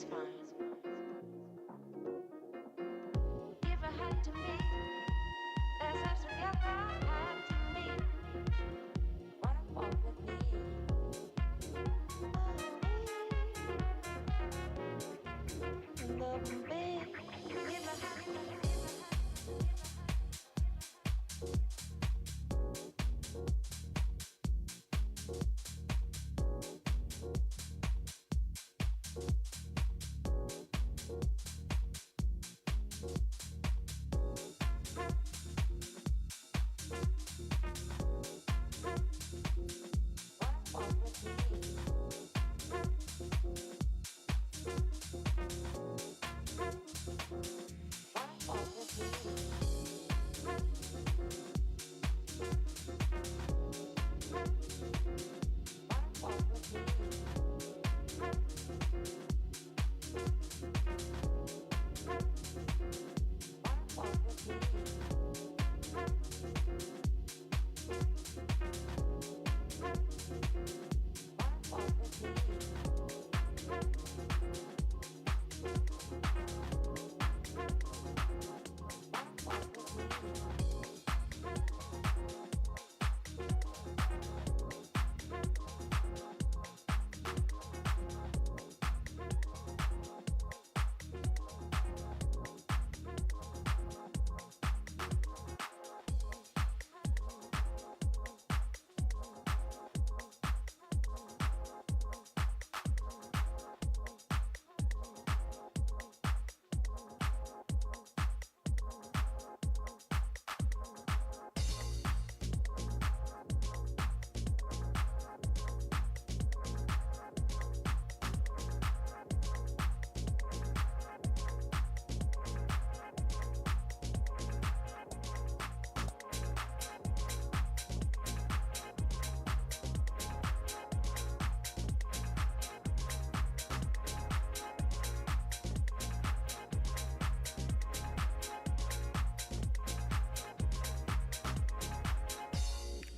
is fine. If I had to meet, as us together had to meet, wanna walk with me? Love me. If I had to.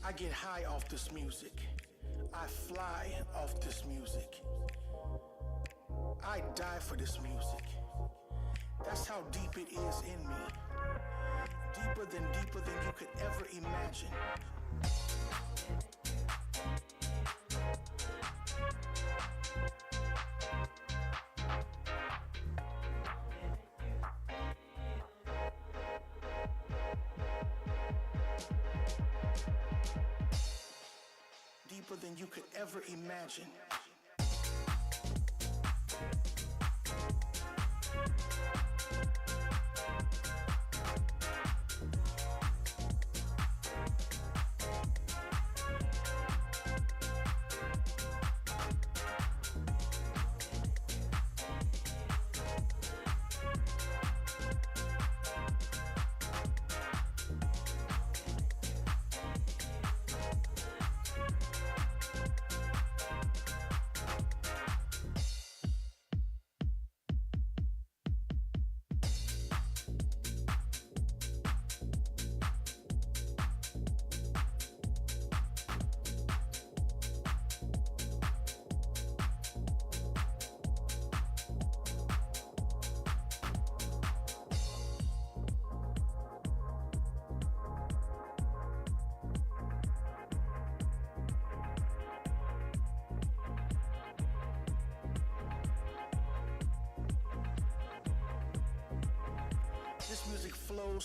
I get high off this music. I fly off this music. I die for this music. That's how deep it is in me. Deeper than you could ever imagine. Deeper than you could ever imagine.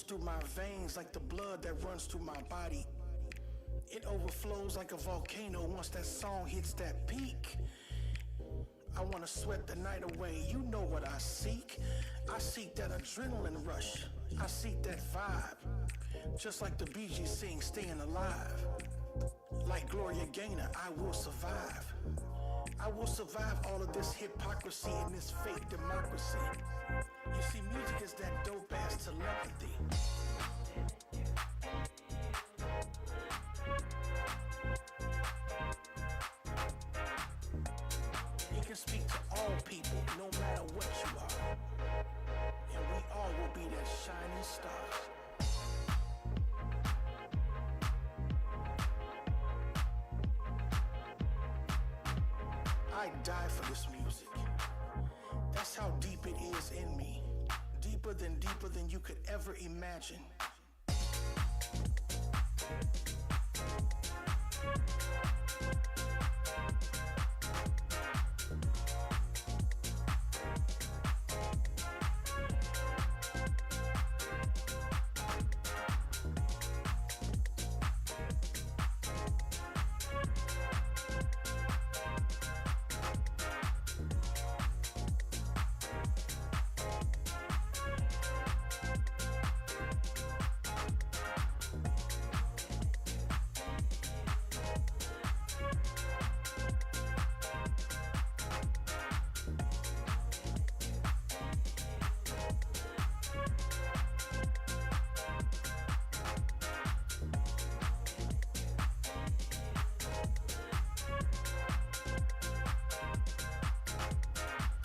Through my veins like the blood that runs through my body. It overflows like a volcano once that song hits that peak. I wanna sweat the night away, you know what I seek. I seek that adrenaline rush, I seek that vibe. Just like the Bee Gees sing, staying alive. Like Gloria Gaynor, I will survive. I will survive all of this hypocrisy and this fake democracy. You see, music is that dope ass telepathy. It can speak to all people, no matter what you are. And we all will be that shining star. I die for this music. That's how deep it is in me. Deeper than you could ever imagine.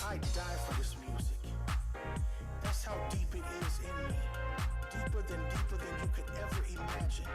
I die for this music. That's how deep it is in me. Deeper than you could ever imagine.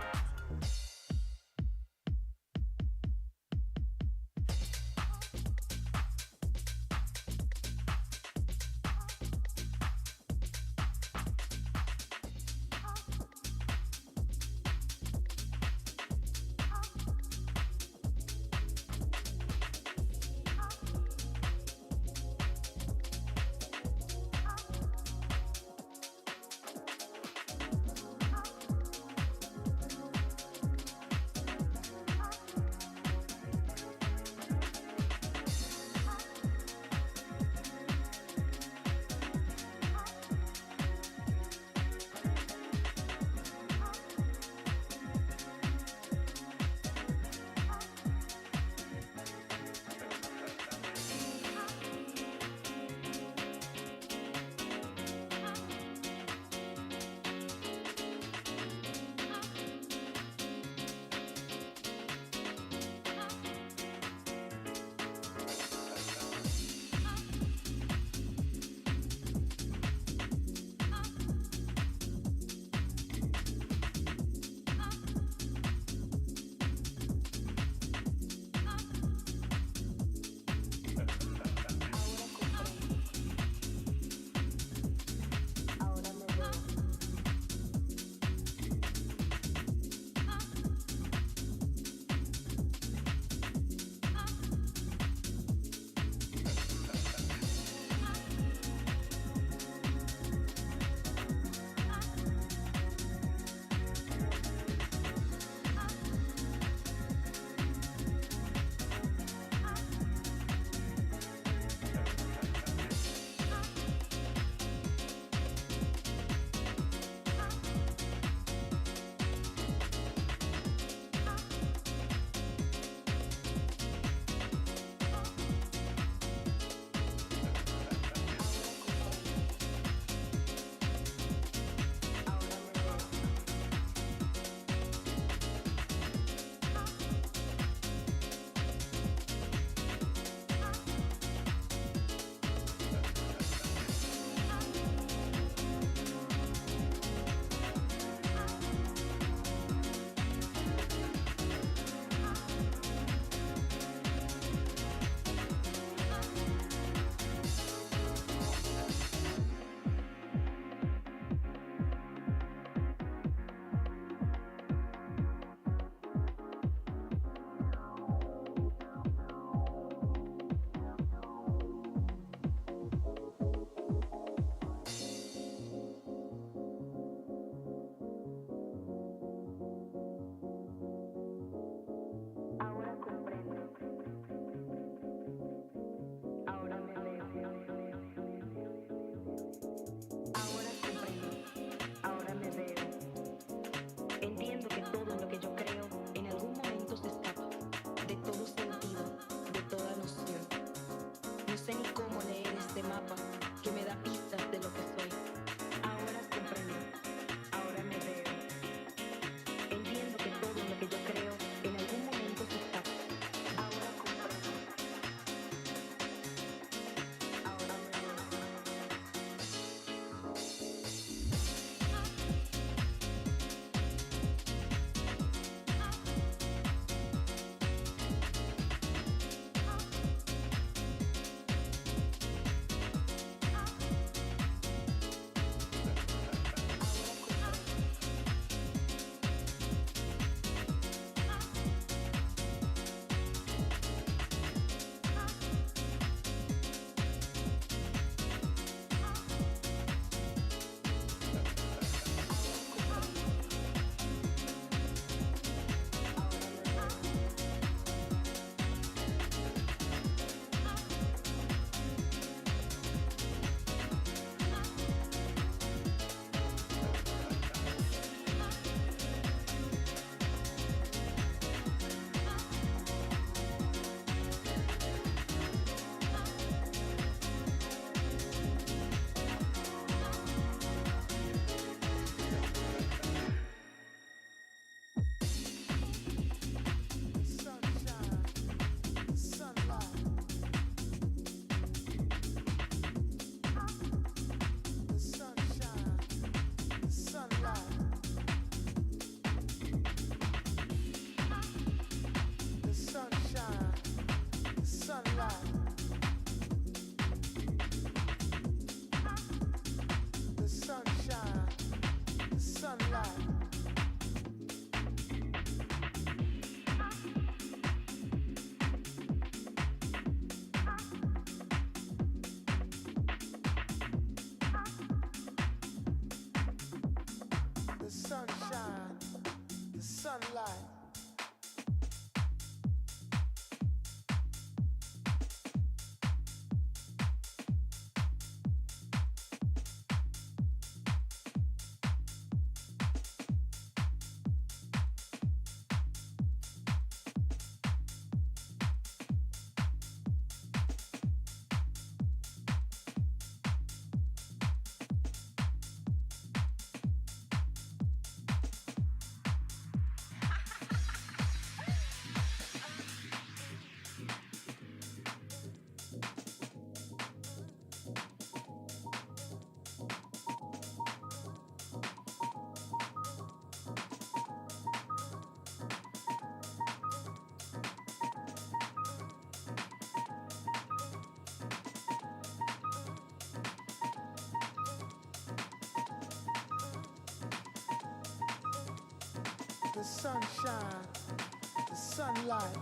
sunlight. The sunshine, the sunlight.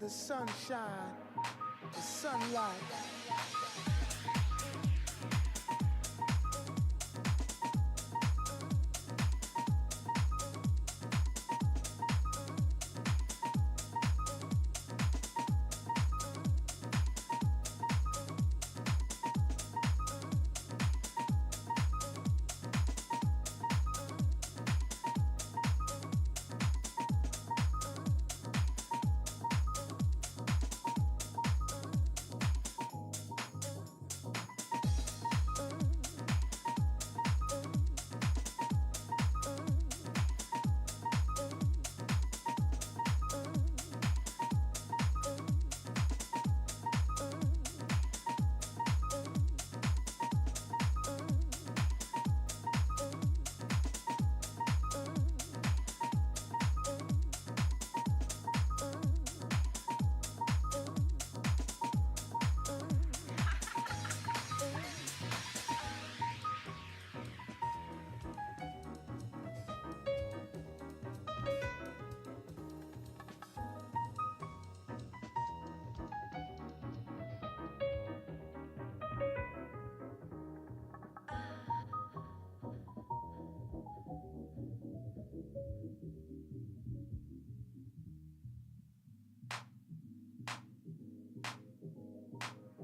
The sunshine, the sunlight.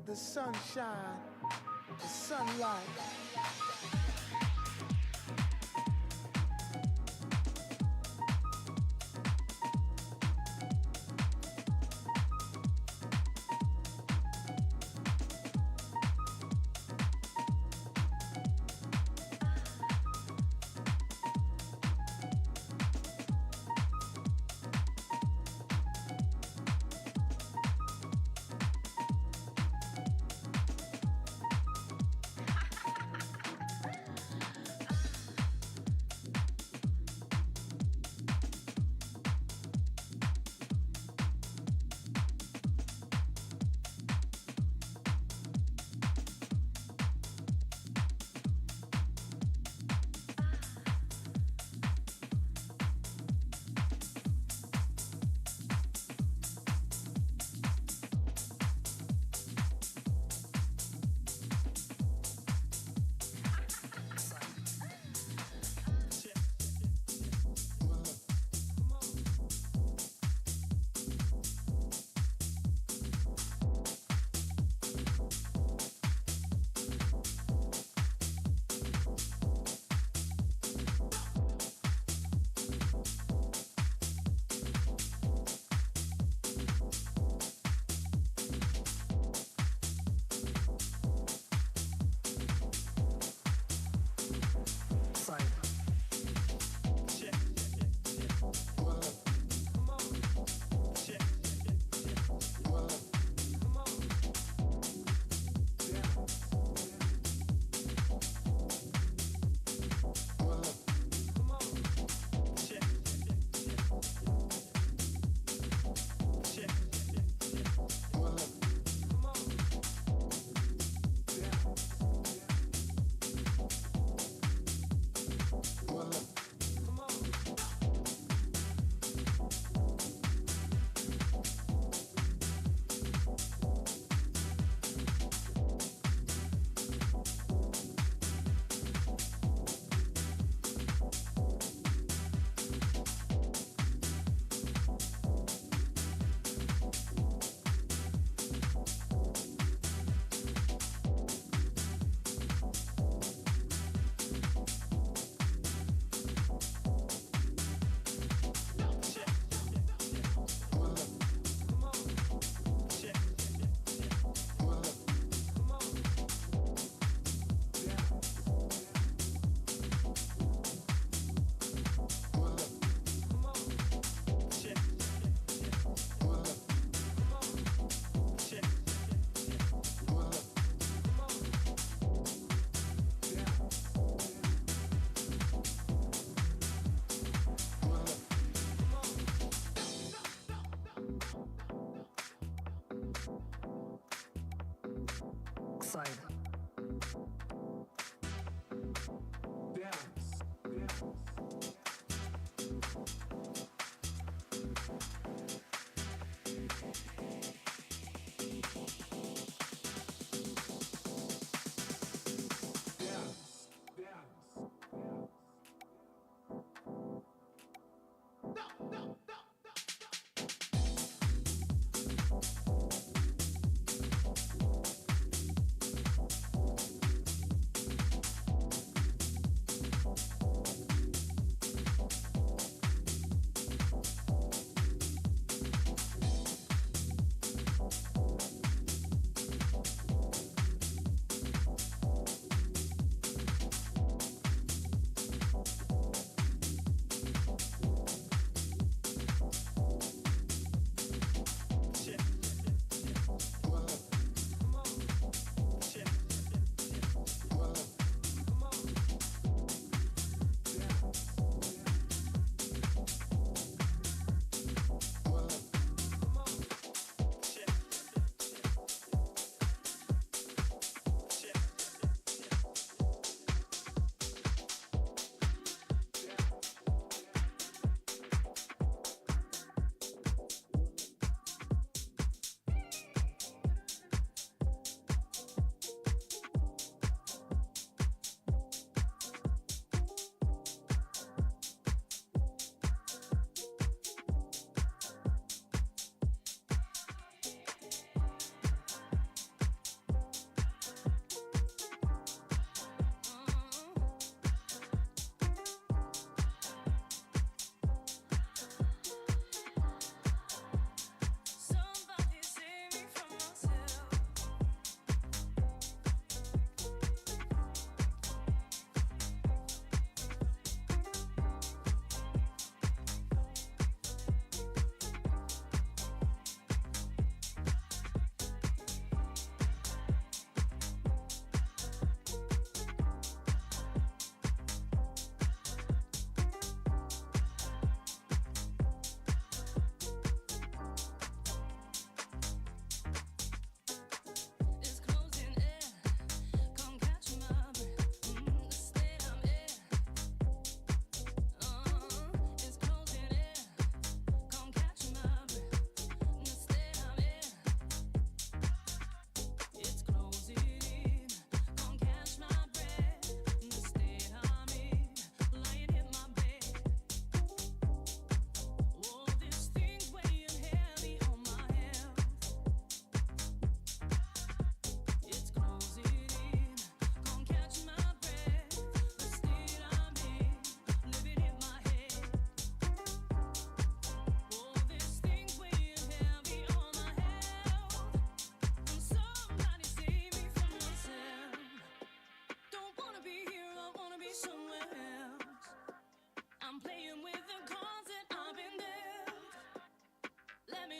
The sunshine, the sunlight.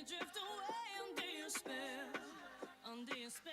drift away under your spell, under your spell.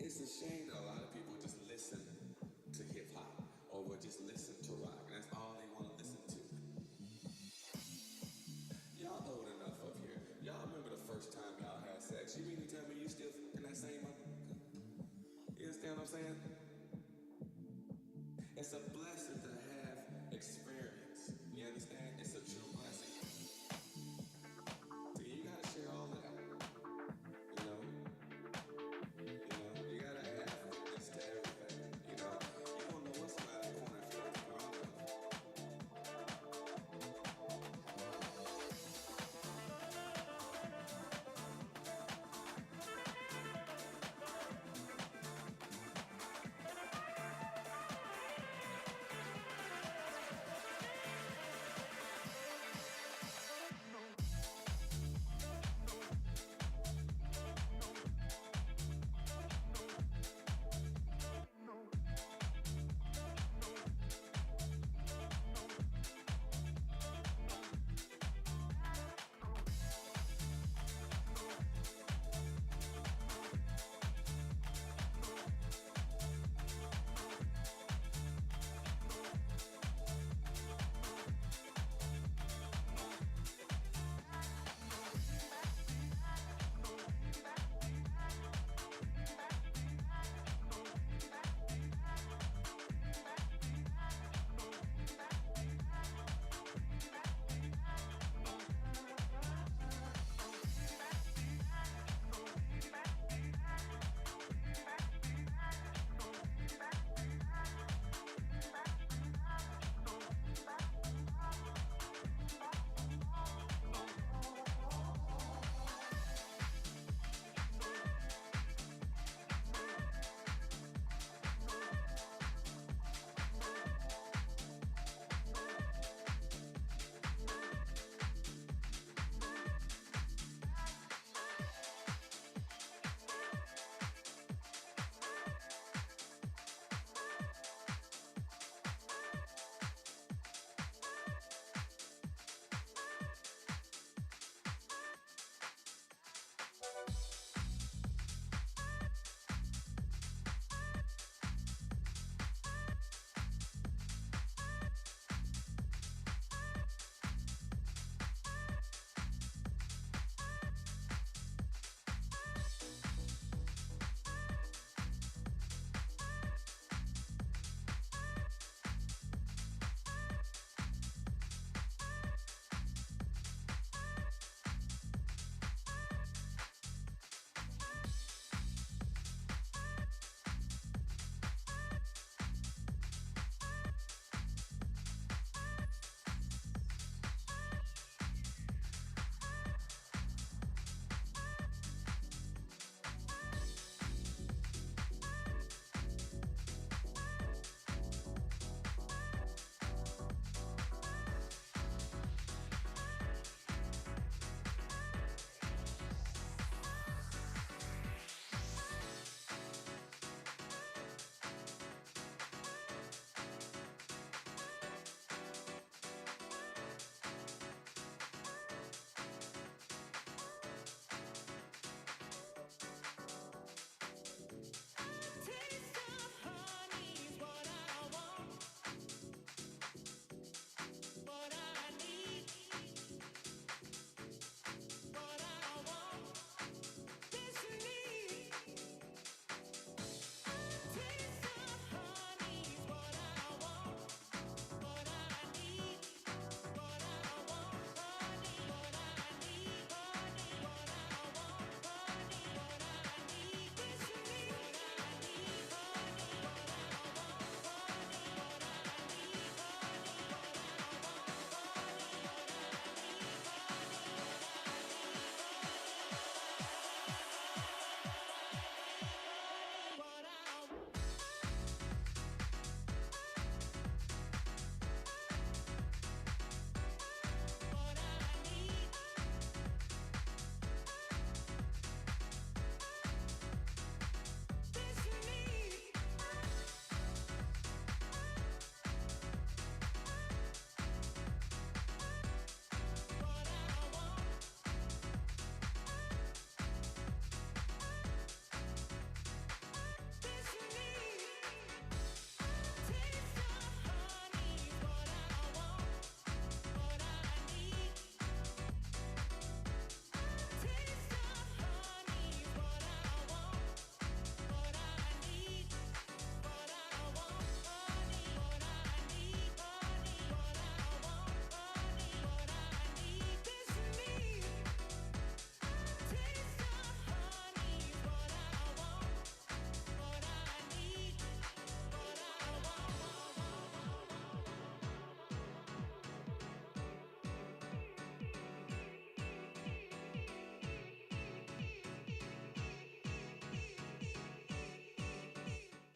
It's a shame that a lot of people just listen to hip hop or will just listen to rock, and that's all they want to listen to. Y'all old enough up here. Y'all remember the first time y'all had sex? You mean to tell me you still in that same motherfucker? You understand what I'm saying? It's a blessing to have experience. You understand? It's a true blessing. So you gotta share all of that. You know? You gotta have this to everything. You know? You don't know what's around the corner if you don't come around with it.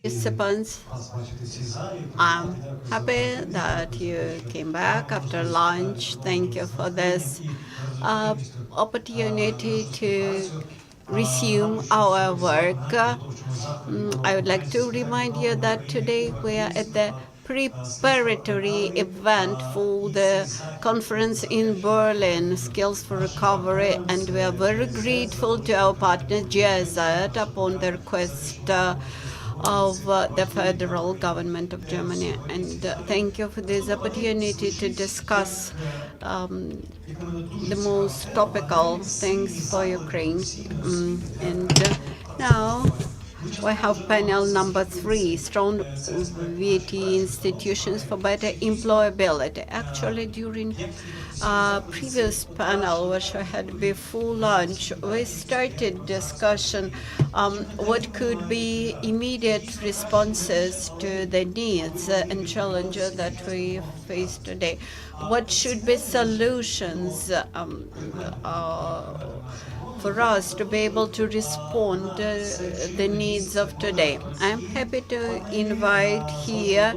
Participants, I'm happy that you came back after lunch. Thank you for this opportunity to resume our work. I would like to remind you that today we are at the preparatory event for the conference in Berlin, Skills for Recovery, and we are very grateful to our partner GIZ upon the request of the federal government of Germany. And thank you for this opportunity to discuss the most topical things for Ukraine. And now we have panel number 3, strong VET institutions for better employability. Actually, during previous panel, which we had before lunch, we started discussion what could be immediate responses to the needs and challenges that we face today. What should be solutions for us to be able to respond to the needs of today. I'm happy to invite here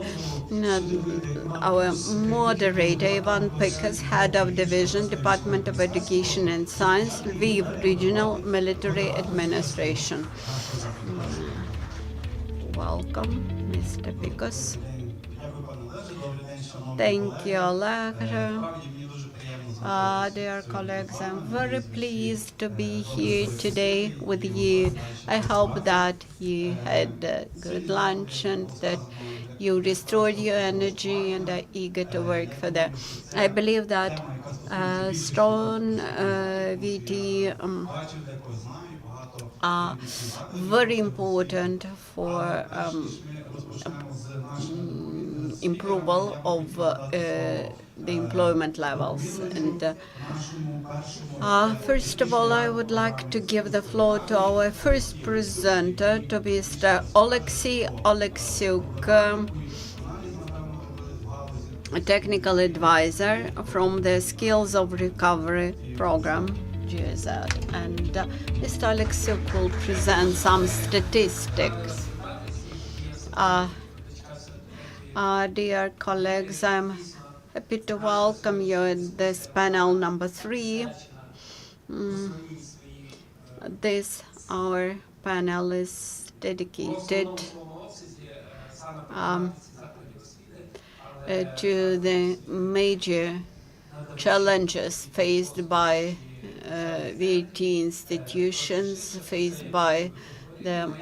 our moderator, Ivan Pikas, Head of Division, Department of Education and Science, Lviv Regional Military Administration. Welcome, Mr. Pikas. Thank you, Oleg. Dear colleagues, I'm very pleased to be here today with you. I hope that you had a good lunch and that you restored your energy and are eager to work for that. I believe that strong VT are very important for improval of the employment levels. And first of all, I would like to give the floor to our first presenter, to Mr. Oleksiy Oleksiuk, a technical advisor from the Skills of Recovery Programme, GIZ. And Mr. Oleksiuk will present some statistics. Dear colleagues, I'm happy to welcome you at this panel number 3. Our panel is dedicated to the major challenges faced by VET institutions, faced by the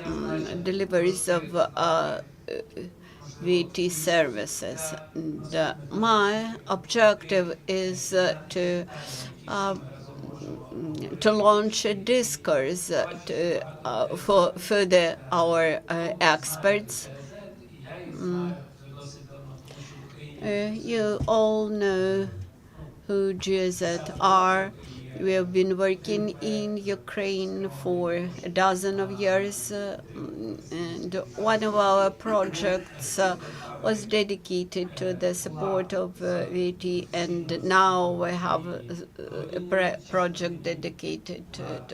deliveries of VET services. And, my objective is to launch a discourse for further our experts. You all know who GIZ are. We have been working in Ukraine for a dozen of years, and one of our projects was dedicated to the support of VET, and now we have a project dedicated to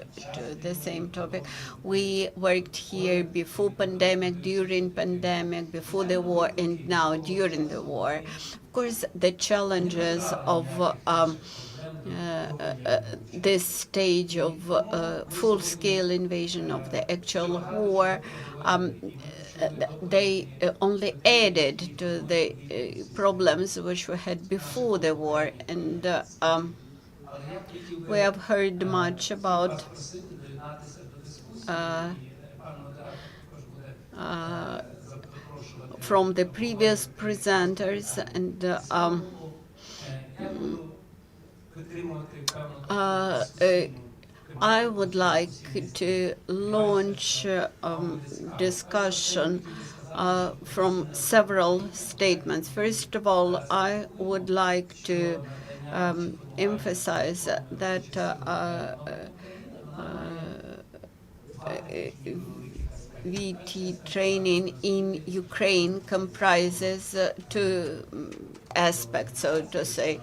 the same topic. We worked here before pandemic, during pandemic, before the war, and now during the war. Of course, the challenges of this stage of full-scale invasion of the actual war, they only added to the problems which we had before the war. And we have heard much about from the previous presenters, and I would like to launch discussion from several statements. First of all, I would like to emphasize that VT training in Ukraine comprises two aspects, so to say.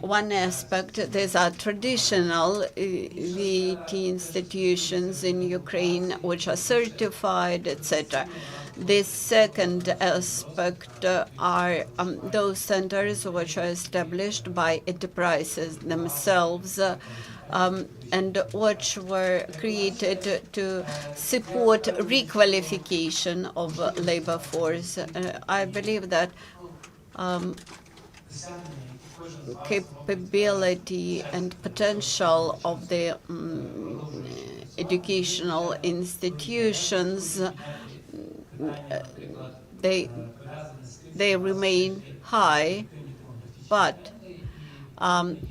one aspect, these are traditional VET institutions in Ukraine which are certified, etc. The second aspect are those centers which are established by enterprises themselves and which were created to support requalification of labor force. I believe that capability and potential of the educational institutions, they remain high, but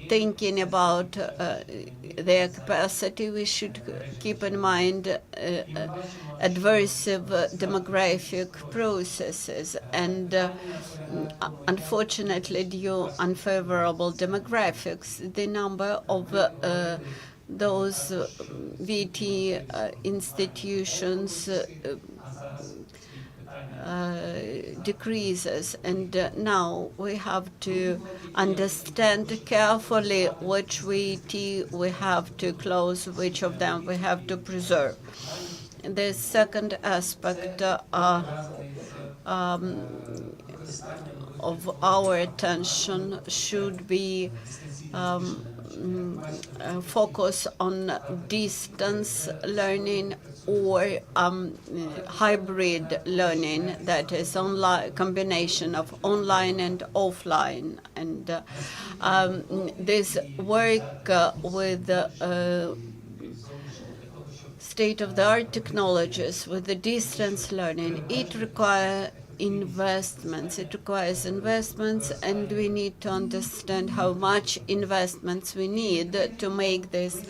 thinking about their capacity, we should keep in mind adverse demographic processes. And unfortunately, due unfavorable demographics, the number of those VT institutions decreases, and now we have to understand carefully which VT we have to close, which of them we have to preserve. The second aspect of our attention should be focus on distance learning or hybrid learning, that is online combination of online and offline. And this work with state-of-the-art technologies, with the distance learning, it requires investments. It requires investments, and we need to understand how much investments we need to make this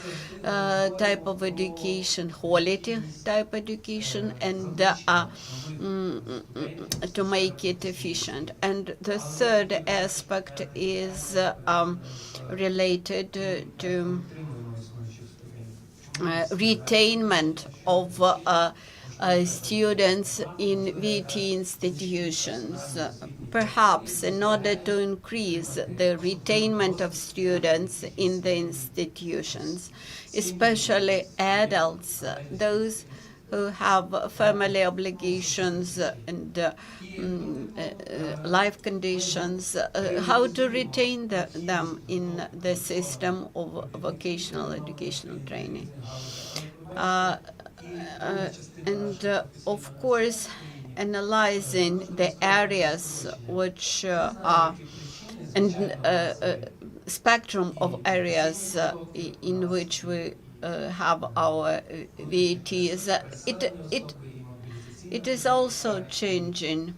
type of education quality type education, and to make it efficient. And the third aspect is related to retainment of students in VT institutions. Perhaps in order to increase the retainment of students in the institutions, especially adults, those who have family obligations and life conditions, how to retain them in the system of vocational educational training. And of course, analyzing the areas which are and spectrum of areas in which we have our VETs, it is also changing.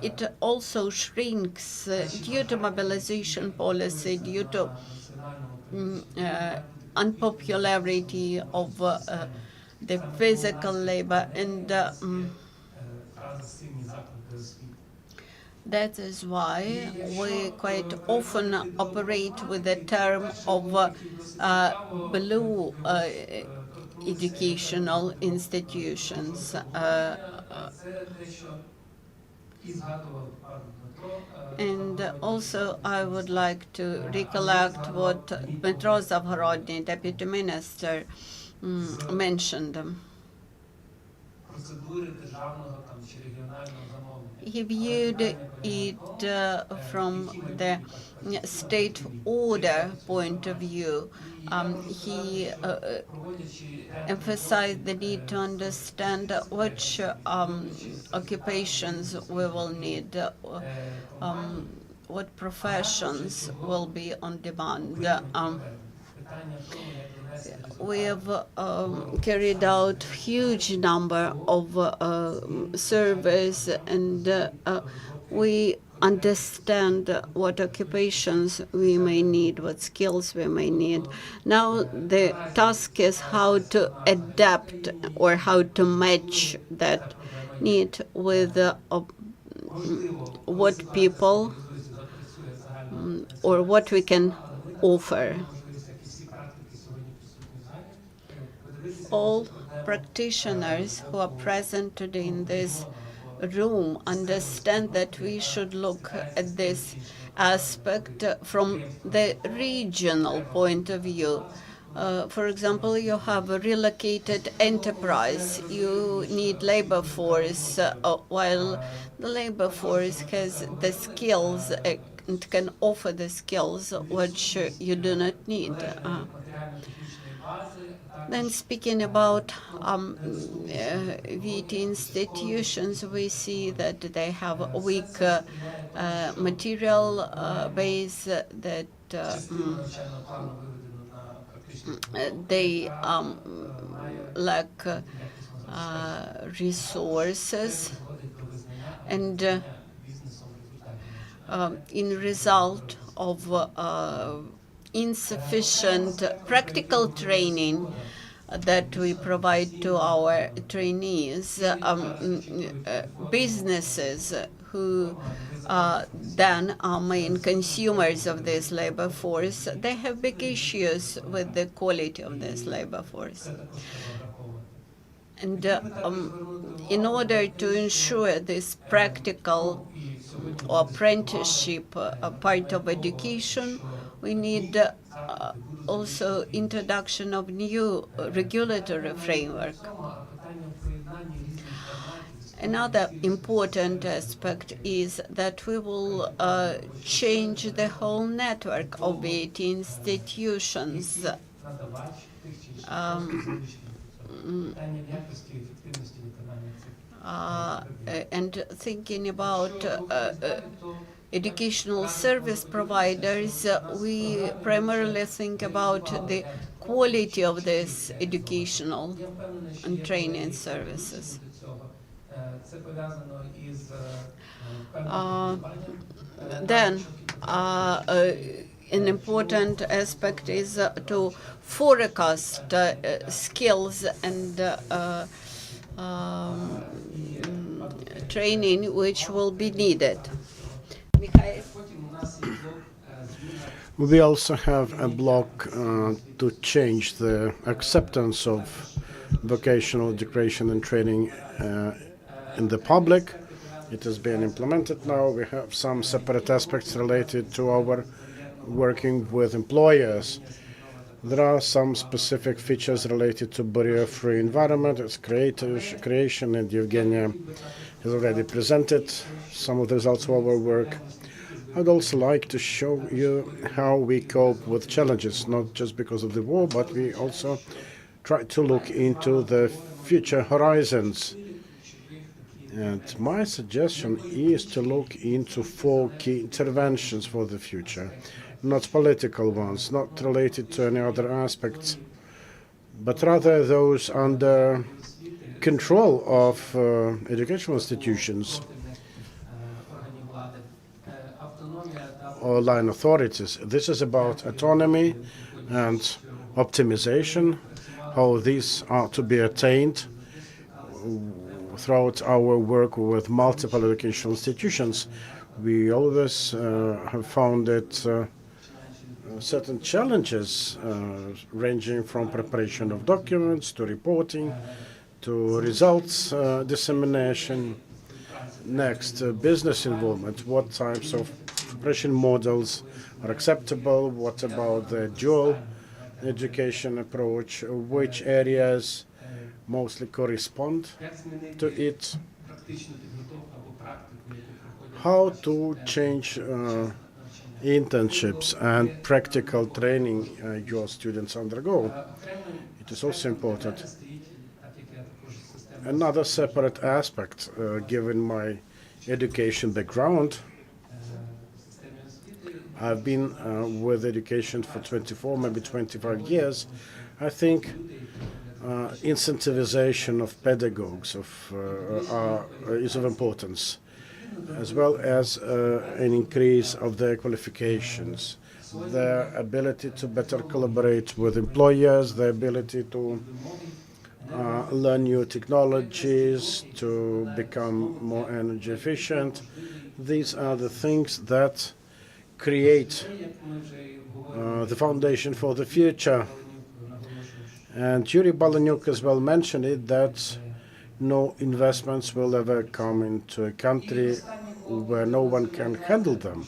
It also shrinks due to mobilization policy, due to unpopularity of the physical labor, and that is why we quite often operate with the term of blue educational institutions. And also, I would like to recollect what Dmytro Zavhorodny, Deputy Minister, mentioned. He viewed it from the state order point of view. He emphasized the need to understand which occupations we will need, what professions will be on demand. We have carried out huge number of surveys, and we understand what occupations we may need, what skills we may need. Now the task is how to adapt or how to match that need with what people or what we can offer. All practitioners who are present today in this room understand that we should look at this aspect from the regional point of view. For example, you have a relocated enterprise. You need labor force, while the labor force has the skills and can offer the skills which you do not need. Then speaking about VET institutions, we see that they have a weak material base, that they lack resources, and in result of insufficient practical training that we provide to our trainees, businesses who then are main consumers of this labor force, they have big issues with the quality of this labor force. And in order to ensure this practical or apprenticeship part of education, we need also introduction of new regulatory framework. Another important aspect is that we will change the whole network of VET institutions. And thinking about educational service providers, we primarily think about the quality of this educational and training services. Then an important aspect is to forecast skills and training which will be needed. Mikhail? We also have a block to change the acceptance of vocational education and training in the public. It has been implemented now. We have some separate aspects related to our working with employers. There are some specific features related to barrier-free environment, its creation, and Evgenia has already presented some of the results of our work. I'd also like to show you how we cope with challenges, not just because of the war, but we also try to look into the future horizons. And my suggestion is to look into 4 key interventions for the future, not political ones, not related to any other aspects, but rather those under control of educational institutions or line authorities. This is about autonomy and optimization, how these are to be attained throughout our work with multiple educational institutions. We always have found that certain challenges ranging from preparation of documents to reporting to results dissemination. Next, business involvement. What types of preparation models are acceptable? What about the dual education approach? Which areas mostly correspond to it? How to change internships and practical training your students undergo. It is also important. Another separate aspect, given my education background, I've been with education for 24, maybe 25 years. I think incentivization of pedagogues is of importance, as well as an increase of their qualifications, their ability to better collaborate with employers, their ability to learn new technologies, to become more energy efficient. These are the things that create the foundation for the future. And Yuri Balanyuk as well mentioned it, that no investments will ever come into a country where no one can handle them.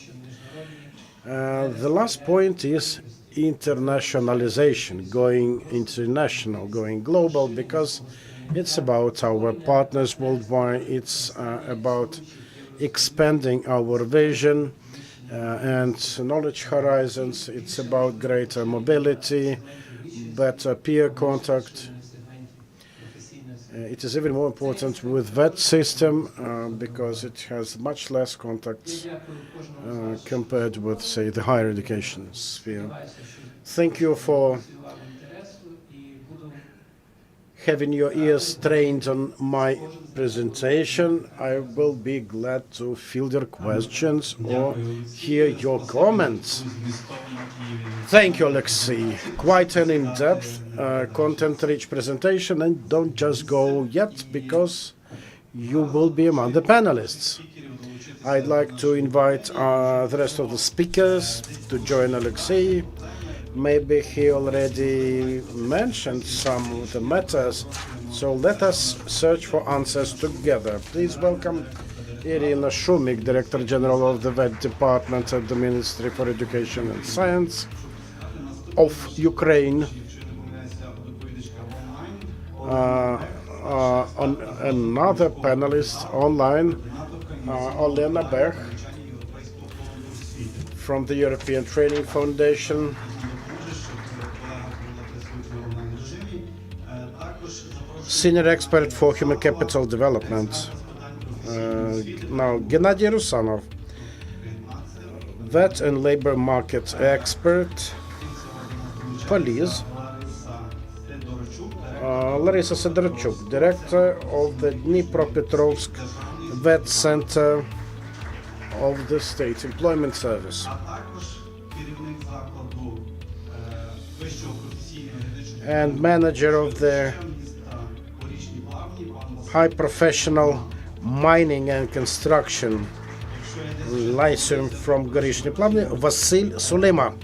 The last point is internationalization, going international, going global, because it's about our partners worldwide. It's about expanding our vision and knowledge horizons. It's about greater mobility, better peer contact. It is even more important with VET system because it has much less contacts compared with, say, the higher education sphere. Thank you for having your ears trained on my presentation. I will be glad to field your questions or hear your comments. Thank you, Alexei. Quite an in-depth, content-rich presentation, and don't just go yet because you will be among the panelists. I'd like to invite the rest of the speakers to join Alexei. Maybe he already mentioned some of the matters, so let us search for answers together. Please welcome Irina Shumik, Director General of the VET Department at the Ministry for Education and Science of Ukraine. Another panelist online, Olena Bech from the European Training Foundation. Senior expert for human capital development. Now, Gennady Rusanov, vet and labor market expert. Police. Larisa Sidorchuk, director of the Dnipropetrovsk Vet Center of the State Employment Service. And manager of the High Professional Mining and Construction Lyceum from Gorishny Plavny, Vasil Sulema.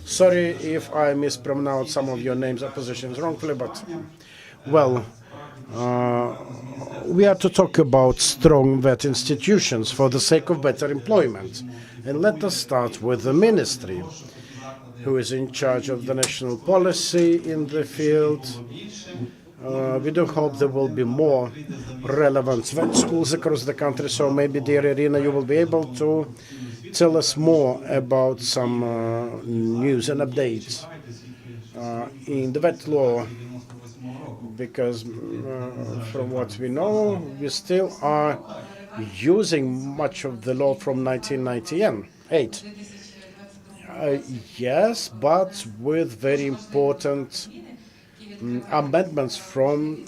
Sorry if I mispronounce some of your names or positions wrongly, but, well, we are to talk about strong VET institutions for the sake of better employment. And let us start with the ministry, who is in charge of the national policy in the field. We do hope there will be more relevant VET schools across the country, so maybe, dear Irina, you will be able to tell us more about some news and updates in the VET law, because from what we know, we still are using much of the law from 1998. Yes, but with very important amendments from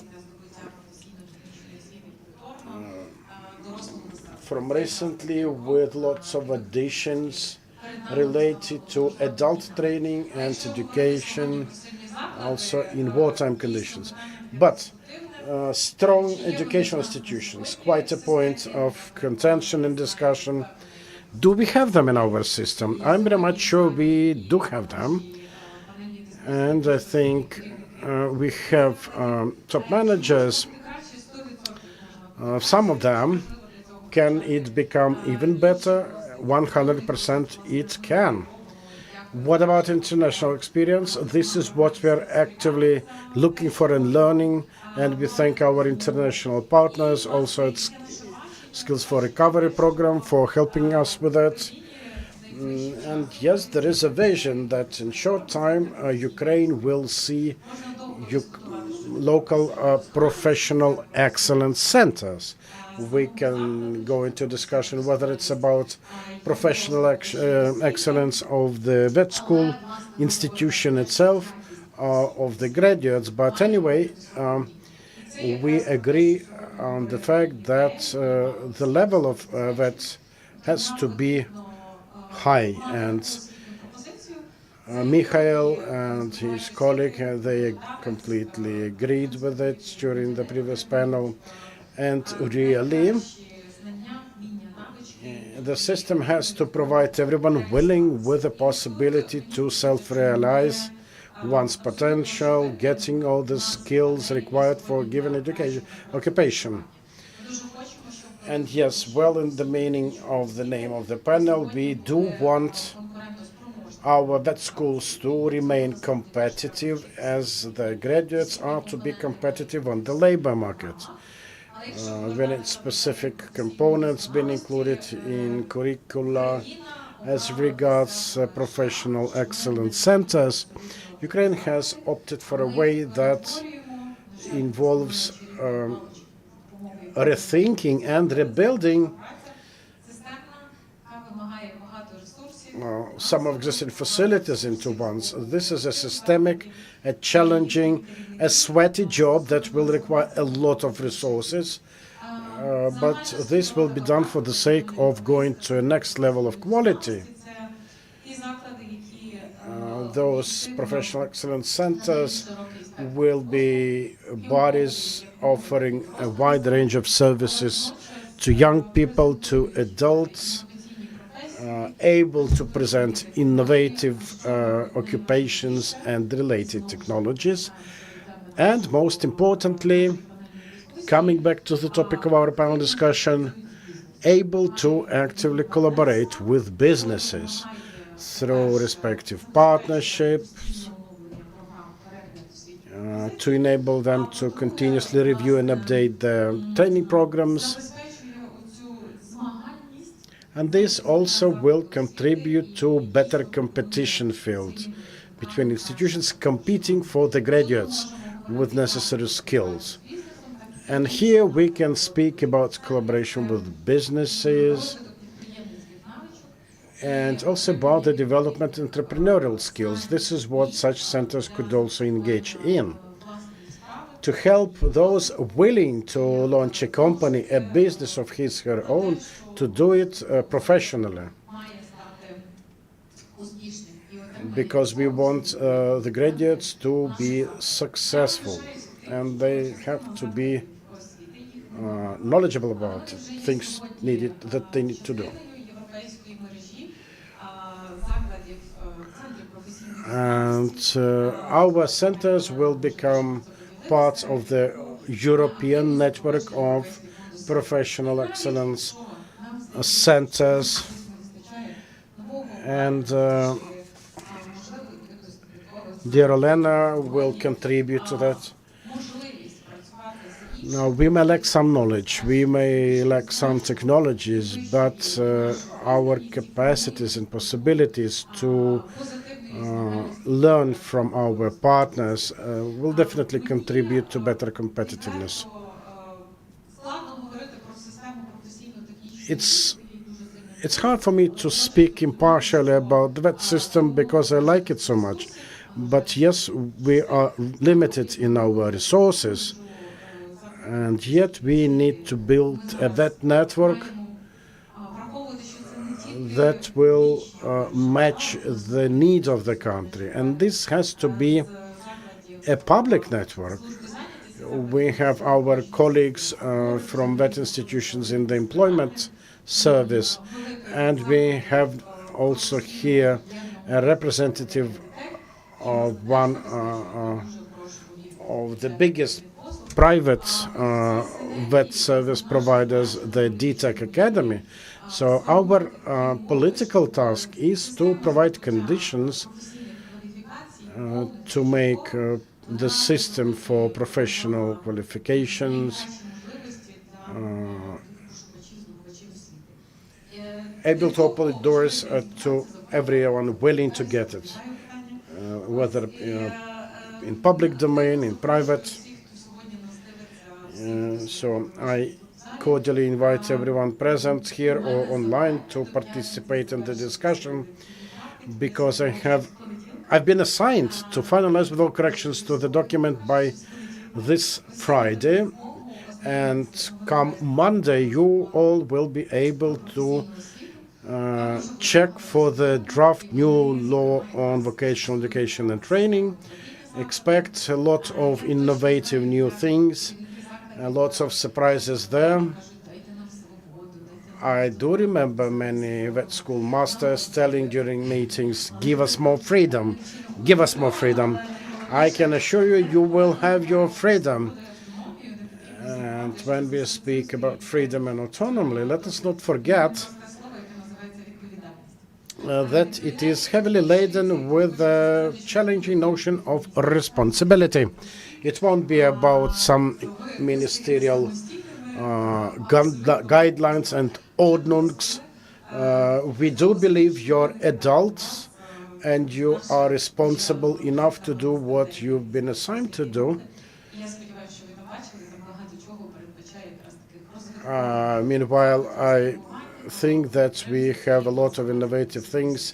recently, with lots of additions related to adult training and education, also in wartime conditions. But strong educational institutions, quite a point of contention and discussion. Do we have them in our system? I'm very much sure we do have them. And I think we have top managers. Some of them. Can it become even better? 100% it can. What about international experience? This is what we are actively looking for and learning, and we thank our international partners, also at Skills4Recovery Programme, for helping us with that. And yes, there is a vision that in short time Ukraine will see local professional excellence centers. We can go into discussion whether it's about professional excellence of the vet school institution itself, of the graduates. But anyway, we agree on the fact that the level of vet has to be high. And Mikhail and his colleague, they completely agreed with it during the previous panel. And really, the system has to provide everyone willing with the possibility to self-realize one's potential, getting all the skills required for a given occupation. And yes, well, in the meaning of the name of the panel, we do want our vet schools to remain competitive as the graduates are to be competitive on the labor market. When it's specific components being included in curricula as regards professional excellence centers, Ukraine has opted for a way that involves rethinking and rebuilding some of existing facilities into ones. This is a systemic, a challenging, a sweaty job that will require a lot of resources, but this will be done for the sake of going to a next level of quality. Those professional excellence centers will be bodies offering a wide range of services to young people, to adults, able to present innovative occupations and related technologies. And most importantly, coming back to the topic of our panel discussion, able to actively collaborate with businesses through respective partnerships, to enable them to continuously review and update their training programs. And this also will contribute to better competition fields between institutions competing for the graduates with necessary skills. And here we can speak about collaboration with businesses and also about the development of entrepreneurial skills. This is what such centers could also engage in, to help those willing to launch a company, a business of his or her own, to do it professionally. Because we want the graduates to be successful, and they have to be knowledgeable about things needed that they need to do. And our centers will become part of the European network of professional excellence centers, and dear Olena will contribute to that. Now, we may lack some knowledge, we may lack some technologies, but our capacities and possibilities to learn from our partners will definitely contribute to better competitiveness. It's hard for me to speak impartially about that system because I like it so much. But yes, we are limited in our resources, and yet we need to build a vet network that will match the needs of the country. And this has to be a public network. We have our colleagues from vet institutions in the employment service, and we have also here a representative of one of the biggest private vet service providers, the DTech Academy. So our political task is to provide conditions to make the system for professional qualifications able to open doors to everyone willing to get it, whether in public domain, in private. So I cordially invite everyone present here or online to participate in the discussion, because I've been assigned to finalize with all corrections to the document by this Friday, and come Monday you all will be able to check for the draft new law on vocational education and training. Expect a lot of innovative new things, lots of surprises there. I do remember many vet school masters telling during meetings, give us more freedom, give us more freedom. I can assure you, you will have your freedom. And when we speak about freedom and autonomy, let us not forget that it is heavily laden with the challenging notion of responsibility. It won't be about some ministerial guidelines and ordnungs. We do believe you're adults and you are responsible enough to do what you've been assigned to do. Meanwhile, I think that we have a lot of innovative things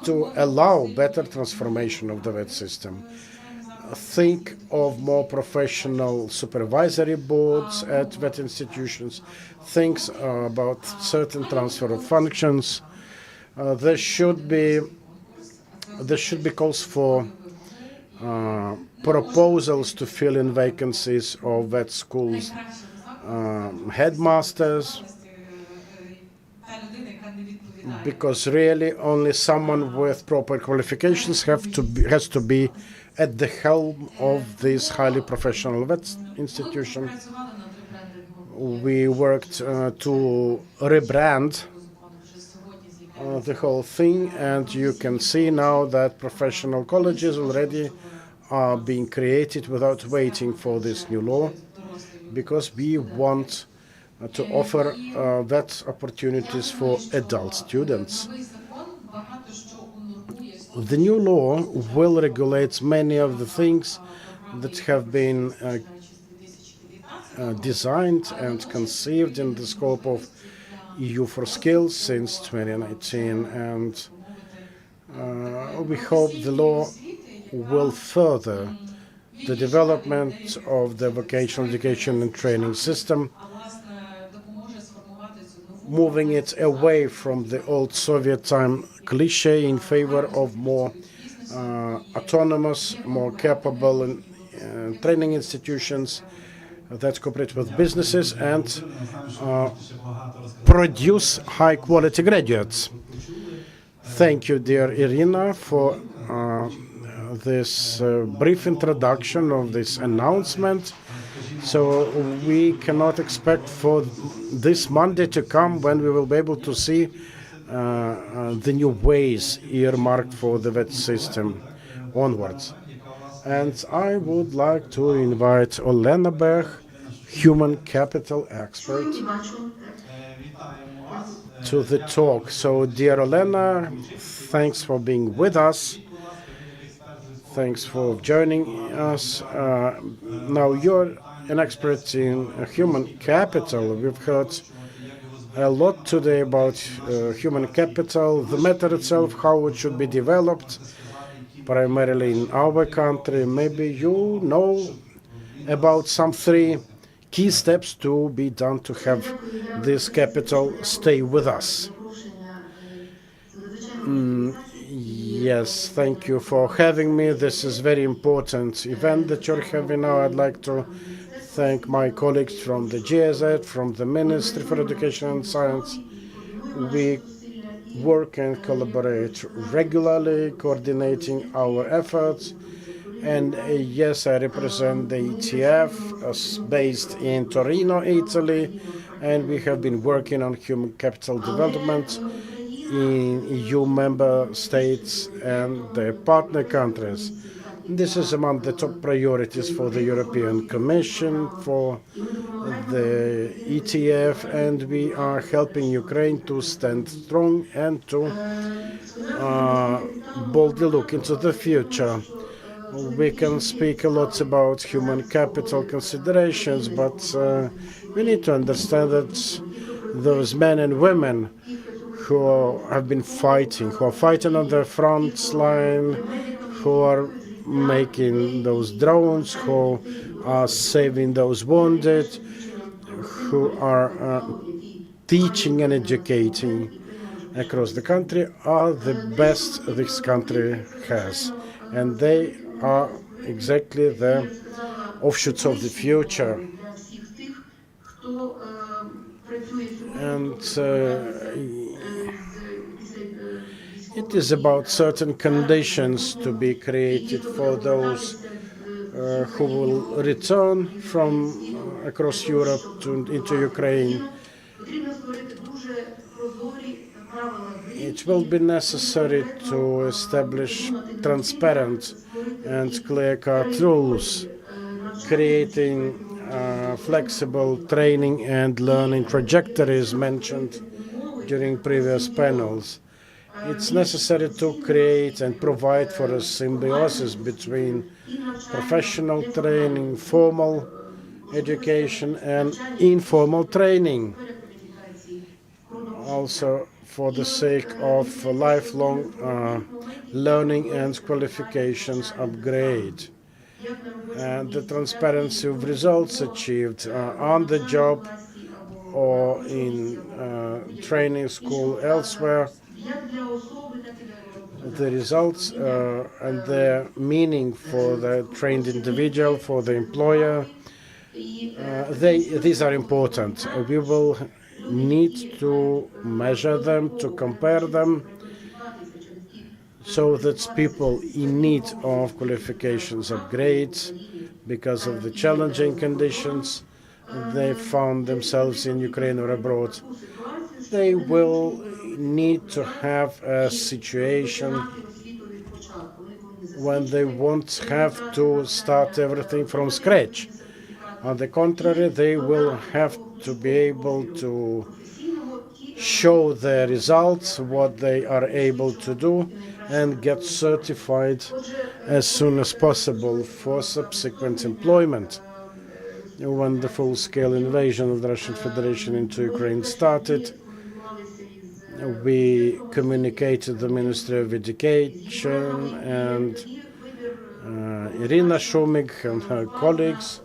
to allow better transformation of the VET system. Think of more professional supervisory boards at VET institutions. Think about certain transfer of functions. There should be calls for proposals to fill in vacancies of VET schools, headmasters, because really only someone with proper qualifications has to be at the helm of this highly professional VET institution. We worked to rebrand the whole thing, and you can see now that professional colleges already are being created without waiting for this new law, because we want to offer that opportunities for adult students. The new law will regulate many of the things that have been designed and conceived in the scope of EU for Skills since 2019, and we hope the law will further the development of the vocational education and training system, moving it away from the old Soviet time cliché in favor of more autonomous, more capable training institutions that cooperate with businesses and produce high-quality graduates. Thank you, dear Irina, for this brief introduction of this announcement. So we cannot expect for this Monday to come when we will be able to see the new ways earmarked for the VET system onwards. And I would like to invite Olena Bech, human capital expert, to the talk. So, dear Olena, thanks for being with us. Thanks for joining us. Now, you're an expert in human capital. We've heard a lot today about human capital, the matter itself, how it should be developed, primarily in our country. Maybe you know about some 3 key steps to be done to have this capital stay with us. Yes, thank you for having me. This is a very important event that you're having now. I'd like to thank my colleagues from the GIZ, from the Ministry for Education and Science. We work and collaborate regularly, coordinating our efforts. And yes, I represent the ETF based in Torino, Italy, and we have been working on human capital development in EU member states and their partner countries. This is among the top priorities for the European Commission, for the ETF, and we are helping Ukraine to stand strong and to boldly look into the future. We can speak a lot about human capital considerations, but we need to understand that those men and women who have been fighting, who are fighting on the front line, who are making those drones, who are saving those wounded, who are teaching and educating across the country, are the best this country has. And they are exactly the offshoots of the future. And it is about certain conditions to be created for those who will return from across Europe into Ukraine. It will be necessary to establish transparent and clear-cut rules, creating flexible training and learning trajectories mentioned during previous panels. It's necessary to create and provide for a symbiosis between professional training, formal education, and informal training. Also, for the sake of lifelong learning and qualifications upgrade. And the transparency of results achieved on the job or in training school elsewhere, the results and their meaning for the trained individual, for the employer, these are important. We will need to measure them, to compare them, so that people in need of qualifications upgrades because of the challenging conditions they found themselves in Ukraine or abroad, they will need to have a situation when they won't have to start everything from scratch. On the contrary, they will have to be able to show their results, what they are able to do, and get certified as soon as possible for subsequent employment. When the full-scale invasion of the Russian Federation into Ukraine started, we communicated the Ministry of Education and Irina Shumik and her colleagues.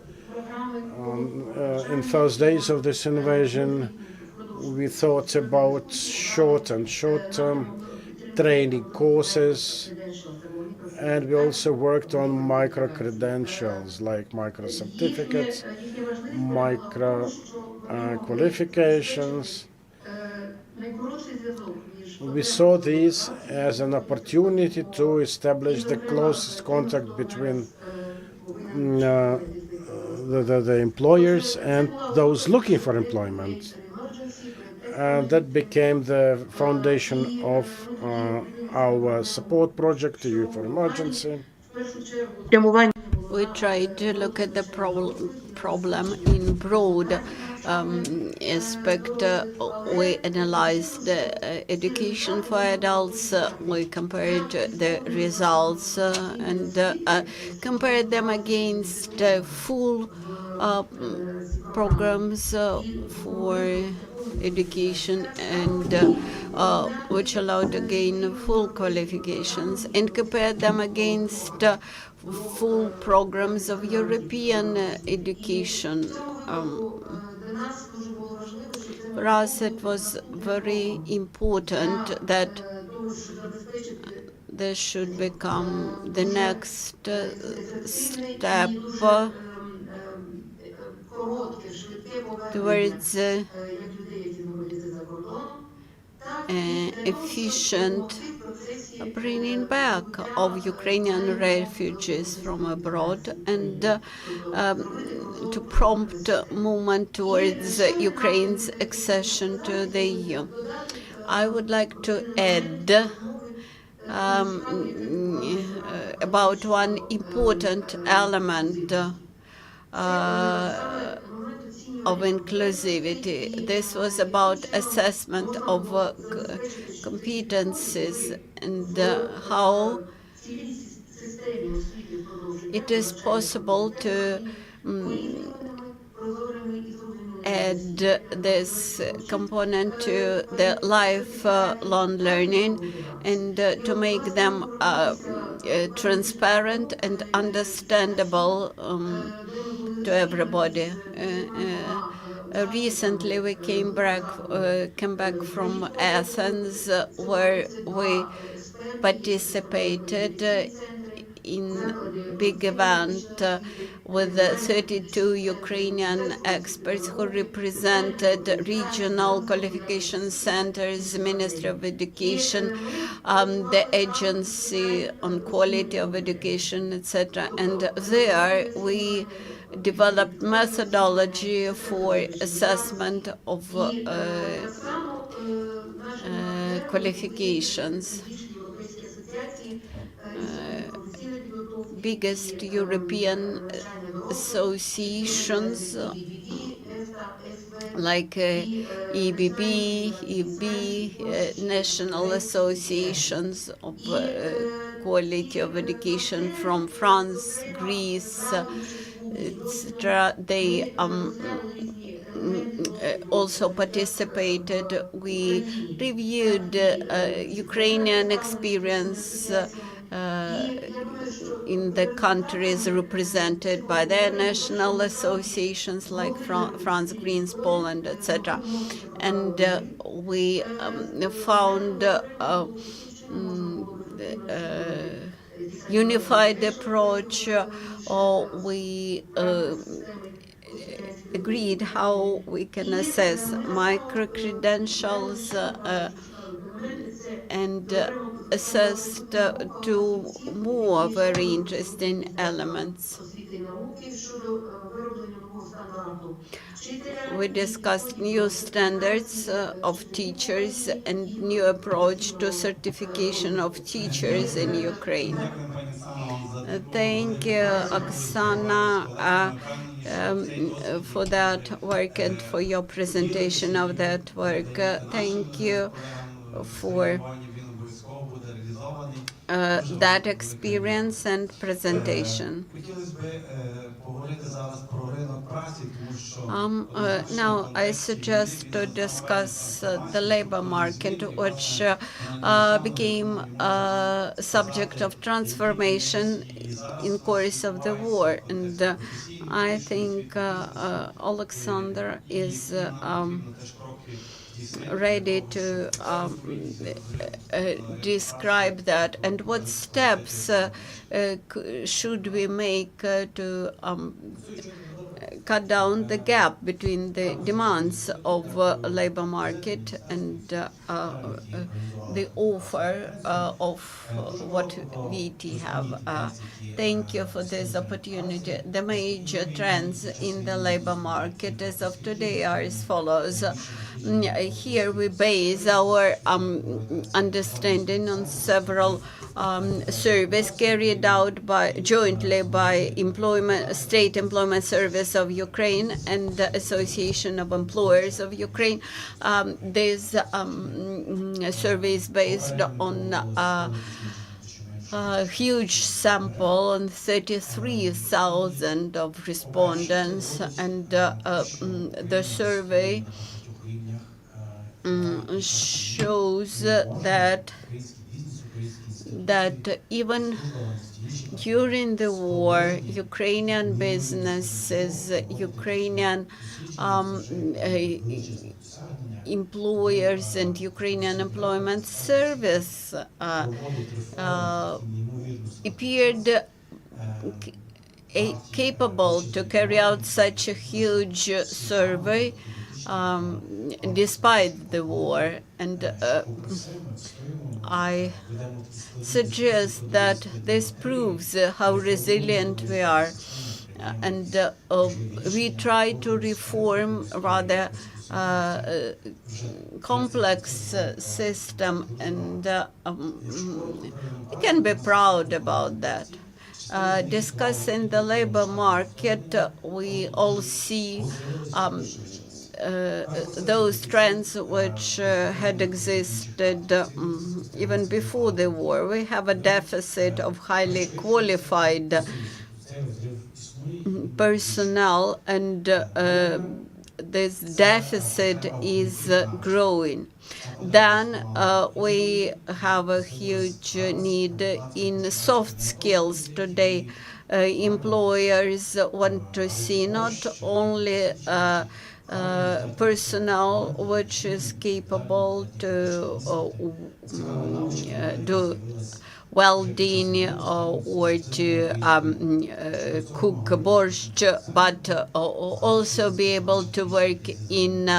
In first days of this invasion, we thought about short and short-term training courses, and we also worked on micro-credentials like micro-certificates, micro-qualifications. We saw these as an opportunity to establish the closest contact between the employers and those looking for employment. And that became the foundation of our support project, EU for Emergency. We tried to look at the problem in broad aspect. We analyzed education for adults. We compared the results and compared them against full programs for education and which allow to gain full qualifications, and compare them against full programs of European education. For us, it was very important that this should become the next step towards efficient bringing back of Ukrainian refugees from abroad and to prompt movement towards Ukraine's accession to the EU. I would like to add about one important element of inclusivity. This was about assessment of competencies and how it is possible to add this component to the lifelong learning and to make them transparent and understandable to everybody. Recently, we came back from Athens, where we participated big event with 32 Ukrainian experts who represented regional qualification centers, Ministry of Education, the Agency on Quality of Education, etc. And there we developed methodology for assessment of qualifications. Biggest European associations like EBB, EB, national associations of quality of education from France, Greece, etc. They also participated. We reviewed Ukrainian experience in the countries represented by their national associations like France, Greece, Poland, etc. And we found unified approach. We agreed how we can assess micro-credentials and assessed two more very interesting elements. We discussed new standards of teachers and new approach to certification of teachers in Ukraine. Thank you, Oksana, for that work and for your presentation of that work. Thank you for that experience and presentation. Now I suggest to discuss the labor market, which became a subject of transformation in course of the war. And I think Alexander is ready to describe that, and what steps should we make to cut down the gap between the demands of labor market and the offer of what VET have. Thank you for this opportunity. The major trends in the labor market as of today are as follows. Here we base our understanding on several surveys carried out jointly by State Employment Service of Ukraine and the Association of Employers of Ukraine. This survey is based on a huge sample on 33,000 of respondents, and the survey shows that even during the war, Ukrainian businesses, Ukrainian employers and Ukrainian Employment Service appeared capable to carry out such a huge survey despite the war. And I suggest that this proves how resilient we are, and we try to reform rather complex system, and we can be proud about that. Discussing the labor market, we all see those trends which had existed even before the war. We have a deficit of highly qualified personnel, and this deficit is growing. Then we have a huge need in soft skills today. Employers want to see not only personnel which is capable to do welding or to cook borscht, but also be able to work in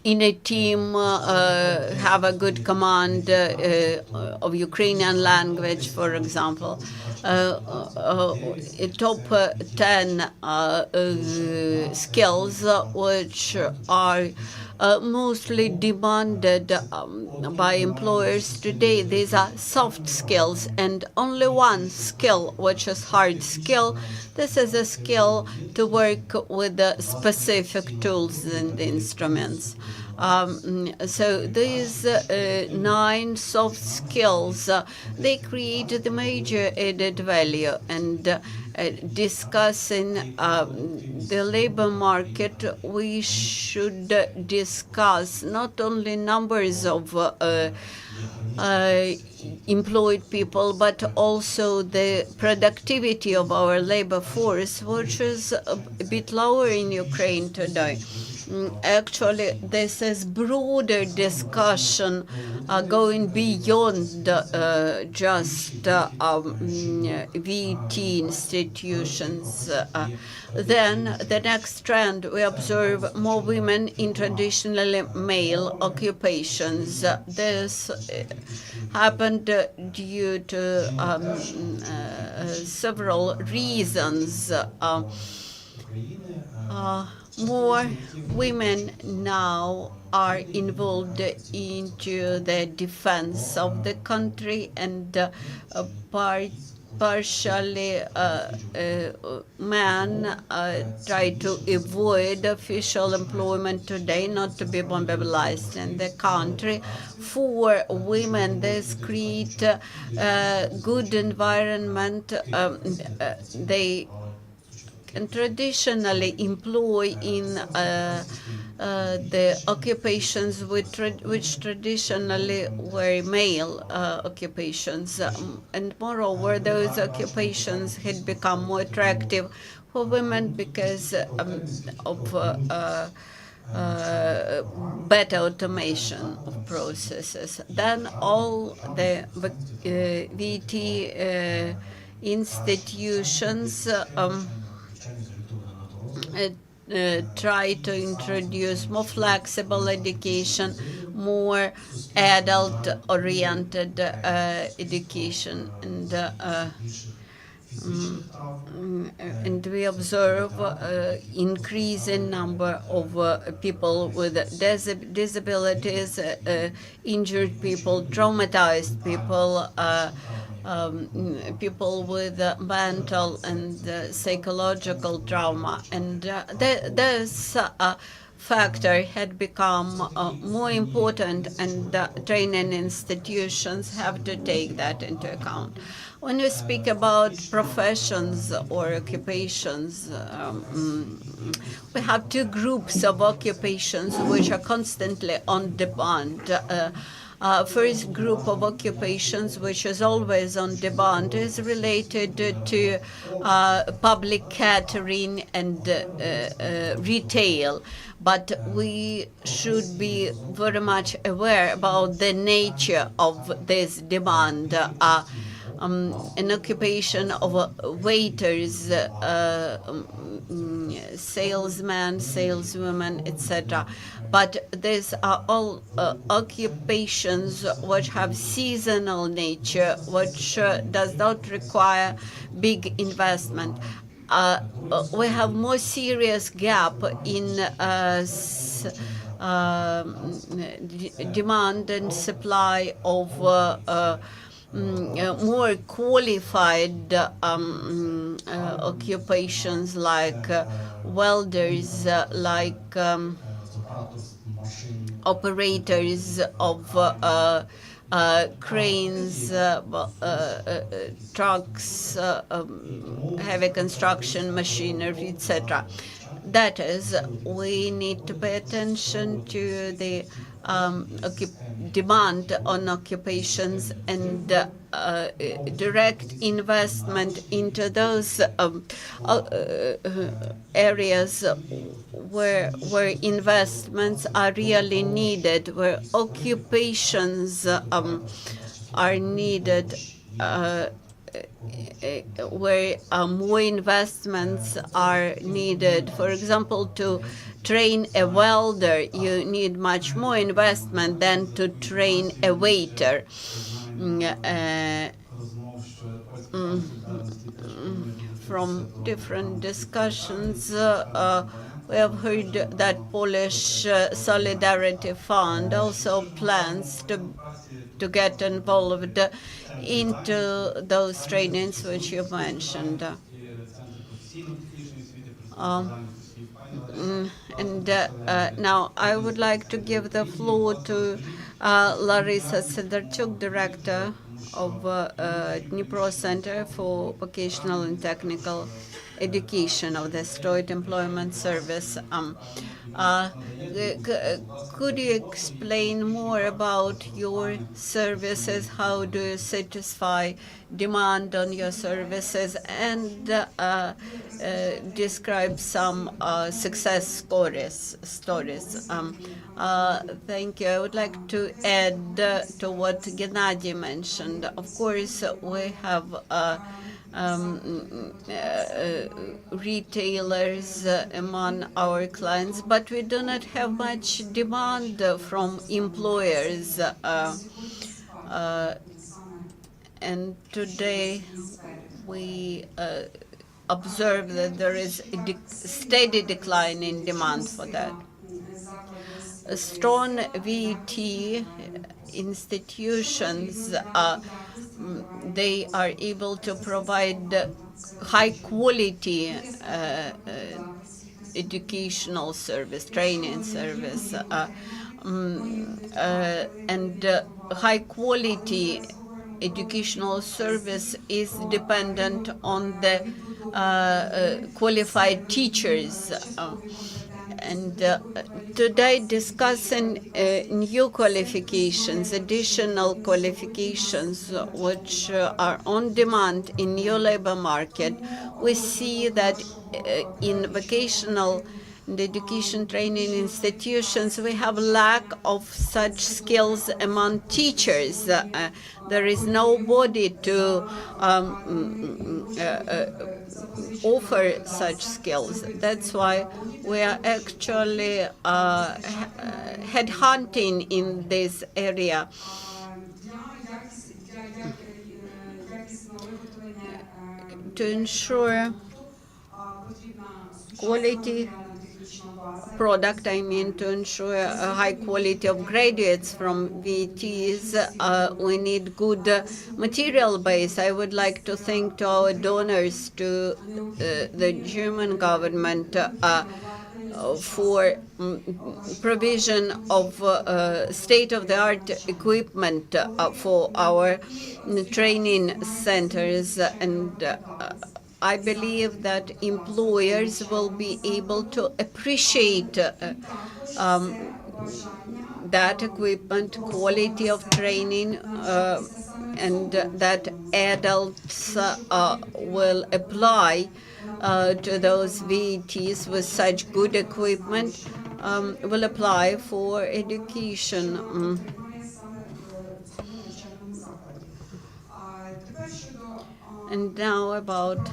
a team, have a good command of Ukrainian language, for example. Top 10 skills which are mostly demanded by employers today. These are soft skills, and only one skill, which is hard skill. This is a skill to work with the specific tools and instruments. So these 9 soft skills, they create the major added value. And discussing the labor market, we should discuss not only numbers of employed people, but also the productivity of our labor force, which is a bit lower in Ukraine today. Actually, this is broader discussion going beyond just VET institutions. Then the next trend, we observe more women in traditionally male occupations. This happened due to several reasons. More women now are involved into the defense of the country, and partially men try to avoid official employment today, not to be mobilized in the country. For women, this create a good environment. They can traditionally employ in the occupations which traditionally were male occupations. And moreover, those occupations had become more attractive for women because of better automation of processes. Then all the VET institutions try to introduce more flexible education, more adult-oriented education, and we observe increasing number of people with disabilities, injured people, traumatized people, people with mental and psychological trauma, and this factor had become more important, and training institutions have to take that into account. When we speak about professions or occupations, we have 2 groups of occupations which are constantly on demand. First group of occupations, which is always on demand, is related to public catering and retail. But we should be very much aware about the nature of this demand. An occupation of waiters, salesmen, saleswomen, etc. But these are all occupations which have seasonal nature, which does not require big investment. We have more serious gap in demand and supply of more qualified occupations like welders, like operators of cranes, trucks, heavy construction machinery, etc. That is, we need to pay attention to the demand on occupations and direct investment into those areas where investments are really needed, where occupations are needed, where more investments are needed. For example, to train a welder, you need much more investment than to train a waiter. From different discussions, we have heard that Polish Solidarity Fund also plans to get involved into those trainings which you mentioned. Now I would like to give the floor to Larissa Sidarchuk, Director of Dnipro Center for Vocational and Technical Education of the State Employment Service. Could you explain more about your services? How do you satisfy demand on your services, and describe some success stories? Thank you. I would like to add to what Gennady mentioned. Of course, we have retailers among our clients, but we do not have much demand from employers. And today we observe that there is a steady decline in demand for that. A strong VET institutions, they are able to provide high quality educational service, training service, and high quality educational service is dependent on the qualified teachers. And today, discussing new qualifications, additional qualifications, which are on demand in new labor market, we see that in vocational and education training institutions, we have lack of such skills among teachers. There is nobody to offer such skills. That's why we are actually headhunting in this area. To ensure quality product, I mean to ensure a high quality of graduates from VETs, we need good material base. I would like to thank to our donors, to the German government, for provision of state-of-the-art equipment for our training centers, and I believe that employers will be able to appreciate that equipment, quality of training, and that adults will apply to those VETs with such good equipment, will apply for education. And now about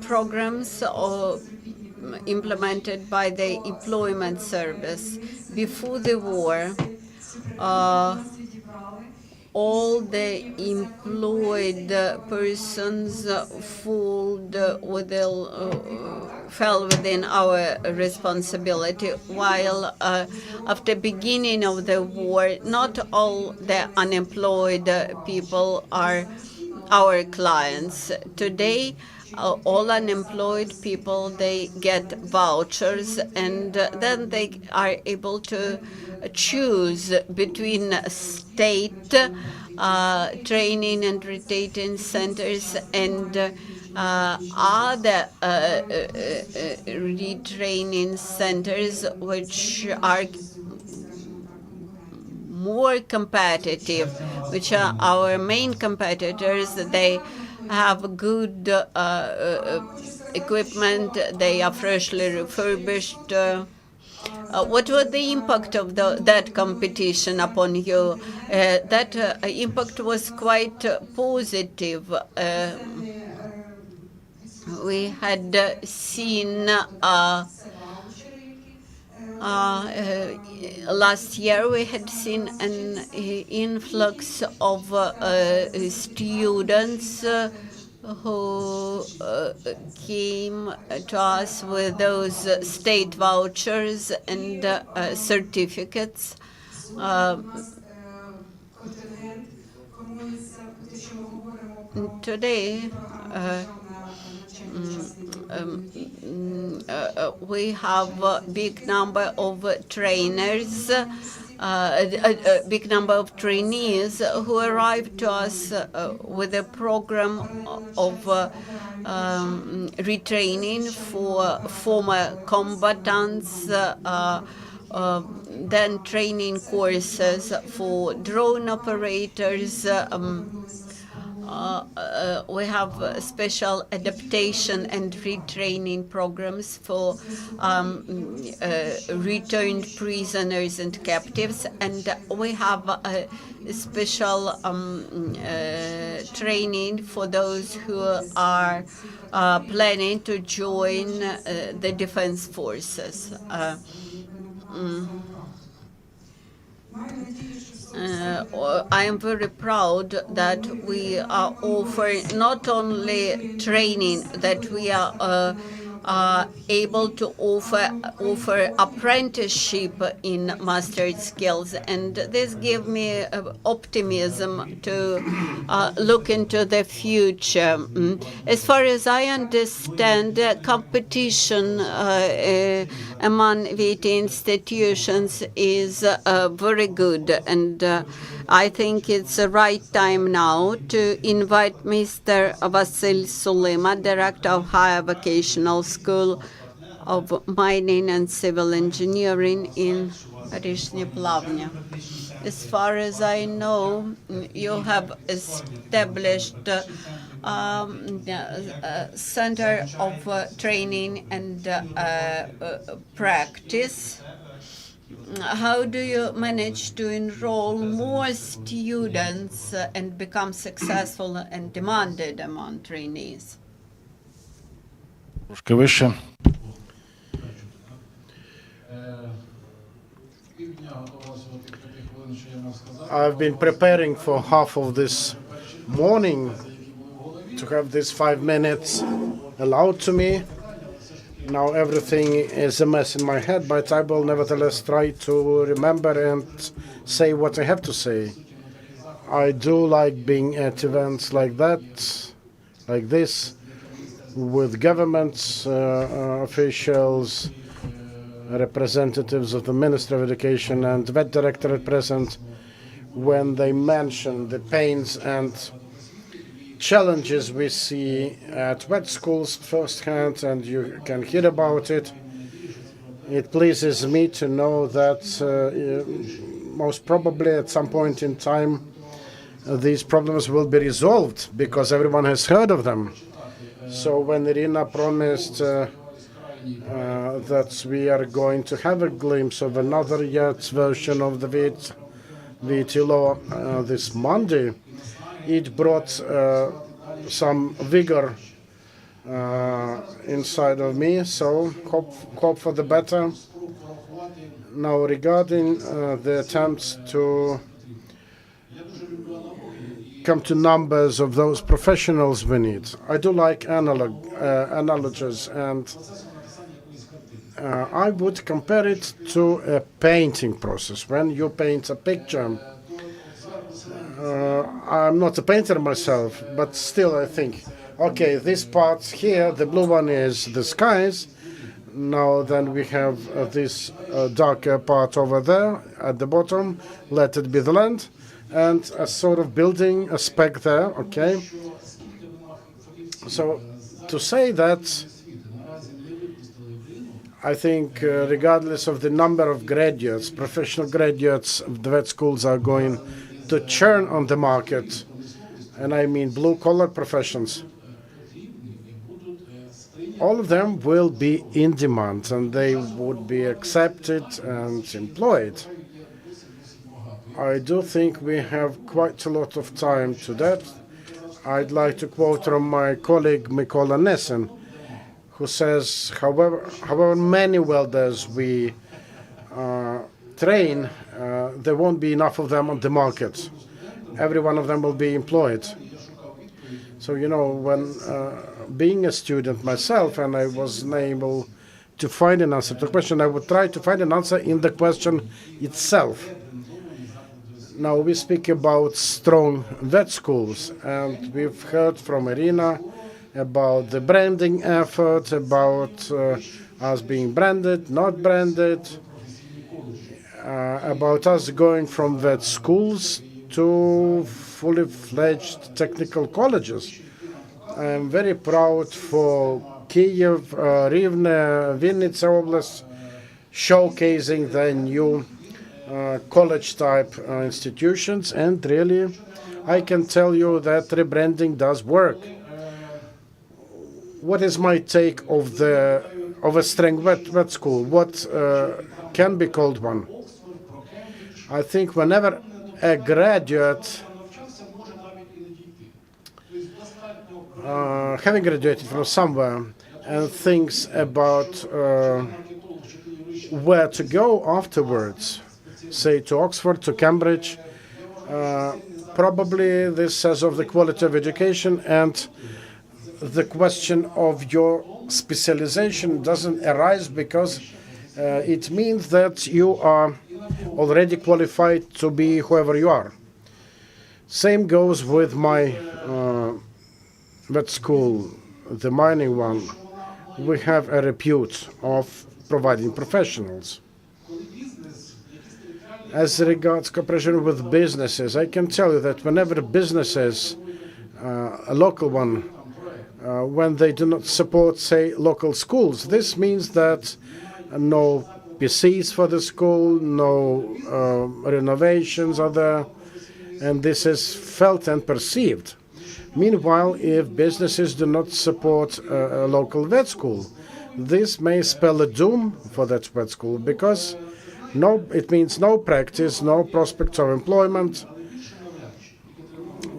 programs implemented by the employment service. Before the war, all the employed persons fell within our responsibility, while after beginning of the war, not all the unemployed people are our clients. Today, all unemployed people, they get vouchers, and then they are able to choose between state training and retraining centers and are there retraining centers which are more competitive, which are our main competitors? They have good equipment, they are freshly refurbished. What was the impact of that competition upon you? That impact was quite positive. We had seen last year we had seen an influx of students who came to us with those state vouchers and certificates. Today, we have a big number of trainers, a big number of trainees who arrive to us with a program of retraining for former combatants, then training courses for drone operators. We have special adaptation and retraining programs for returned prisoners and captives, and we have a special training for those who are planning to join the defense forces. I am very proud that we are offering not only training, that we are able to offer apprenticeship in mastered skills, and this gives me optimism to look into the future. As far as I understand, competition among VET institutions is very good, and I think it's the right time now to invite Mr. Vasil Sulema, Director of Higher Vocational School of Mining and Civil Engineering in Rishny Plavnya. As far as I know, you have established Center of Training and Practice. How do you manage to enroll more students and become successful and demanded among trainees? Трошки вище. I've been preparing for half of this morning to have this 5 minutes allowed to me. Now everything is a mess in my head, but I will nevertheless try to remember and say what I have to say. I do like being at events like that, like this, with governments, officials, representatives of the Ministry of Education and VET Directorate present, when they mention the pains and challenges we see at VET schools firsthand, and you can hear about it. It pleases me to know that most probably at some point in time these problems will be resolved, because everyone has heard of them. So when Irina promised that we are going to have a glimpse of another yet version of the VET law this Monday, it brought some vigor inside of me, so hope for the better. Now, regarding the attempts to come to numbers of those professionals we need, I do like analogies, and I would compare it to a painting process. When you paint a picture, I'm not a painter myself, but still I think, okay, this part here, the blue one is the skies. Now then we have this darker part over there at the bottom, let it be the land, and a sort of building, a speck there, okay? So to say that, I think regardless of the number of graduates, professional graduates of the vet schools are going to churn on the market, and I mean blue-collar professions. All of them will be in demand, and they would be accepted and employed. I do think we have quite a lot of time to that. I'd like to quote from my colleague Mikola Nessen, who says, however many welders we train, there won't be enough of them on the market. Every one of them will be employed. So, you know, when being a student myself and I wasn't able to find an answer to the question, I would try to find an answer in the question itself. Now, we speak about strong vet schools, and we've heard from Irina about the branding effort, about us being branded, not branded, about us going from vet schools to fully fledged technical colleges. I'm very proud for Kyiv, Rivne, Vinnytsia Oblast, showcasing the new college-type institutions, and really, I can tell you that rebranding does work. What is my take of a strong vet school? What can be called one? I think whenever a graduate, having graduated from somewhere, and thinks about where to go afterwards, say to Oxford, to Cambridge, probably this says of the quality of education, and the question of your specialization doesn't arise because it means that you are already qualified to be whoever you are. Same goes with my vet school, the mining one. We have a repute of providing professionals. As regards cooperation with businesses, I can tell you that whenever businesses, a local one, when they do not support, say, local schools, this means that no PCs for the school, no renovations are there, and this is felt and perceived. Meanwhile, if businesses do not support a local vet school, this may spell a doom for that vet school because it means no practice, no prospects of employment.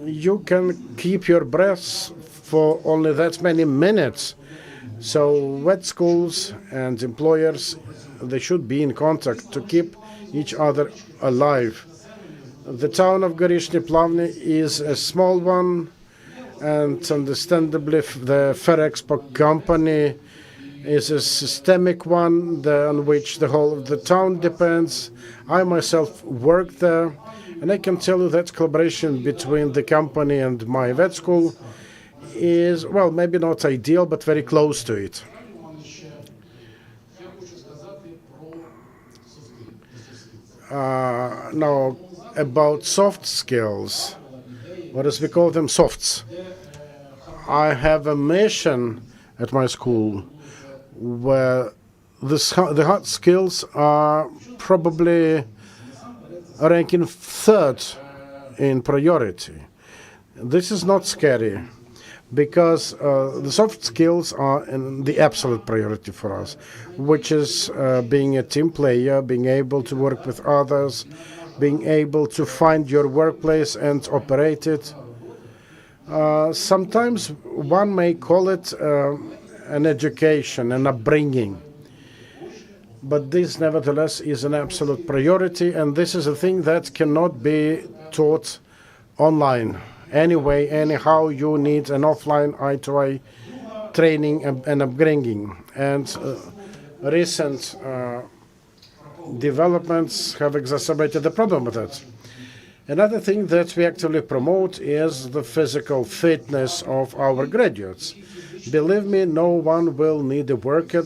You can keep your breath for only that many minutes. So vet schools and employers, they should be in contact to keep each other alive. The town of Gorishny Plavny is a small one, and understandably the Ferrexpo company is a systemic one on which the whole of the town depends. I myself work there, and I can tell you that collaboration between the company and my vet school is, well, maybe not ideal, but very close to it. Now, about soft skills, or as we call them, softs. I have a mission at my school where the hard skills are probably ranking third in priority. This is not scary because the soft skills are the absolute priority for us, which is being a team player, being able to work with others, being able to find your workplace and operate it. Sometimes one may call it an education, an upbringing. But this, nevertheless, is an absolute priority, and this is a thing that cannot be taught online. Anyway, anyhow, you need an offline eye-to-eye training and upbringing. And recent developments have exacerbated the problem with that. Another thing that we actively promote is the physical fitness of our graduates. Believe me, no one will need a worker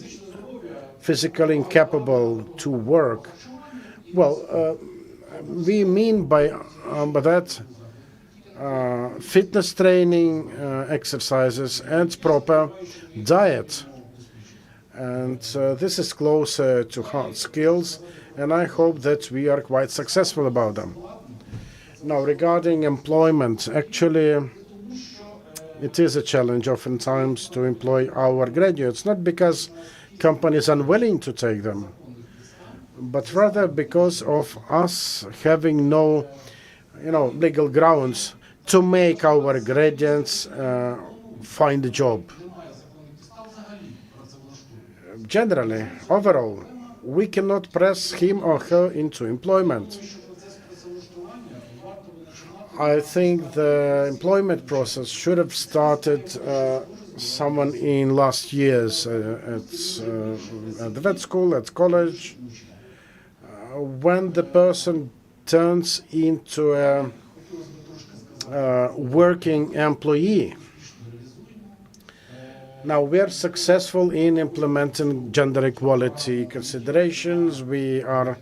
physically incapable to work. Well, we mean by that fitness training, exercises, and proper diet. And this is closer to hard skills, and I hope that we are quite successful about them. Now, regarding employment, actually, it is a challenge oftentimes to employ our graduates, not because companies are unwilling to take them, but rather because of us having no, legal grounds to make our graduates find a job. Generally, overall, we cannot press him or her into employment. I think the employment process should have started someone in last years at the vet school, at college, when the person turns into a working employee. Now, we are successful in implementing gender equality considerations. We are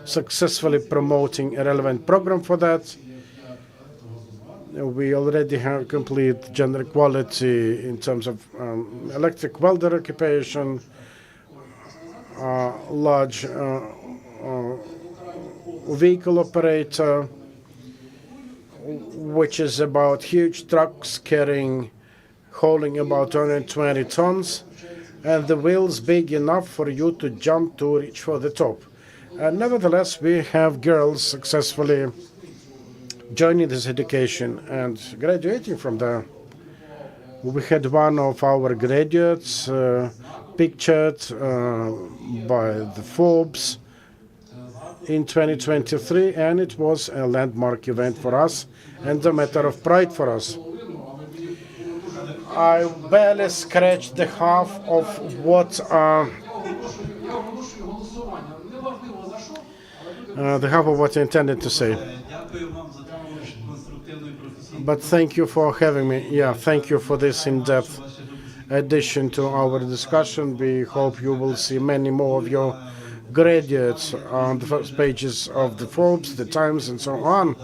successfully promoting a relevant program for that. We already have complete gender equality in terms of electric welder occupation, large vehicle operator, which is about huge trucks hauling about 120 tons, and the wheels big enough for you to jump to reach for the top. And nevertheless, we have girls successfully joining this education and graduating from there. We had one of our graduates pictured by the Forbes in 2023, and it was a landmark event for us and a matter of pride for us. I barely scratched the half of what I intended to say. But thank you for having me. Yeah, thank you for this in-depth addition to our discussion. We hope you will see many more of your graduates on the first pages of the Forbes, the Times, and so on.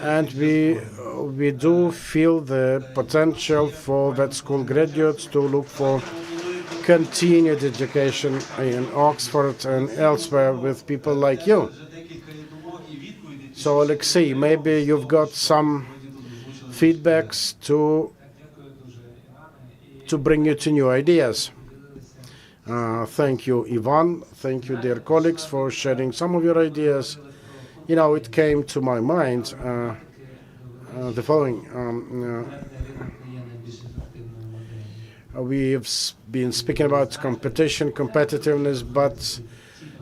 And we do feel the potential for vet school graduates to look for continued education in Oxford and elsewhere with people like you. So, Alexei, maybe you've got some feedbacks to bring you to new ideas. Thank you, Ivan. Thank you, dear colleagues, for sharing some of your ideas. It came to my mind the following. We've been speaking about competition, competitiveness, but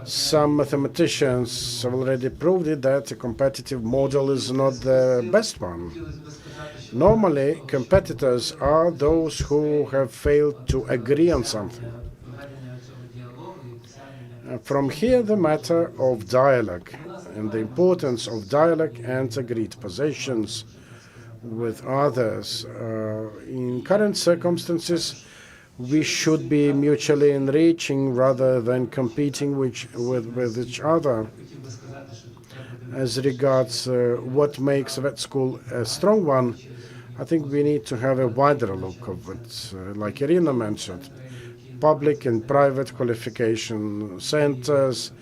some mathematicians have already proved it that a competitive model is not the best one. Normally, competitors are those who have failed to agree on something. From here, the matter of dialogue and the importance of dialogue and agreed positions with others. In current circumstances, we should be mutually enriching rather than competing with each other. As regards what makes a vet school a strong one, I think we need to have a wider look of it, like Irina mentioned. Public and private qualification centers,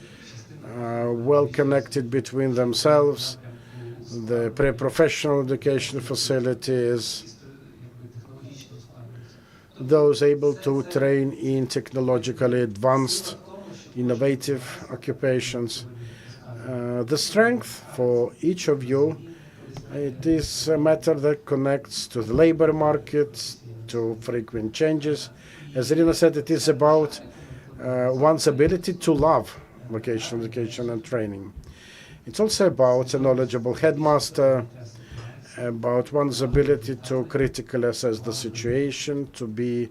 well connected between themselves, the pre-professional education facilities, those able to train in technologically advanced, innovative occupations. The strength for each of you, it is a matter that connects to the labor market, to frequent changes. As Irina said, it is about one's ability to love vocational education and training. It's also about a knowledgeable headmaster, about one's ability to critically assess the situation, to be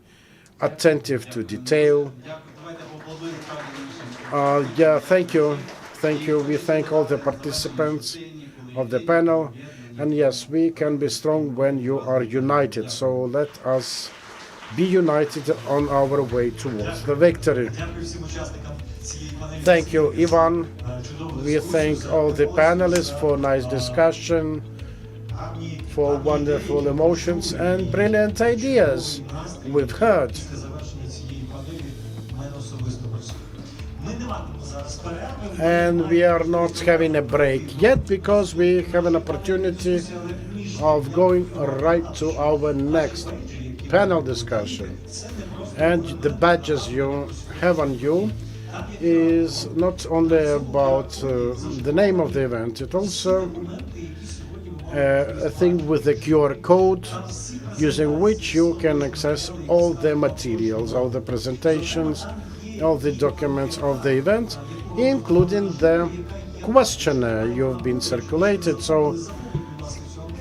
attentive to detail. Thank you. Thank you. We thank all the participants of the panel. And yes, we can be strong when you are united. So let us be united on our way towards the victory. Thank you, Ivan. We thank all the panelists for nice discussion. for wonderful emotions and brilliant ideas we've heard. And we are not having a break yet because we have an opportunity of going right to our next panel discussion. And the badges you have on you is not only about the name of the event, it also a thing with the QR code using which you can access all the materials, all the presentations, all the documents of the event, including the questionnaire you've been circulated. So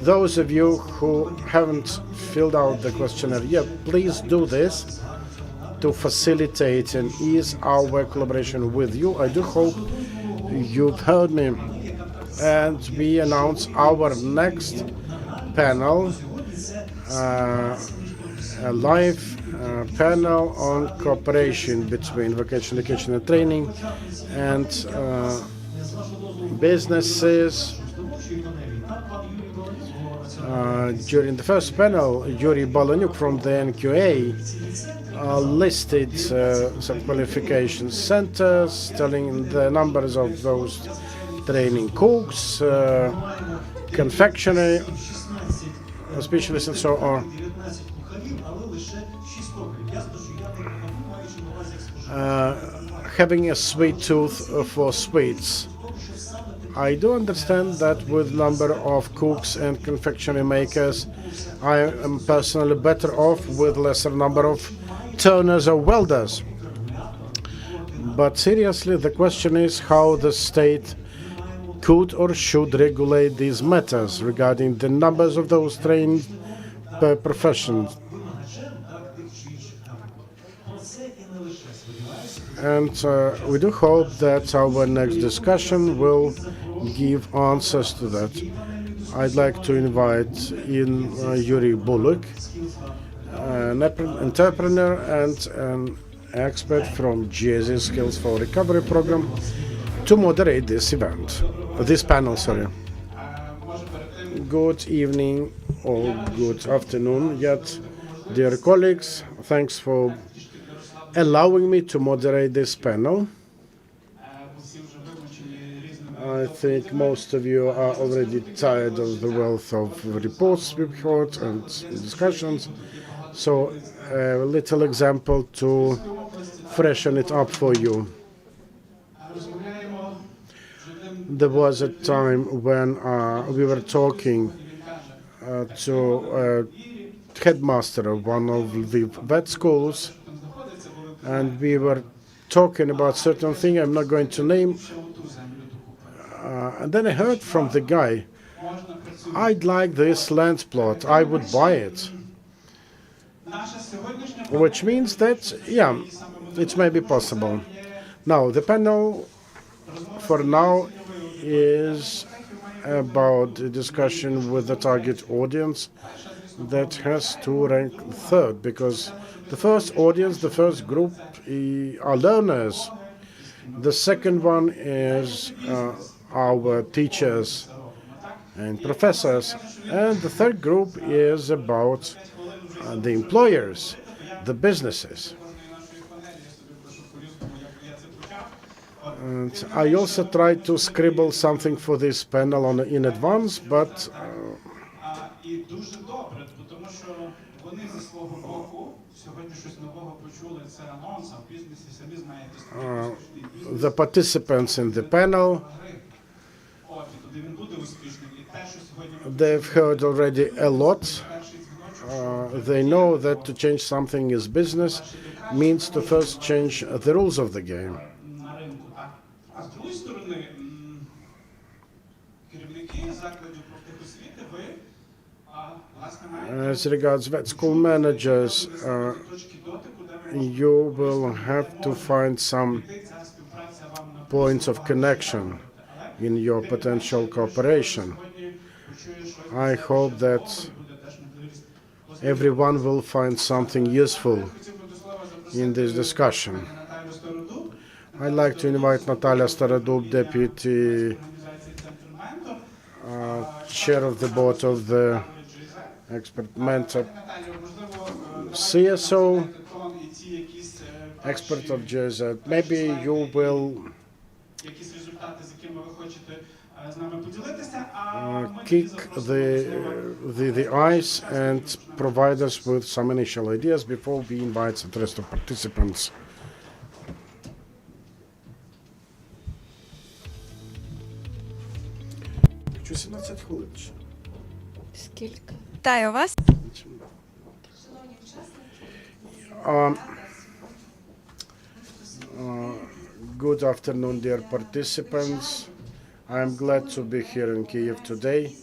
those of you who haven't filled out the questionnaire yet, please do this to facilitate and ease our collaboration with you. I do hope you've heard me. And we announce our next panel, a live panel on cooperation between vocational education and training and businesses. During the first panel, Yuri Balanyuk from the NQA listed some qualification centers, telling the numbers of those training cooks, confectionery specialists, and so on. Having a sweet tooth for sweets. I do understand that with number of cooks and confectionery makers, I am personally better off with lesser number of turners or welders. But seriously, the question is how the state could or should regulate these matters regarding the numbers of those trained per profession. And we do hope that our next discussion will give answers to that. I'd like to invite in Yuri Buluk, an entrepreneur and an expert from GSE Skills4Recovery Programme, to moderate this event, this panel, sorry. Good evening or good afternoon yet, dear colleagues. Thanks for allowing me to moderate this panel. I think most of you are already tired of the wealth of reports we've heard and discussions. So a little example to freshen it up for you. There was a time when we were talking to a headmaster of one of the VET schools, and we were talking about certain thing I'm not going to name. And then I heard from the guy, I'd like this land plot, I would buy it. Which means that, yeah, it may be possible. Now, the panel for now is about a discussion with the target audience that has to rank third, because the first audience, the first group are learners. The second one is our teachers and professors. And the third group is about the employers, the businesses. And I also tried to scribble something for this panel in advance, but the participants in the panel, they've heard already a lot. They know that to change something is business means to first change the rules of the game. As regards vet school managers, you will have to find some points of connection in your potential cooperation. I hope that everyone will find something useful in this discussion. I'd like to invite Natalia Starodub, Deputy chair of the board of the expert mentor, CSO, expert of GZ. Maybe you will kick the ice and provide us with some initial ideas before we invite the rest of participants. Скільки? Вітаю вас. Good afternoon, dear participants. I'm glad to be here in Kyiv today.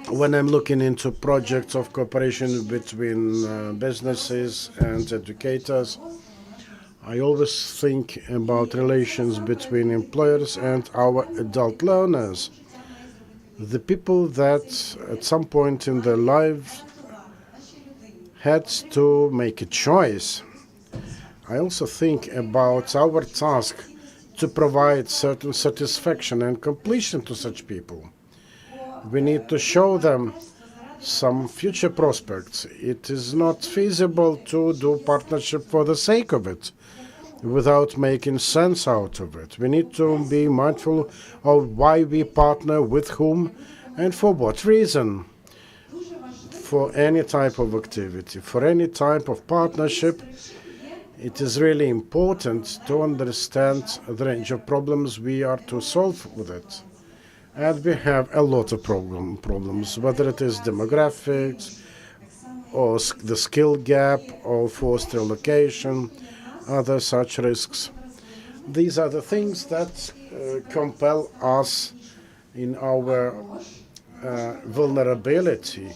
When I'm looking into projects of cooperation between businesses and educators, I always think about relations between employers and our adult learners, the people that at some point in their lives had to make a choice. I also think about our task to provide certain satisfaction and completion to such people. We need to show them some future prospects. It is not feasible to do partnership for the sake of it, without making sense out of it. We need to be mindful of why we partner with whom and for what reason. For any type of activity, for any type of partnership, it is really important to understand the range of problems we are to solve with it. And we have a lot of problems, whether it is demographics, or the skill gap, or forced relocation, other such risks. These are the things that compel us in our vulnerability.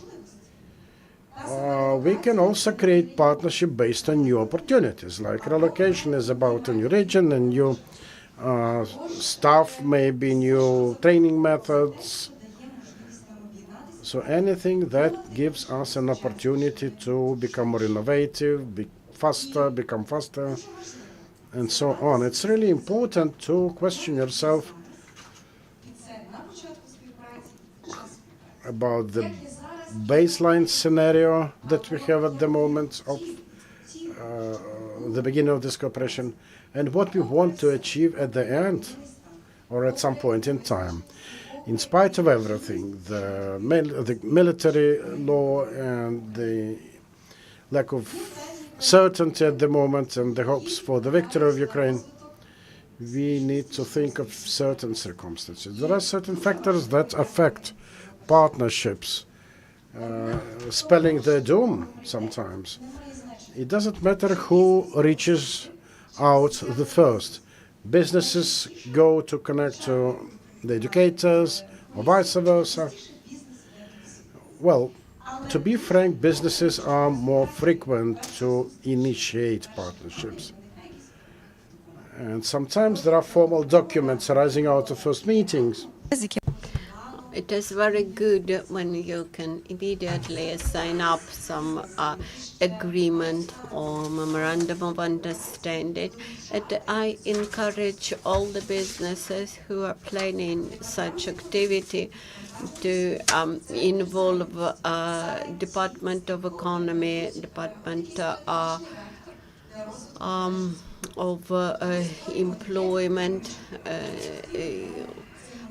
We can also create partnership based on new opportunities, like relocation is about a new region and new staff, maybe new training methods. So anything that gives us an opportunity to become more innovative, become faster, and so on. It's really important to question yourself about the baseline scenario that we have at the moment of the beginning of this cooperation and what we want to achieve at the end or at some point in time. In spite of everything, the military law and the lack of certainty at the moment and the hopes for the victory of Ukraine, we need to think of certain circumstances. There are certain factors that affect partnerships, spelling their doom sometimes. It doesn't matter who reaches out the first. Businesses go to connect to the educators or vice versa. Well, to be frank, businesses are more frequent to initiate partnerships. And sometimes there are formal documents arising out of first meetings. It is very good when you can immediately sign up some agreement or memorandum of understanding. And I encourage all the businesses who are planning such activity to involve Department of Economy, Department of Employment,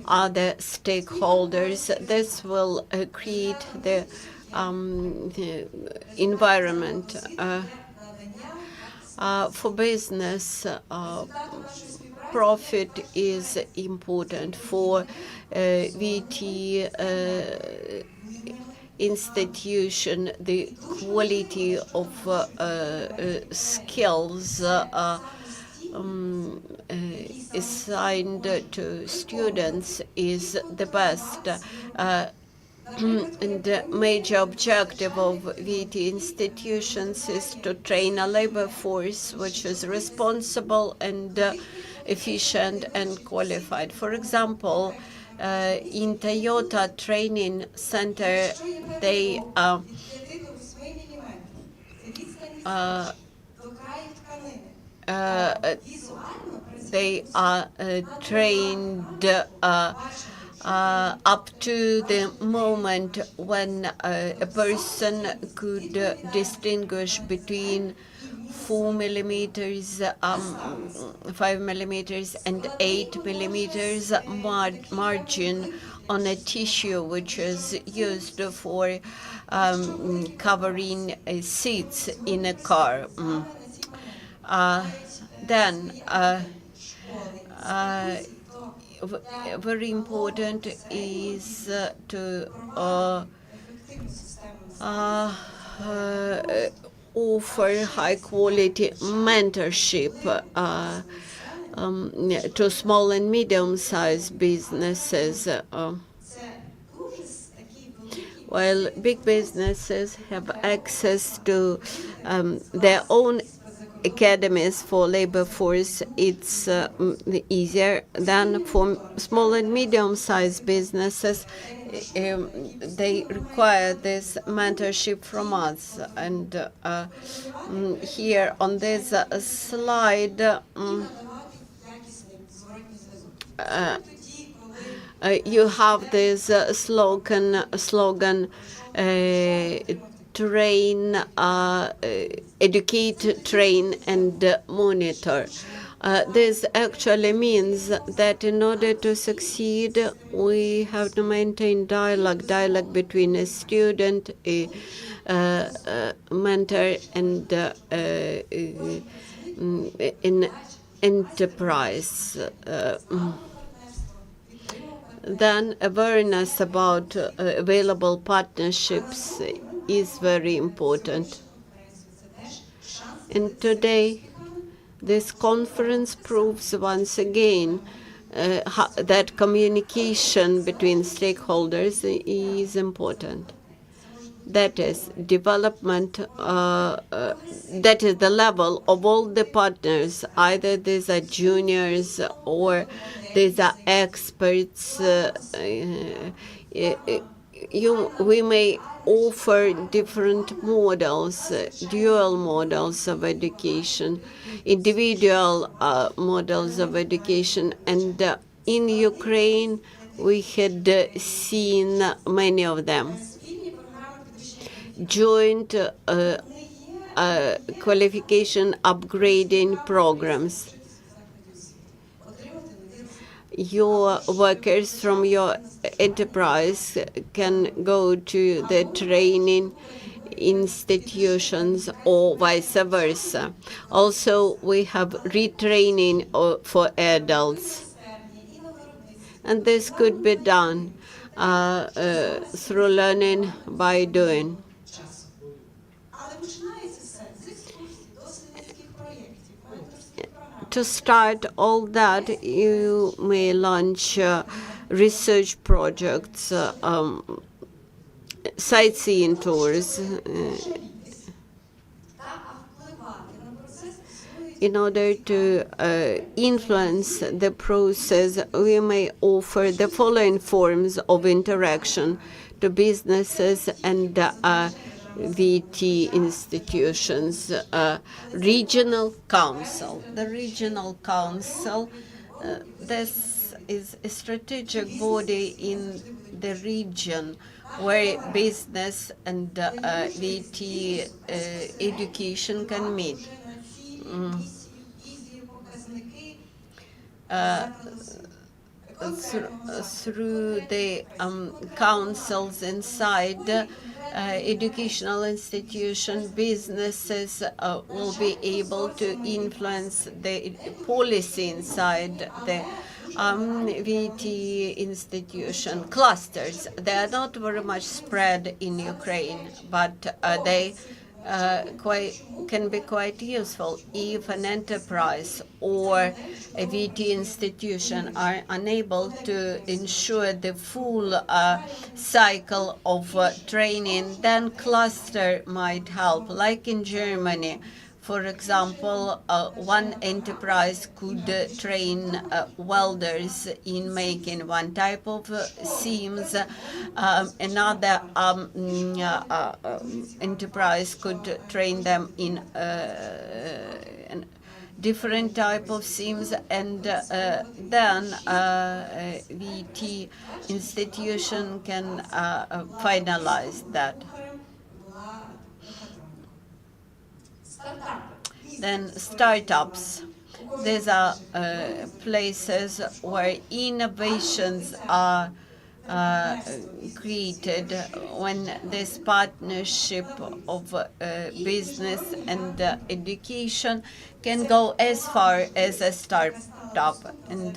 other stakeholders. This will create the environment for business. Profit is important for VT institution. The quality of skills assigned to students is the best. And the major objective of VT institutions is to train a labor force which is responsible and efficient and qualified. For example, in Toyota Training Center, they are trained up to the moment when a person could distinguish between 4 millimeters, 5 millimeters, and 8 millimeters margin on a tissue which is used for covering seats in a car. Then very important is to offer high quality mentorship to small and medium sized businesses. While big businesses have access to their own academies for labor force, it's easier than for small and medium-sized businesses. They require this mentorship from us. And here on this slide, you have this slogan, train, educate, train, and monitor. This actually means that in order to succeed, we have to maintain dialogue between a student, a mentor, and an enterprise. Then awareness about available partnerships is very important. And today, this conference proves once again that communication between stakeholders is important. That is development, that is the level of all the partners, either these are juniors or these are experts. We may offer different models, dual models of education, individual models of education, and in Ukraine we had seen many of them. Joint qualification upgrading programs. Your workers from your enterprise can go to the training institutions or vice versa. Also, we have retraining for adults. And this could be done through learning by doing. To start all that, you may launch research projects, sightseeing tours. In order to influence the process, we may offer the following forms of interaction to businesses and VET institutions. Regional Council. The Regional Council, this is a strategic body in the region where business and VET education can meet. Through the councils inside educational institution, businesses will be able to influence the policy inside the VET institution clusters. They are not very much spread in Ukraine, but they can be quite useful if an enterprise or a VET institution are unable to ensure the full cycle of training. Then cluster might help, like in Germany. For example, one enterprise could train welders in making one type of seams. Another enterprise could train them in different type of SIMs, and then VET institution can finalize that. Then startups. These are places where innovations are created when this partnership of business and education can go as far as a startup. And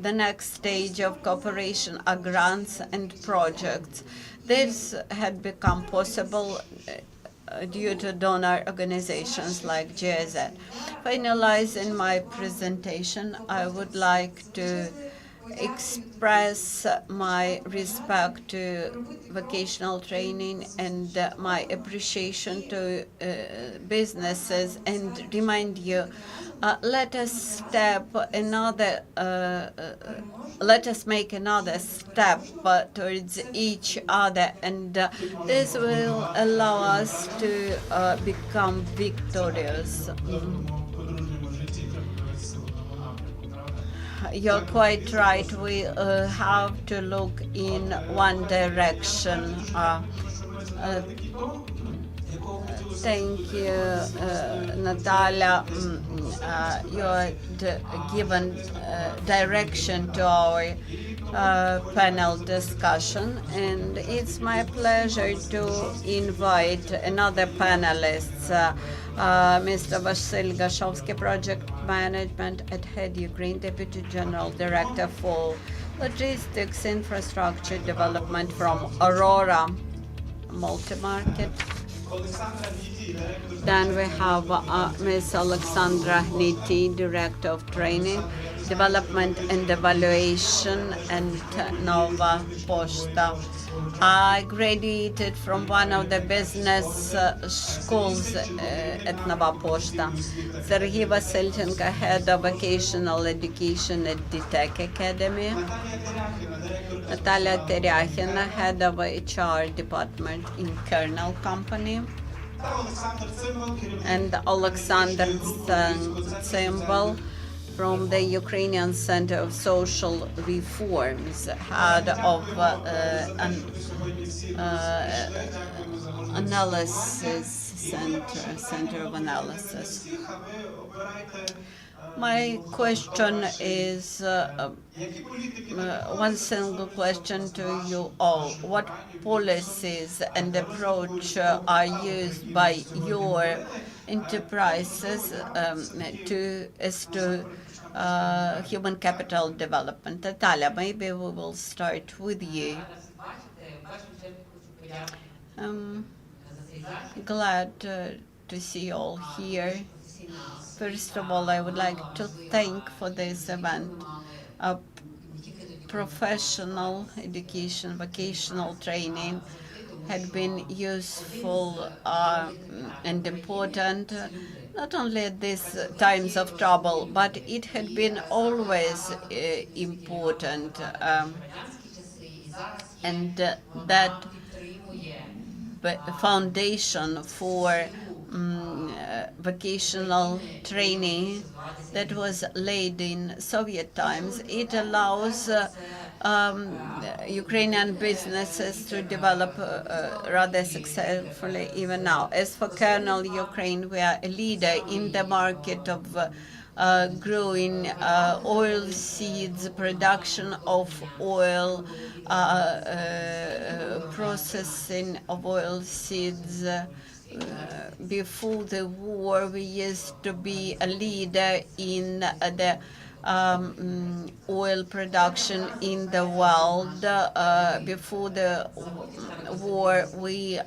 the next stage of cooperation are grants and projects. This had become possible due to donor organizations like GIZ. Finalizing my presentation, I would like to express my respect to vocational training and my appreciation to businesses, and remind you, let us make another step towards each other, and this will allow us to become victorious. You're quite right. We have to look in one direction. Thank you, Natalia. You had given direction to our panel discussion, and it's my pleasure to invite another panelist, Mr. Vasyl Gashovsky, Project Management at Head Ukraine, Deputy General Director for Logistics Infrastructure Development from Aurora Multi-Market. Then we have Ms. Alexandra Niti, Director of Training, Development and Evaluation at Nova Poshta. I graduated from one of the business schools at Nova Poshta. Sergei Vasilchenko, Head of Vocational Education at DTEC Academy. Natalia Teryahina, Head of HR Department in Kernel Company. And Alexander Tsimbal from the Ukrainian Center of Social Reforms, Head of Analysis Center of Analysis. My question is one single question to you all. What policies and approach are used by your enterprises to human capital development? Natalia, maybe we will start with you. Glad to see you all here. First of all, I would like to thank for this event. Professional education, vocational training had been useful and important, not only at these times of trouble, but it had been always important. And that foundation for vocational training that was laid in Soviet times, it allows Ukrainian businesses to develop rather successfully even now. As for Kernel Ukraine, we are a leader in the market of growing oil seeds, production of oil, processing of oil seeds. Before the war, we used to be a leader in the oil production in the world. Before the war, we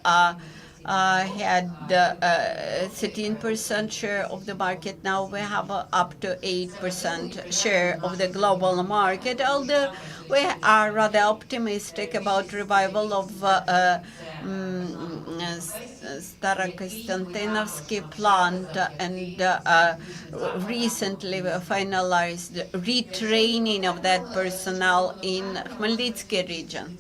had 13% share of the market. Now we have up to 8% share of the global market, although we are rather optimistic about revival of Starokonstantinovsky plant, and recently we finalized retraining of that personnel in Khmelnytsky region.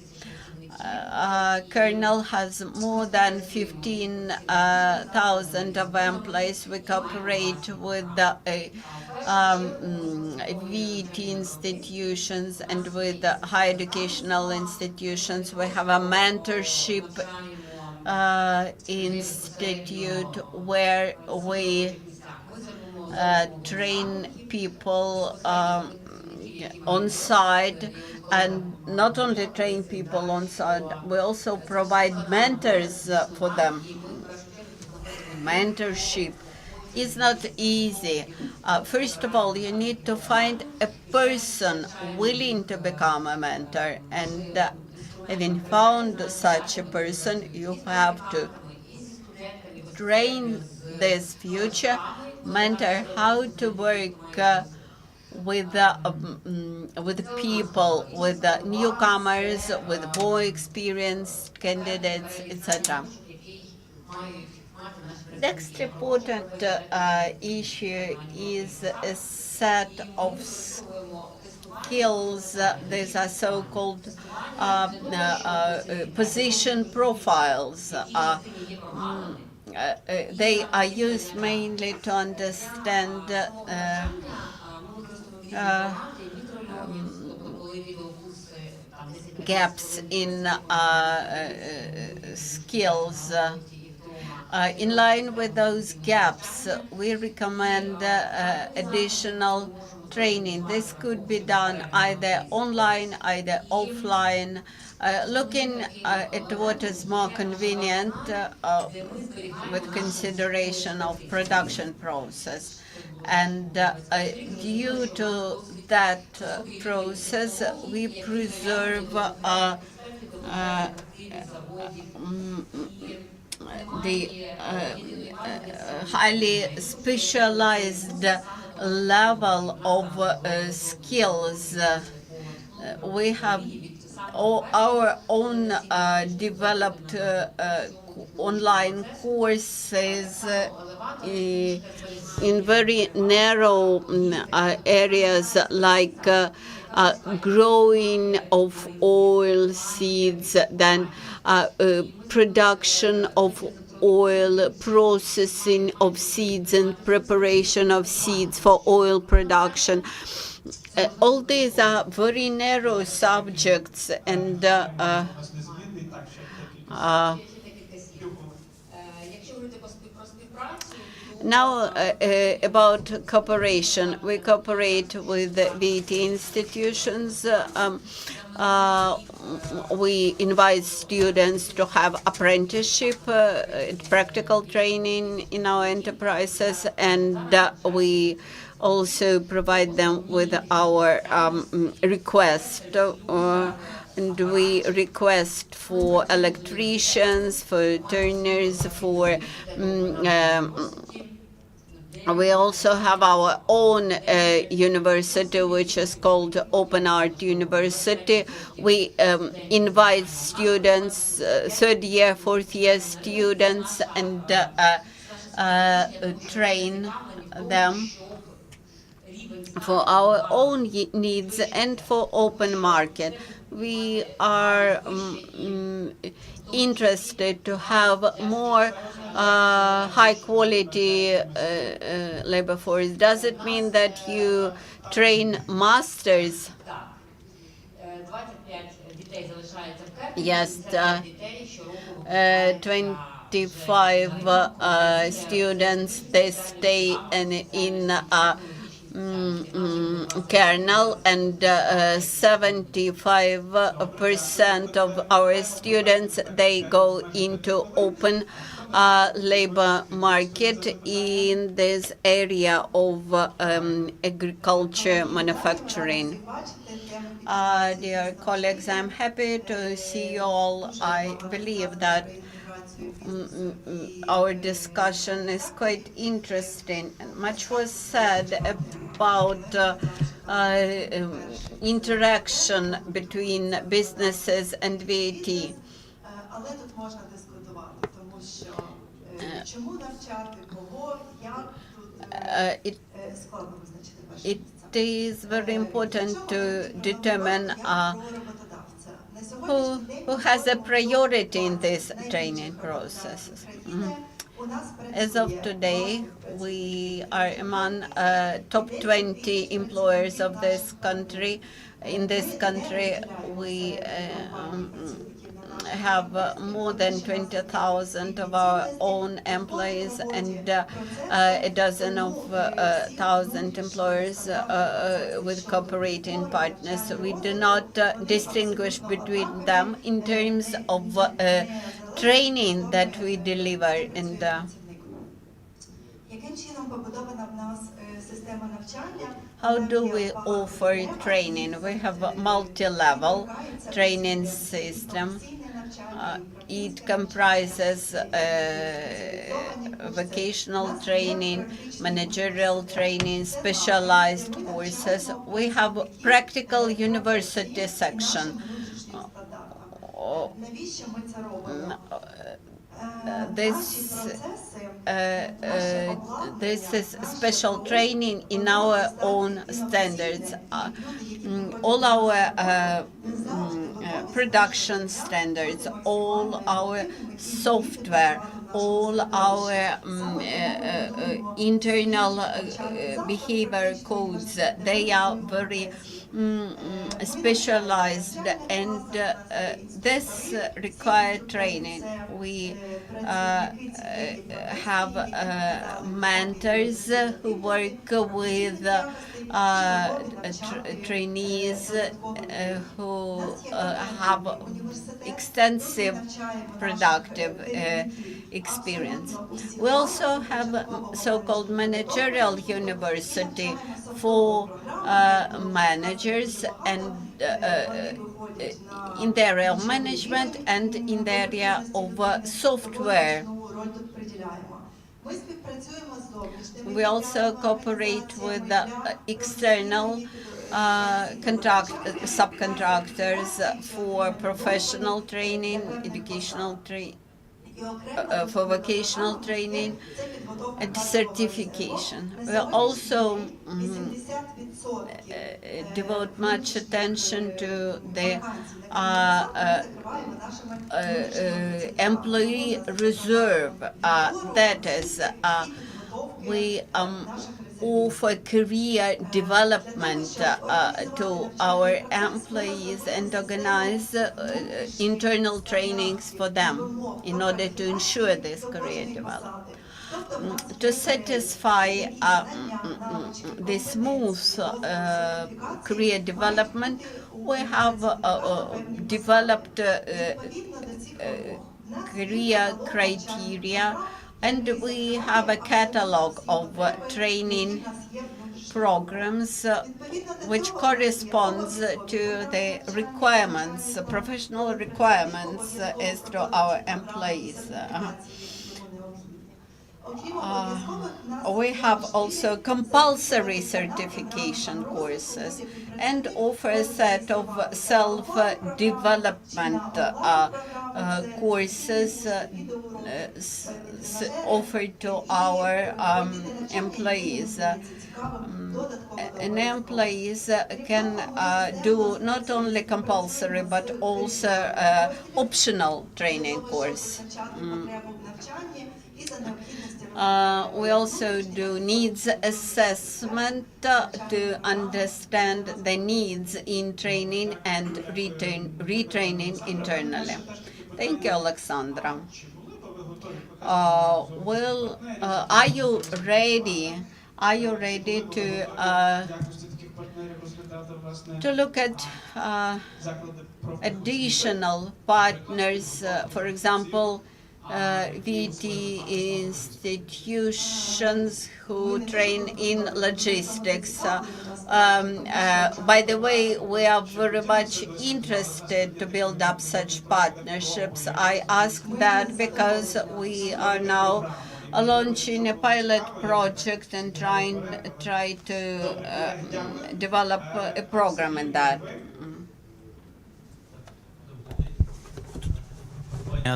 Kernel has more than 15,000 of employees. We cooperate with the VET institutions and with the higher educational institutions. We have a mentorship institute where we train people on site, and not only train people on site, we also provide mentors for them. Mentorship is not easy. First of all, you need to find a person willing to become a mentor, and having found such a person, you have to train this future mentor how to work with people, with newcomers, with more experienced candidates, etc. Next important issue is a set of skills. These are so-called position profiles. They are used mainly to understand gaps in skills. In line with those gaps, we recommend additional training. This could be done either online, either offline, looking at what is more convenient with consideration of production process. And due to that process, we preserve the highly specialized level of skills. We have our own developed online courses in very narrow areas like growing of oil seeds, then production of oil, processing of seeds, and preparation of seeds for oil production. All these are very narrow subjects, and now about cooperation. We cooperate with the VET institutions. We invite students to have apprenticeship, practical training in our enterprises, and we also provide them with our request. And we request for electricians, for turners, for we also have our own university, which is called Open Art University. We invite students, third year, fourth year students, and train them for our own needs and for open market. We are interested to have more high quality labor force. Does it mean that you train masters? Yes, 25 students, they stay in kernel, and 75% of our students, they go into open labor market in this area of agriculture manufacturing. Dear colleagues, I'm happy to see you all. I believe that our discussion is quite interesting. Much was said about interaction between businesses and VET. It is very important to determine who has a priority in this training processes. As of today, we are among top 20 employers of this country. In this country, we have more than 20,000 of our own employees and a dozen of thousand employers with cooperating partners. We do not distinguish between them in terms of training that we deliver and how do we offer training? We have a multi-level training system. It comprises vocational training, managerial training, specialized courses. We have practical university section. This is special training in our own standards. All our production standards, all our software, all our internal behavior codes, they are very specialized, and this required training. We have mentors who work with trainees who have extensive productive experience. We also have so-called managerial university for managers and in the area of management and in the area of software. We also cooperate with external subcontractors for professional training, educational training, for vocational training and certification. We also devote much attention to the employee reserve. That is, we offer career development to our employees and organize internal trainings for them in order to ensure this career development. To satisfy the smooth career development, we have developed career criteria, and we have a catalog of training programs which corresponds to the requirements, professional requirements as to our employees. We have also compulsory certification courses and offer a set of self-development courses offered to our employees. And employees can do not only compulsory but also optional training course. We also do needs assessment to understand the needs in training and retraining internally. Thank you, Alexandra. Are you ready? Are you ready to look at additional partners, for example, VET institutions who train in logistics? By the way, we are very much interested to build up such partnerships. I ask that because we are now launching a pilot project and try to develop a program in that.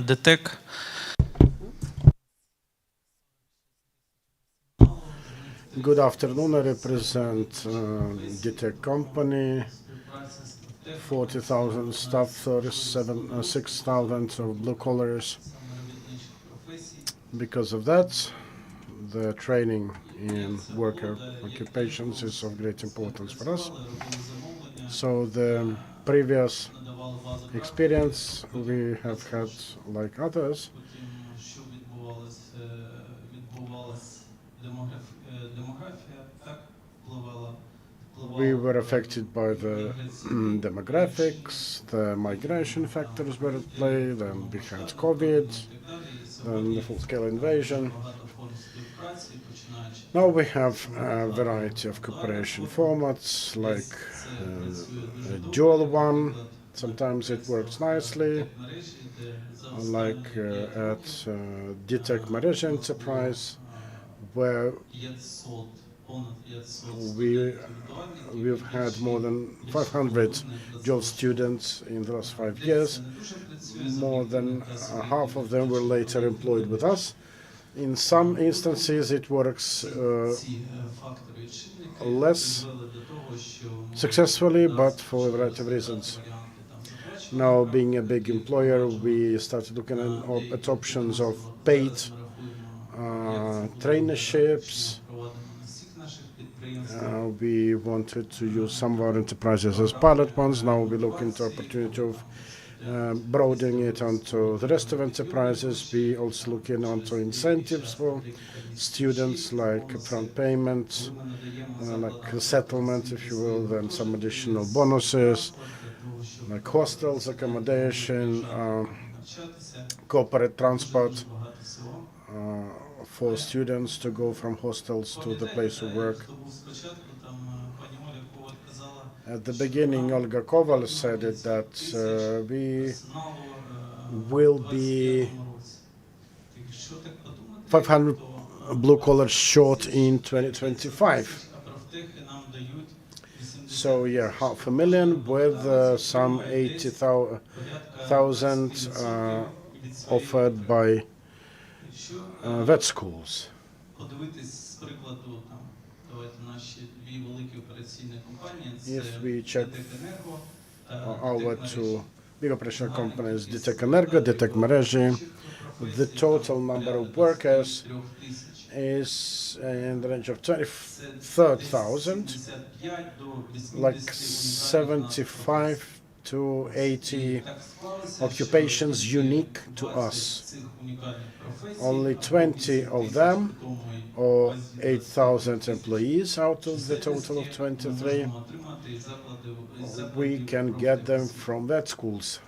The tech. Good afternoon. I represent the tech company. 40,000 staff, 6,000 of blue collars. Because of that, the training in worker occupations is of great importance for us. So the previous experience we have had, like others, we were affected by the demographics, the migration factors were at play, then we had COVID, then the full-scale invasion. Now we have a variety of cooperation formats, like a dual one. Sometimes it works nicely, like at DTEC Marriage Enterprise, where we've had more than 500 dual students in the last 5 years. More than half of them were later employed with us. In some instances, it works less successfully, but for a variety of reasons. Now, being a big employer, we started looking at options of paid traineeships. We wanted to use some of our enterprises as pilot ones. Now we look into opportunity of broadening it onto the rest of enterprises. We also looking onto incentives for students, like upfront payment, like a settlement, if you will, then some additional bonuses, like hostels, accommodation, corporate transport for students to go from hostels to the place of work. At the beginning, Olga Koval said it, that we will be 500 blue collars short in 2025. So yeah, 500,000 with some 80,000 offered by VET schools. If we check our two big operational companies, DTEC Energo, DTEC Mreži, the total number of workers is in the range of 23,000, like 75 to 80 occupations unique to us. Only 20 of them, or 8,000 employees out of the total of 23, we can get them from VET schools.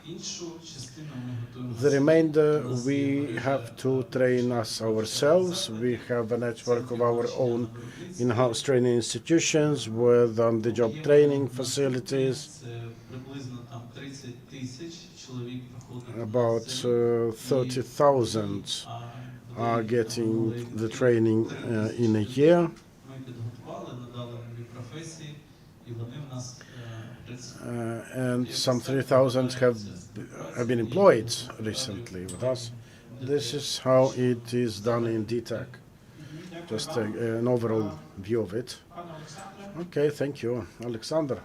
The remainder we have to train us ourselves. We have a network of our own in-house training institutions with on-the-job training facilities. About 30,000 are getting the training in a year. And some 3,000 have been employed recently with us. This is how it is done in DTEC. Just an overall view of it. Okay, thank you. Alexander.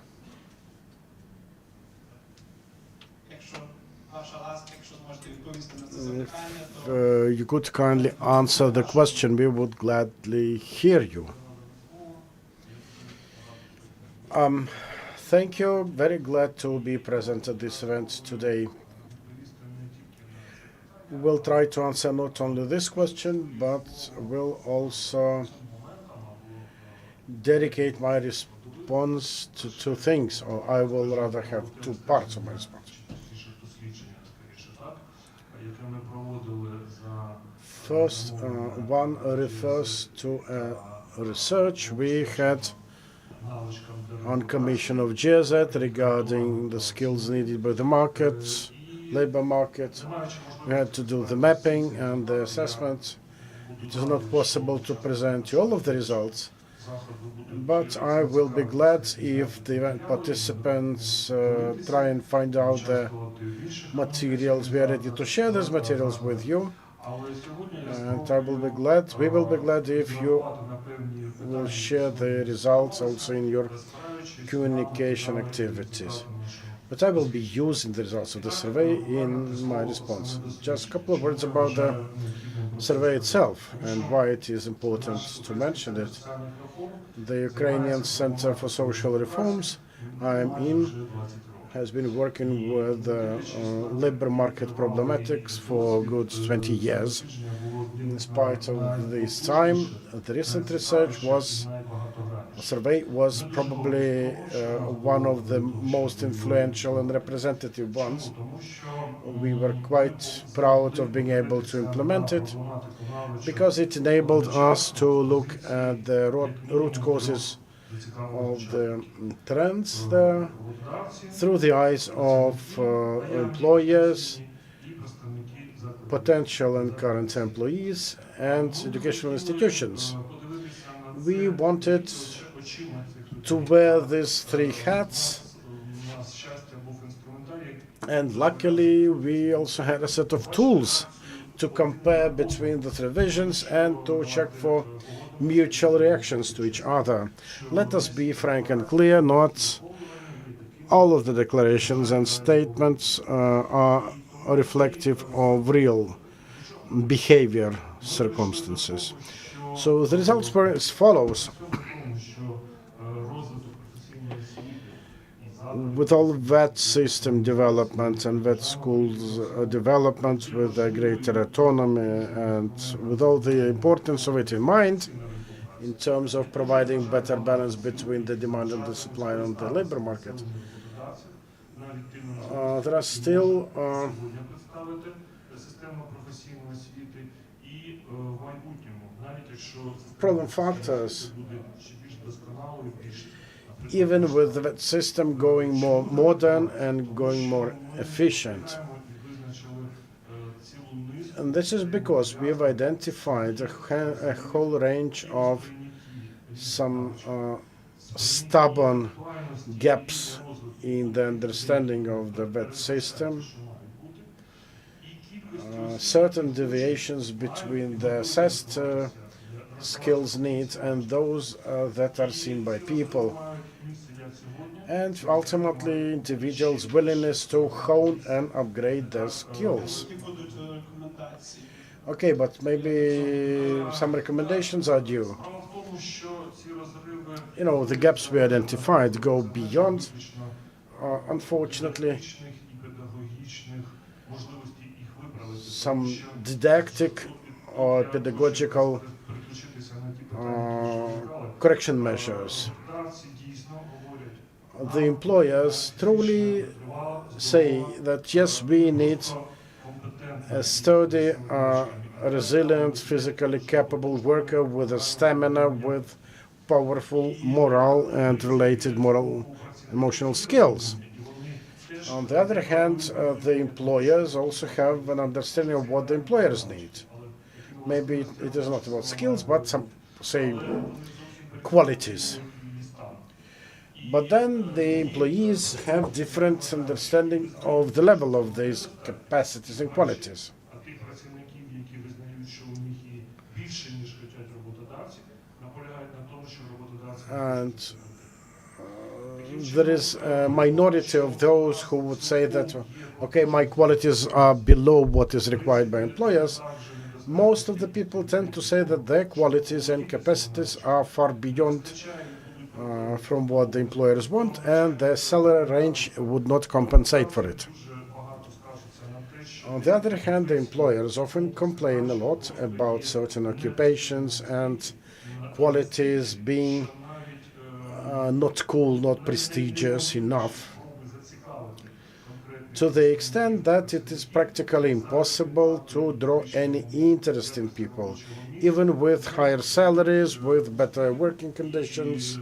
If you could kindly answer the question, we would gladly hear you. Thank you. Very glad to be present at this event today. We'll try to answer not only this question, but we'll also dedicate my response to two things, or I will rather have two parts of my response. First, one refers to research we had on commission of GZ regarding the skills needed by the market, labor market. We had to do the mapping and the assessment. It is not possible to present you all of the results, but I will be glad if the event participants try and find out the materials. We are ready to share these materials with you, and we will be glad if you will share the results also in your communication activities. But I will be using the results of the survey in my response. Just a couple of words about the survey itself and why it is important to mention it. The Ukrainian Center for Social Reforms I'm in has been working with labor market problematics for good 20 years. In spite of this time, the recent survey was probably one of the most influential and representative ones. We were quite proud of being able to implement it because it enabled us to look at the root causes of the trends there through the eyes of employers, potential and current employees, and educational institutions. We wanted to wear these three hats, and luckily we also had a set of tools to compare between the three visions and to check for mutual reactions to each other. Let us be frank and clear, not all of the declarations and statements are reflective of real behavior circumstances. So the results were as follows. With all VET system development and VET schools development with a greater autonomy and with all the importance of it in mind, in terms of providing better balance between the demand and the supply on the labor market, there are still problem factors. Even with the VET system going more modern and going more efficient. And this is because we have identified a whole range of some stubborn gaps in the understanding of the VET system, certain deviations between the assessed skills needs and those that are seen by people, and ultimately individuals' willingness to hone and upgrade their skills. Okay, but maybe some recommendations are due. You know, the gaps we identified go beyond, unfortunately, some didactic or pedagogical correction measures. The employers truly say that yes, we need a sturdy, resilient, physically capable worker with a stamina, with powerful moral and related moral emotional skills. On the other hand, the employers also have an understanding of what the employers need. Maybe it is not about skills, but some, say, qualities. But then the employees have different understanding of the level of these capacities and qualities. And there is a minority of those who would say that, okay, my qualities are below what is required by employers. Most of the people tend to say that their qualities and capacities are far beyond from what the employers want, and their salary range would not compensate for it. On the other hand, the employers often complain a lot about certain occupations and qualities being not cool, not prestigious enough, to the extent that it is practically impossible to draw any interest in people, even with higher salaries, with better working conditions.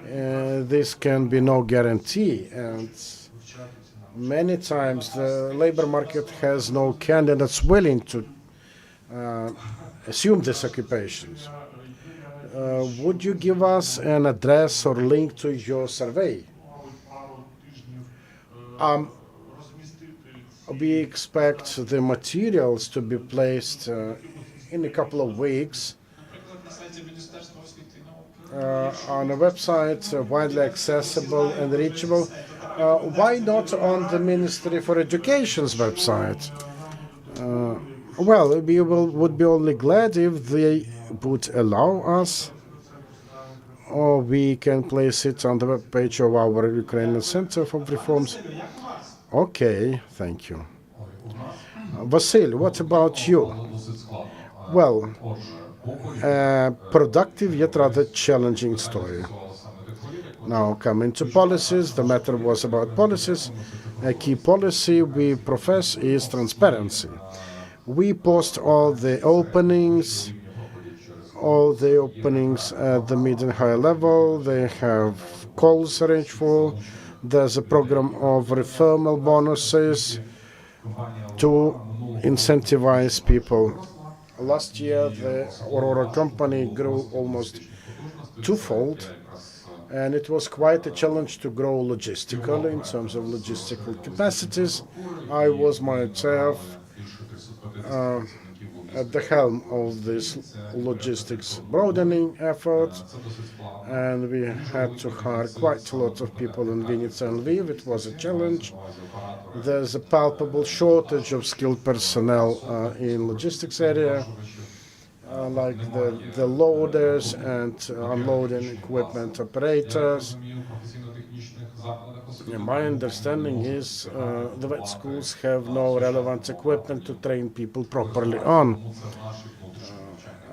This can be no guarantee, and many times the labor market has no candidates willing to assume these occupations. Would you give us an address or link to your survey? We expect the materials to be placed in a couple of weeks on a website widely accessible and reachable. Why not on the Ministry for Education's website? Well, would be only glad if they would allow us, or we can place it on the webpage of our Ukrainian Center for Reforms. Okay, thank you. Vasil, what about you? Well, a productive yet rather challenging story. Now, coming to policies, the matter was about policies. A key policy we profess is transparency. We post all the openings at the mid and high level. They have calls arranged for. There's a program of referral bonuses to incentivize people. Last year, the Aurora company grew almost twofold, and it was quite a challenge to grow logistically in terms of logistical capacities. I was myself at the helm of this logistics broadening effort, and we had to hire quite a lot of people in Vinnytsia and Lviv. It was a challenge. There's a palpable shortage of skilled personnel in logistics area, like the loaders and unloading equipment operators. And my understanding is the vet schools have no relevant equipment to train people properly on.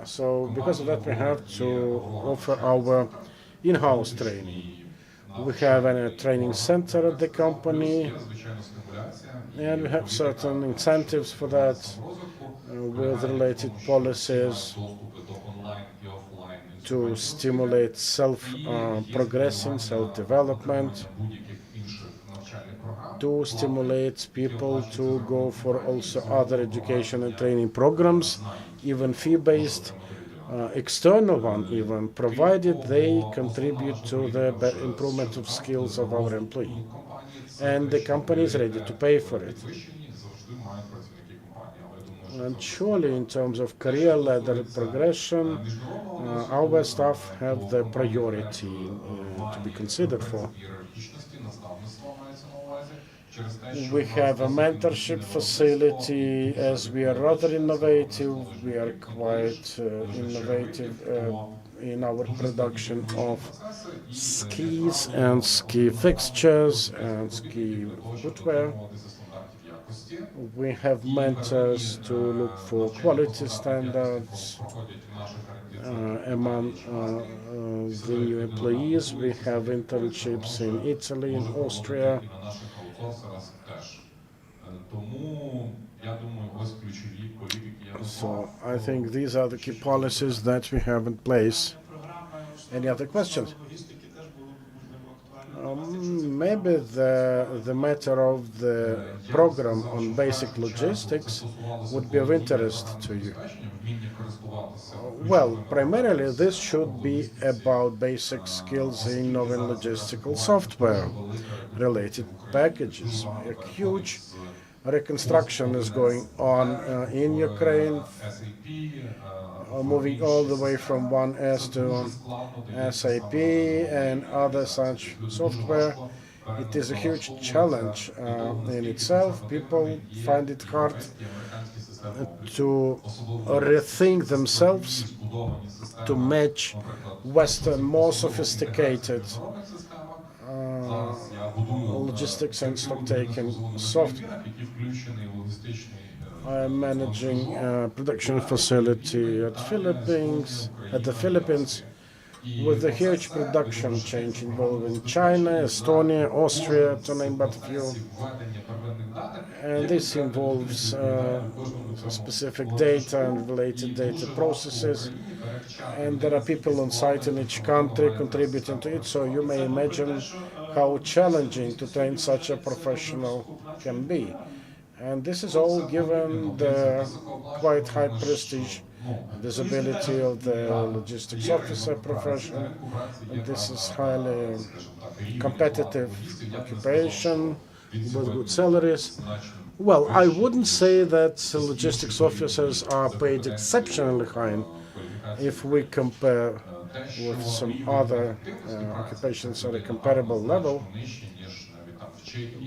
So because of that, we have to offer our in-house training. We have a training center at the company, and we have certain incentives for that with related policies to stimulate self-progressing, self-development, to stimulate people to go for also other education and training programs, even fee-based, external one even, provided they contribute to the improvement of skills of our employee. And the company is ready to pay for it. And surely in terms of career ladder progression, our staff have the priority to be considered for. We have a mentorship facility. As we are rather innovative, we are quite innovative in our production of skis and ski fixtures and ski footwear. We have mentors to look for quality standards among the new employees. We have internships in Italy, in Austria. So I think these are the key policies that we have in place. Any other questions? Maybe the matter of the program on basic logistics would be of interest to you. Well, primarily this should be about basic skills in novel logistical software related packages. A huge reconstruction is going on in Ukraine, moving all the way from 1S to SAP and other such software. It is a huge challenge in itself. People find it hard to rethink themselves to match Western, more sophisticated logistics and stock-taking software. I'm managing a production facility at the Philippines, with a huge production change involving China, Estonia, Austria, to name but a few. And this involves specific data and related data processes. And there are people on site in each country contributing to it, so you may imagine how challenging to train such a professional can be. And this is all given the quite high prestige, visibility of the logistics officer profession. And this is highly competitive occupation with good salaries. Well, I wouldn't say that logistics officers are paid exceptionally high if we compare with some other occupations at a comparable level.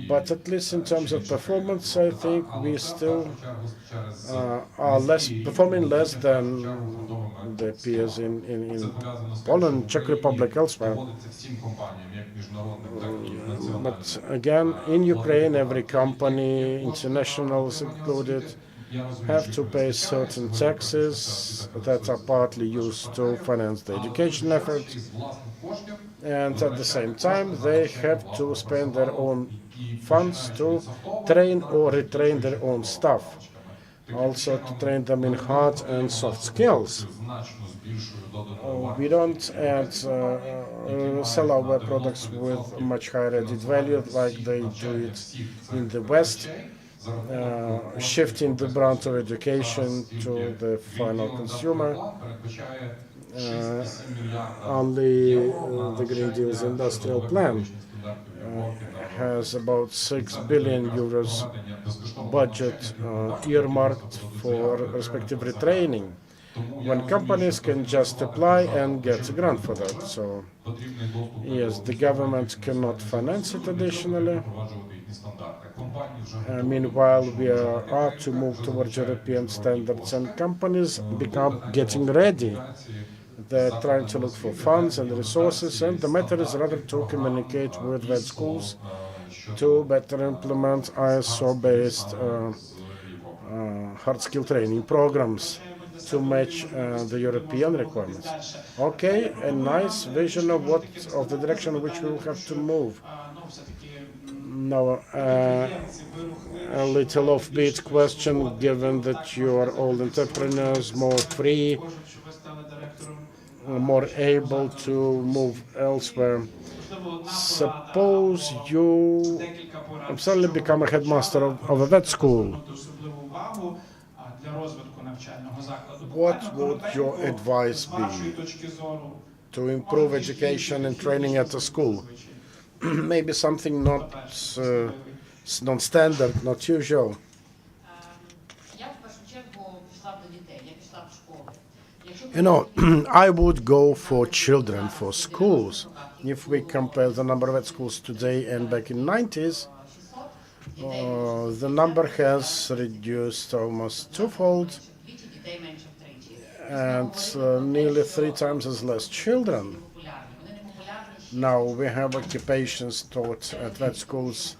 But at least in terms of performance, I think we still are performing less than the peers in Poland, Czech Republic, elsewhere. But again, in Ukraine, every company, internationals included, have to pay certain taxes that are partly used to finance the education efforts. And at the same time, they have to spend their own funds to train or retrain their own staff, also to train them in hard and soft skills. We don't sell our products with much higher added value like they do it in the West, shifting the brand of education to the final consumer. Only the Green Deal's industrial plan has about 6 billion euros budget earmarked for respective retraining, when companies can just apply and get a grant for that. So yes, the government cannot finance it additionally. Meanwhile, we are to move towards European standards, and companies getting ready. They're trying to look for funds and resources, and the matter is rather to communicate with VET schools to better implement ISO-based hard skill training programs to match the European requirements. Okay, a nice vision of the direction in which we will have to move. Now, a little offbeat question, given that you are all entrepreneurs, more free, more able to move elsewhere. Suppose you suddenly become a headmaster of a VET school. What would your advice be to improve education and training at a school? Maybe something not non-standard, not usual. You know, I would go for children, for schools. If we compare the number of VET schools today and back in the 90s, the number has reduced almost twofold, and nearly 3 times as less children. Now we have occupations taught at VET schools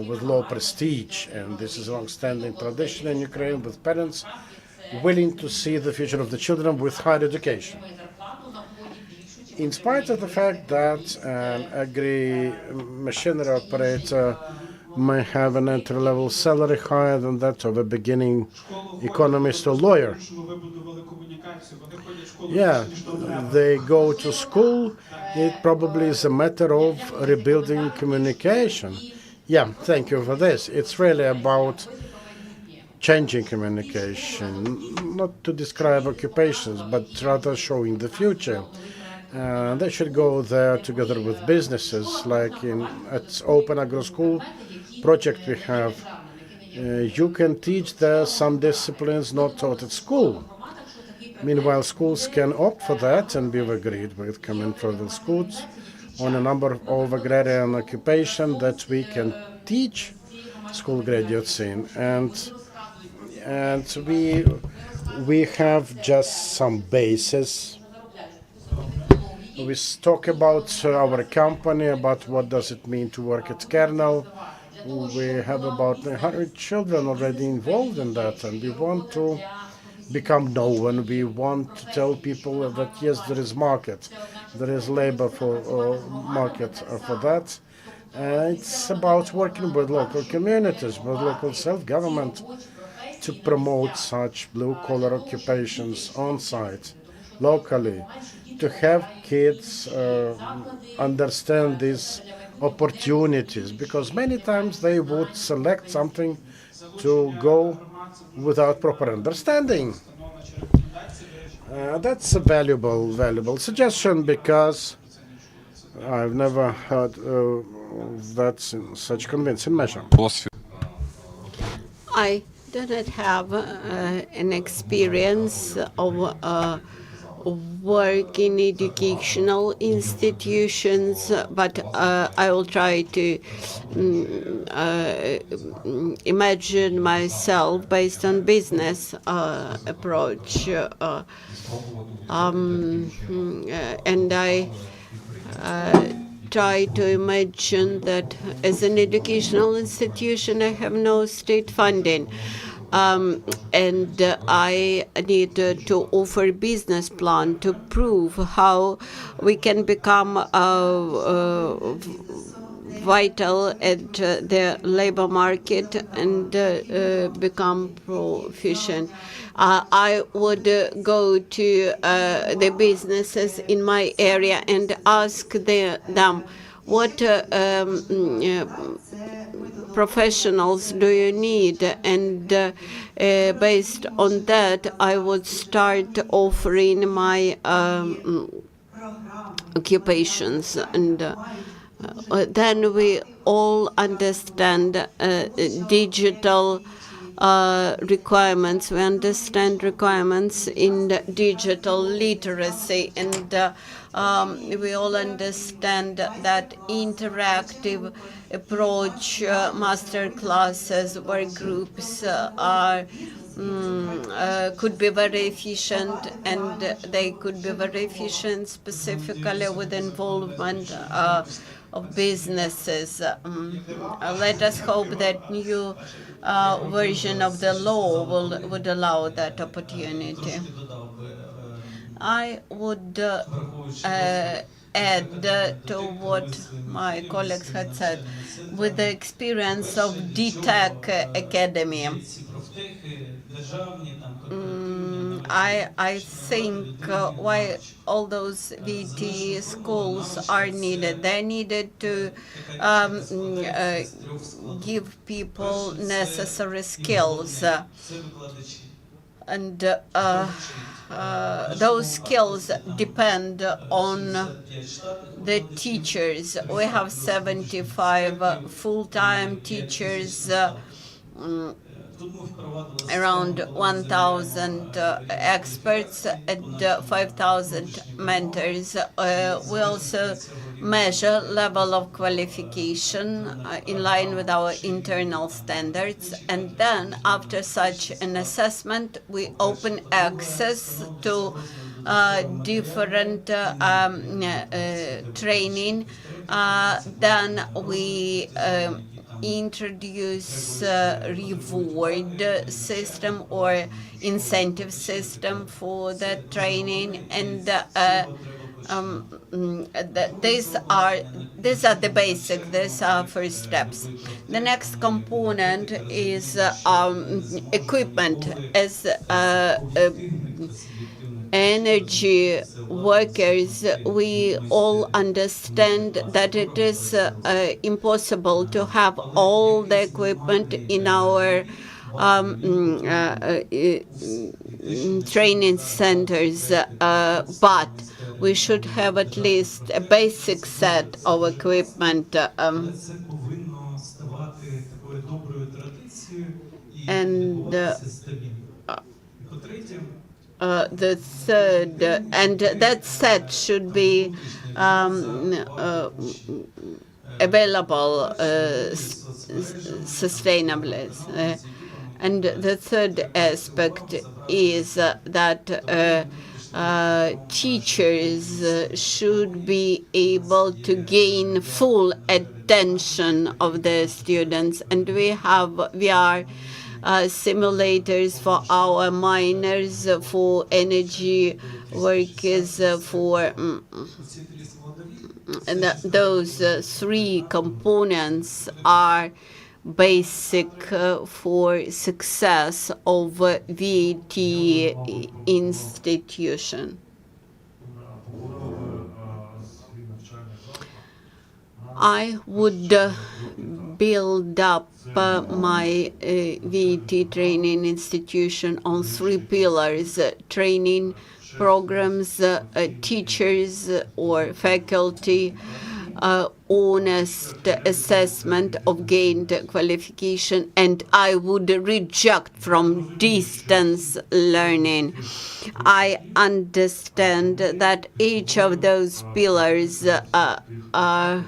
with low prestige, and this is a long-standing tradition in Ukraine, with parents willing to see the future of the children with higher education. In spite of the fact that an agri-machinery operator may have an entry-level salary higher than that of a beginning economist or lawyer. Yeah, they go to school. It probably is a matter of rebuilding communication. Yeah, thank you for this. It's really about changing communication, not to describe occupations, but rather showing the future. They should go there together with businesses, like at Open Agro School project we have. You can teach there some disciplines not taught at school. Meanwhile, schools can opt for that, and we've agreed with Common Travel Schools on a number of agrarian occupations that we can teach school graduates in. And we have just some basis. We talk about our company, about what does it mean to work at Kernel. We have about 100 children already involved in that, and we want to become known. We want to tell people that yes, there is market, there is labor for market for that. It's about working with local communities, with local self-government, to promote such blue-collar occupations on site, locally, to have kids understand these opportunities, because many times they would select something to go without proper understanding. That's a valuable suggestion, because I've never heard that in such convincing measure. I do not have an experience of work in educational institutions, but I will try to imagine myself based on business approach. And I try to imagine that as an educational institution, I have no state funding. And I need to offer a business plan to prove how we can become vital at the labor market and become proficient. I would go to the businesses in my area and ask them, what professionals do you need? And based on that, I would start offering my occupations. And then we all understand digital requirements. We understand requirements in digital literacy, and we all understand that interactive approach, master classes, work groups are could be very efficient, and they could be very efficient specifically with involvement of businesses. Let us hope that new version of the law would allow that opportunity. I would add to what my colleagues had said. With the experience of DTech Academy, I think why all those VT schools are needed. They're needed to give people necessary skills. And those skills depend on the teachers. We have 75 full-time teachers, around 1,000 experts, and 5,000 mentors. We also measure level of qualification in line with our internal standards, and then after such an assessment, we open access to different training. Then we introduce reward system or incentive system for the training, and these are the basic. These are first steps. The next component is equipment. As energy workers, we all understand that it is impossible to have all the equipment in our training centers, but we should have at least a basic set of equipment. And the third, and that set should be available sustainably. And the third aspect is that teachers should be able to gain full attention of the students, and we have VR simulators for our miners, for energy workers, for and those three components are basic for success of VET institution. I would build up my VET training institution on three pillars: training programs, teachers or faculty, honest assessment of gained qualification, and I would reject from distance learning. I understand that each of those pillars are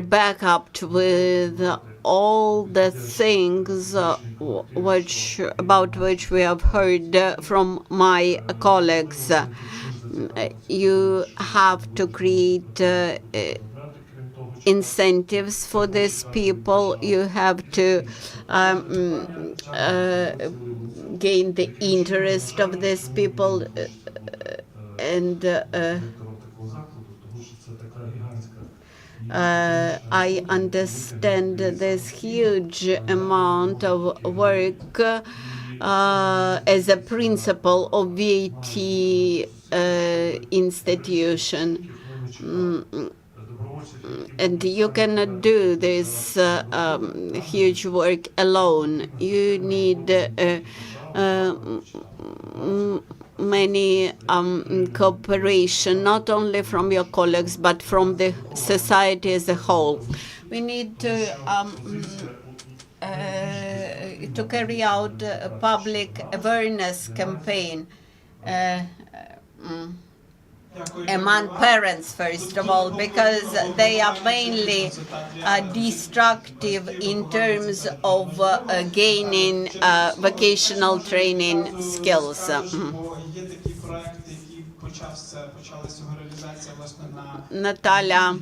backed up with all the things about which we have heard from my colleagues. You have to create incentives for these people. You have to gain the interest of these people, and I understand this huge amount of work as a principle of VET institution. And you cannot do this huge work alone. You need many cooperation, not only from your colleagues, but from the society as a whole. We need to carry out a public awareness campaign among parents, first of all, because they are mainly destructive in terms of gaining vocational training skills. Natalia,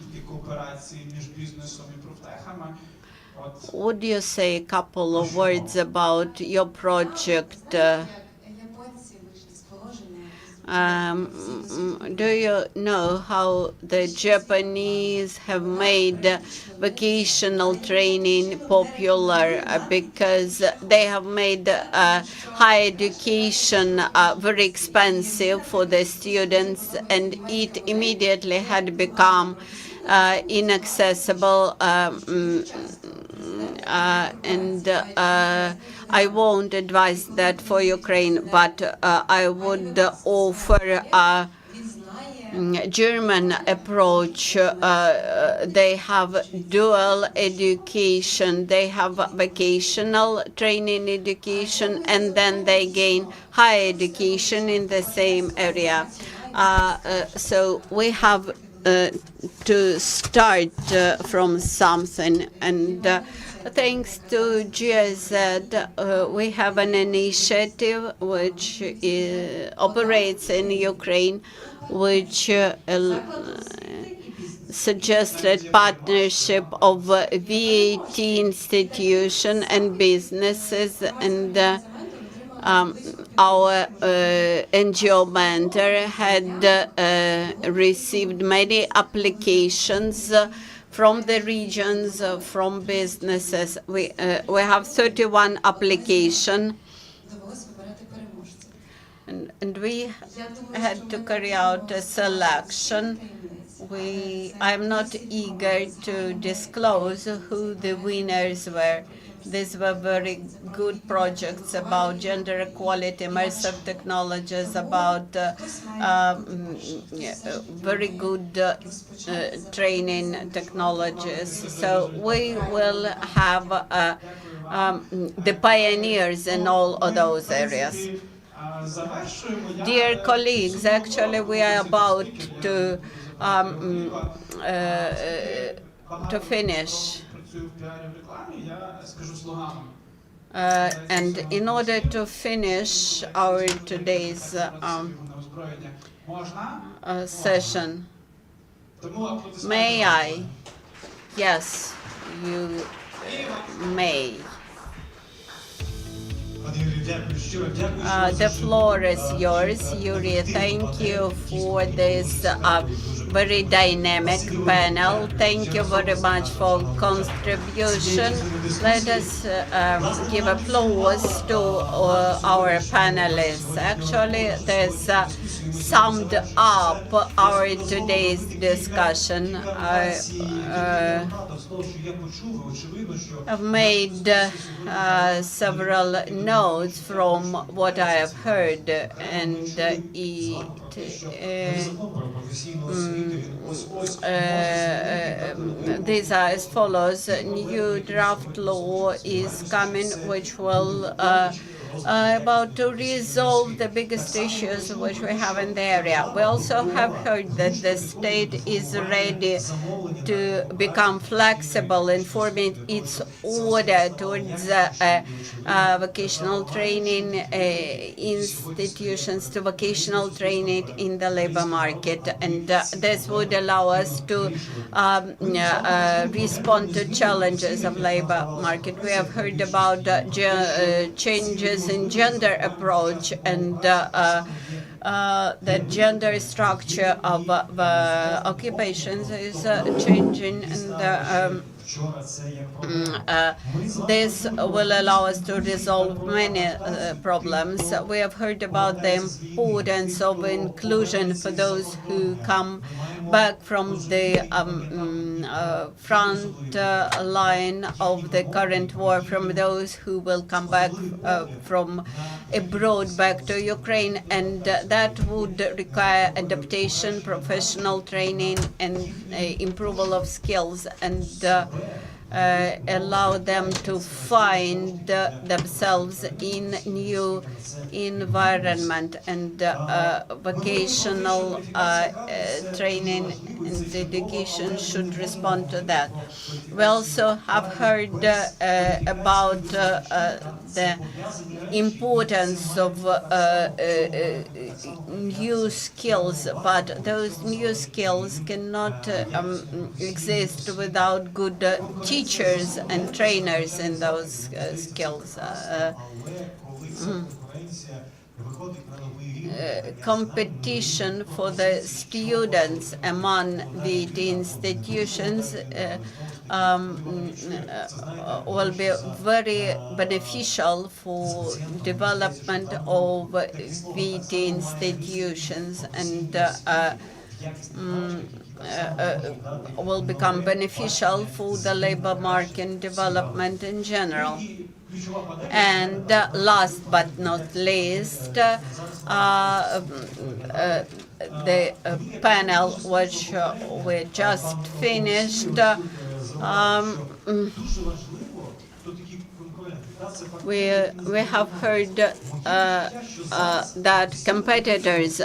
would you say a couple of words about your project? Do you know how the Japanese have made vocational training popular? Because they have made higher education very expensive for the students, and it immediately had become inaccessible. I won't advise that for Ukraine, but I would offer a German approach. They have dual education. They have vocational training education, and then they gain higher education in the same area. So we have to start from something, and thanks to GIZ, we have an initiative which operates in Ukraine, which suggested partnership of VET institution and businesses, and our NGO mentor had received many applications from the regions, from businesses. We have 31 applications, and we had to carry out a selection. I'm not eager to disclose who the winners were. These were very good projects about gender equality, immersive technologies, about very good training technologies. So we will have the pioneers in all of those areas. Dear colleagues, actually we are about to finish. And in order to finish our today's session, may I? Yes, you may. The floor is yours, Yuri. Thank you for this very dynamic panel. Thank you very much for contribution. Let us give applause to our panelists. Actually, this summed up our today's discussion. I've made several notes from what I have heard, and these are as follows. New draft law is coming, which will about to resolve the biggest issues which we have in the area. We also have heard that the state is ready to become flexible in forming its order towards vocational training institutions, to vocational training in the labor market, and this would allow us to respond to challenges of labor market. We have heard about changes in gender approach, and the gender structure of occupations is changing, and this will allow us to resolve many problems. We have heard about the importance of inclusion for those who come back from the front line of the current war, from those who will come back from abroad back to Ukraine, and that would require adaptation, professional training, and improval of skills, and allow them to find themselves in new environment, and vocational training and education should respond to that. We also have heard about the importance of new skills, but those new skills cannot exist without good teachers and trainers in those skills. Competition for the students among the institutions will be very beneficial for development of VET institutions, and will become beneficial for the labor market development in general. And last but not least, the panel which we just finished, we have heard that competitors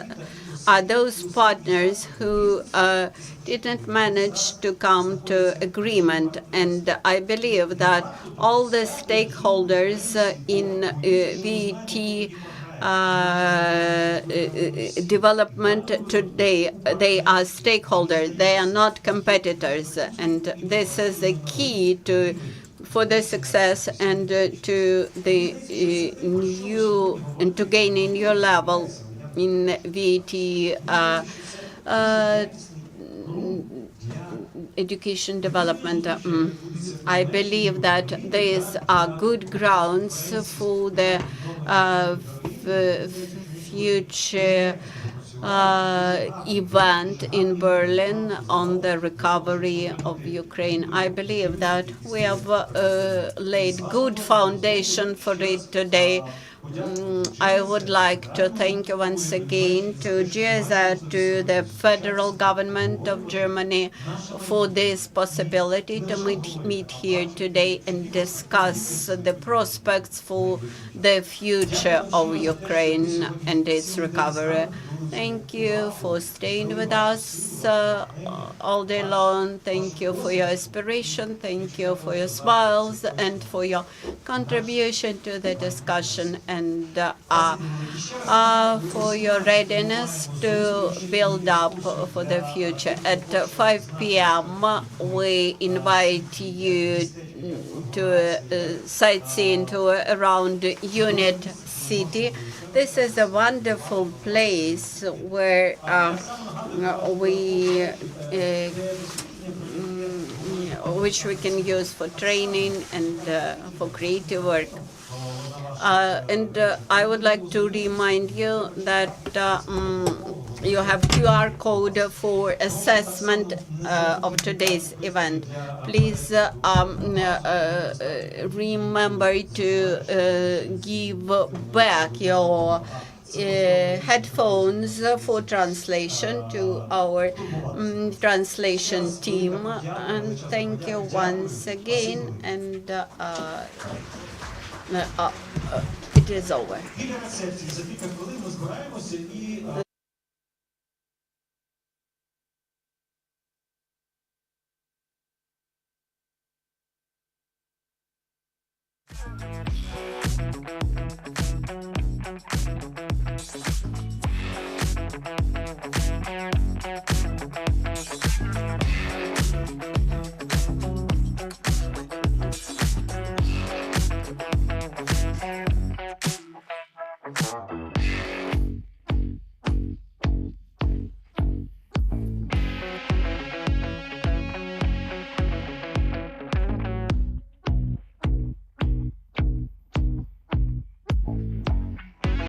are those partners who didn't manage to come to agreement, and I believe that all the stakeholders in VET development today, they are stakeholders, they are not competitors, and this is the key for the success and to the new, and to gain a new level in VET education development. I believe that these are good grounds for the future event in Berlin on the recovery of Ukraine. I believe that we have laid good foundation for it today. I would like to thank you once again to GIZ, to the federal government of Germany for this possibility to meet here today and discuss the prospects for the future of Ukraine and its recovery. Thank you for staying with us all day long. Thank you for your inspiration. Thank you for your smiles and for your contribution to the discussion, and for your readiness to build up for the future. At 5 p.m., we invite you to sightseeing tour around Unit City. This is a wonderful place where which we can use for training and for creative work. And I would like to remind you that you have QR code for assessment of today's event. Please remember to give back your headphones for translation to our translation team. And thank you once again. And it is over. Кілька рецепцій. За кілька хвилин ми збираємося і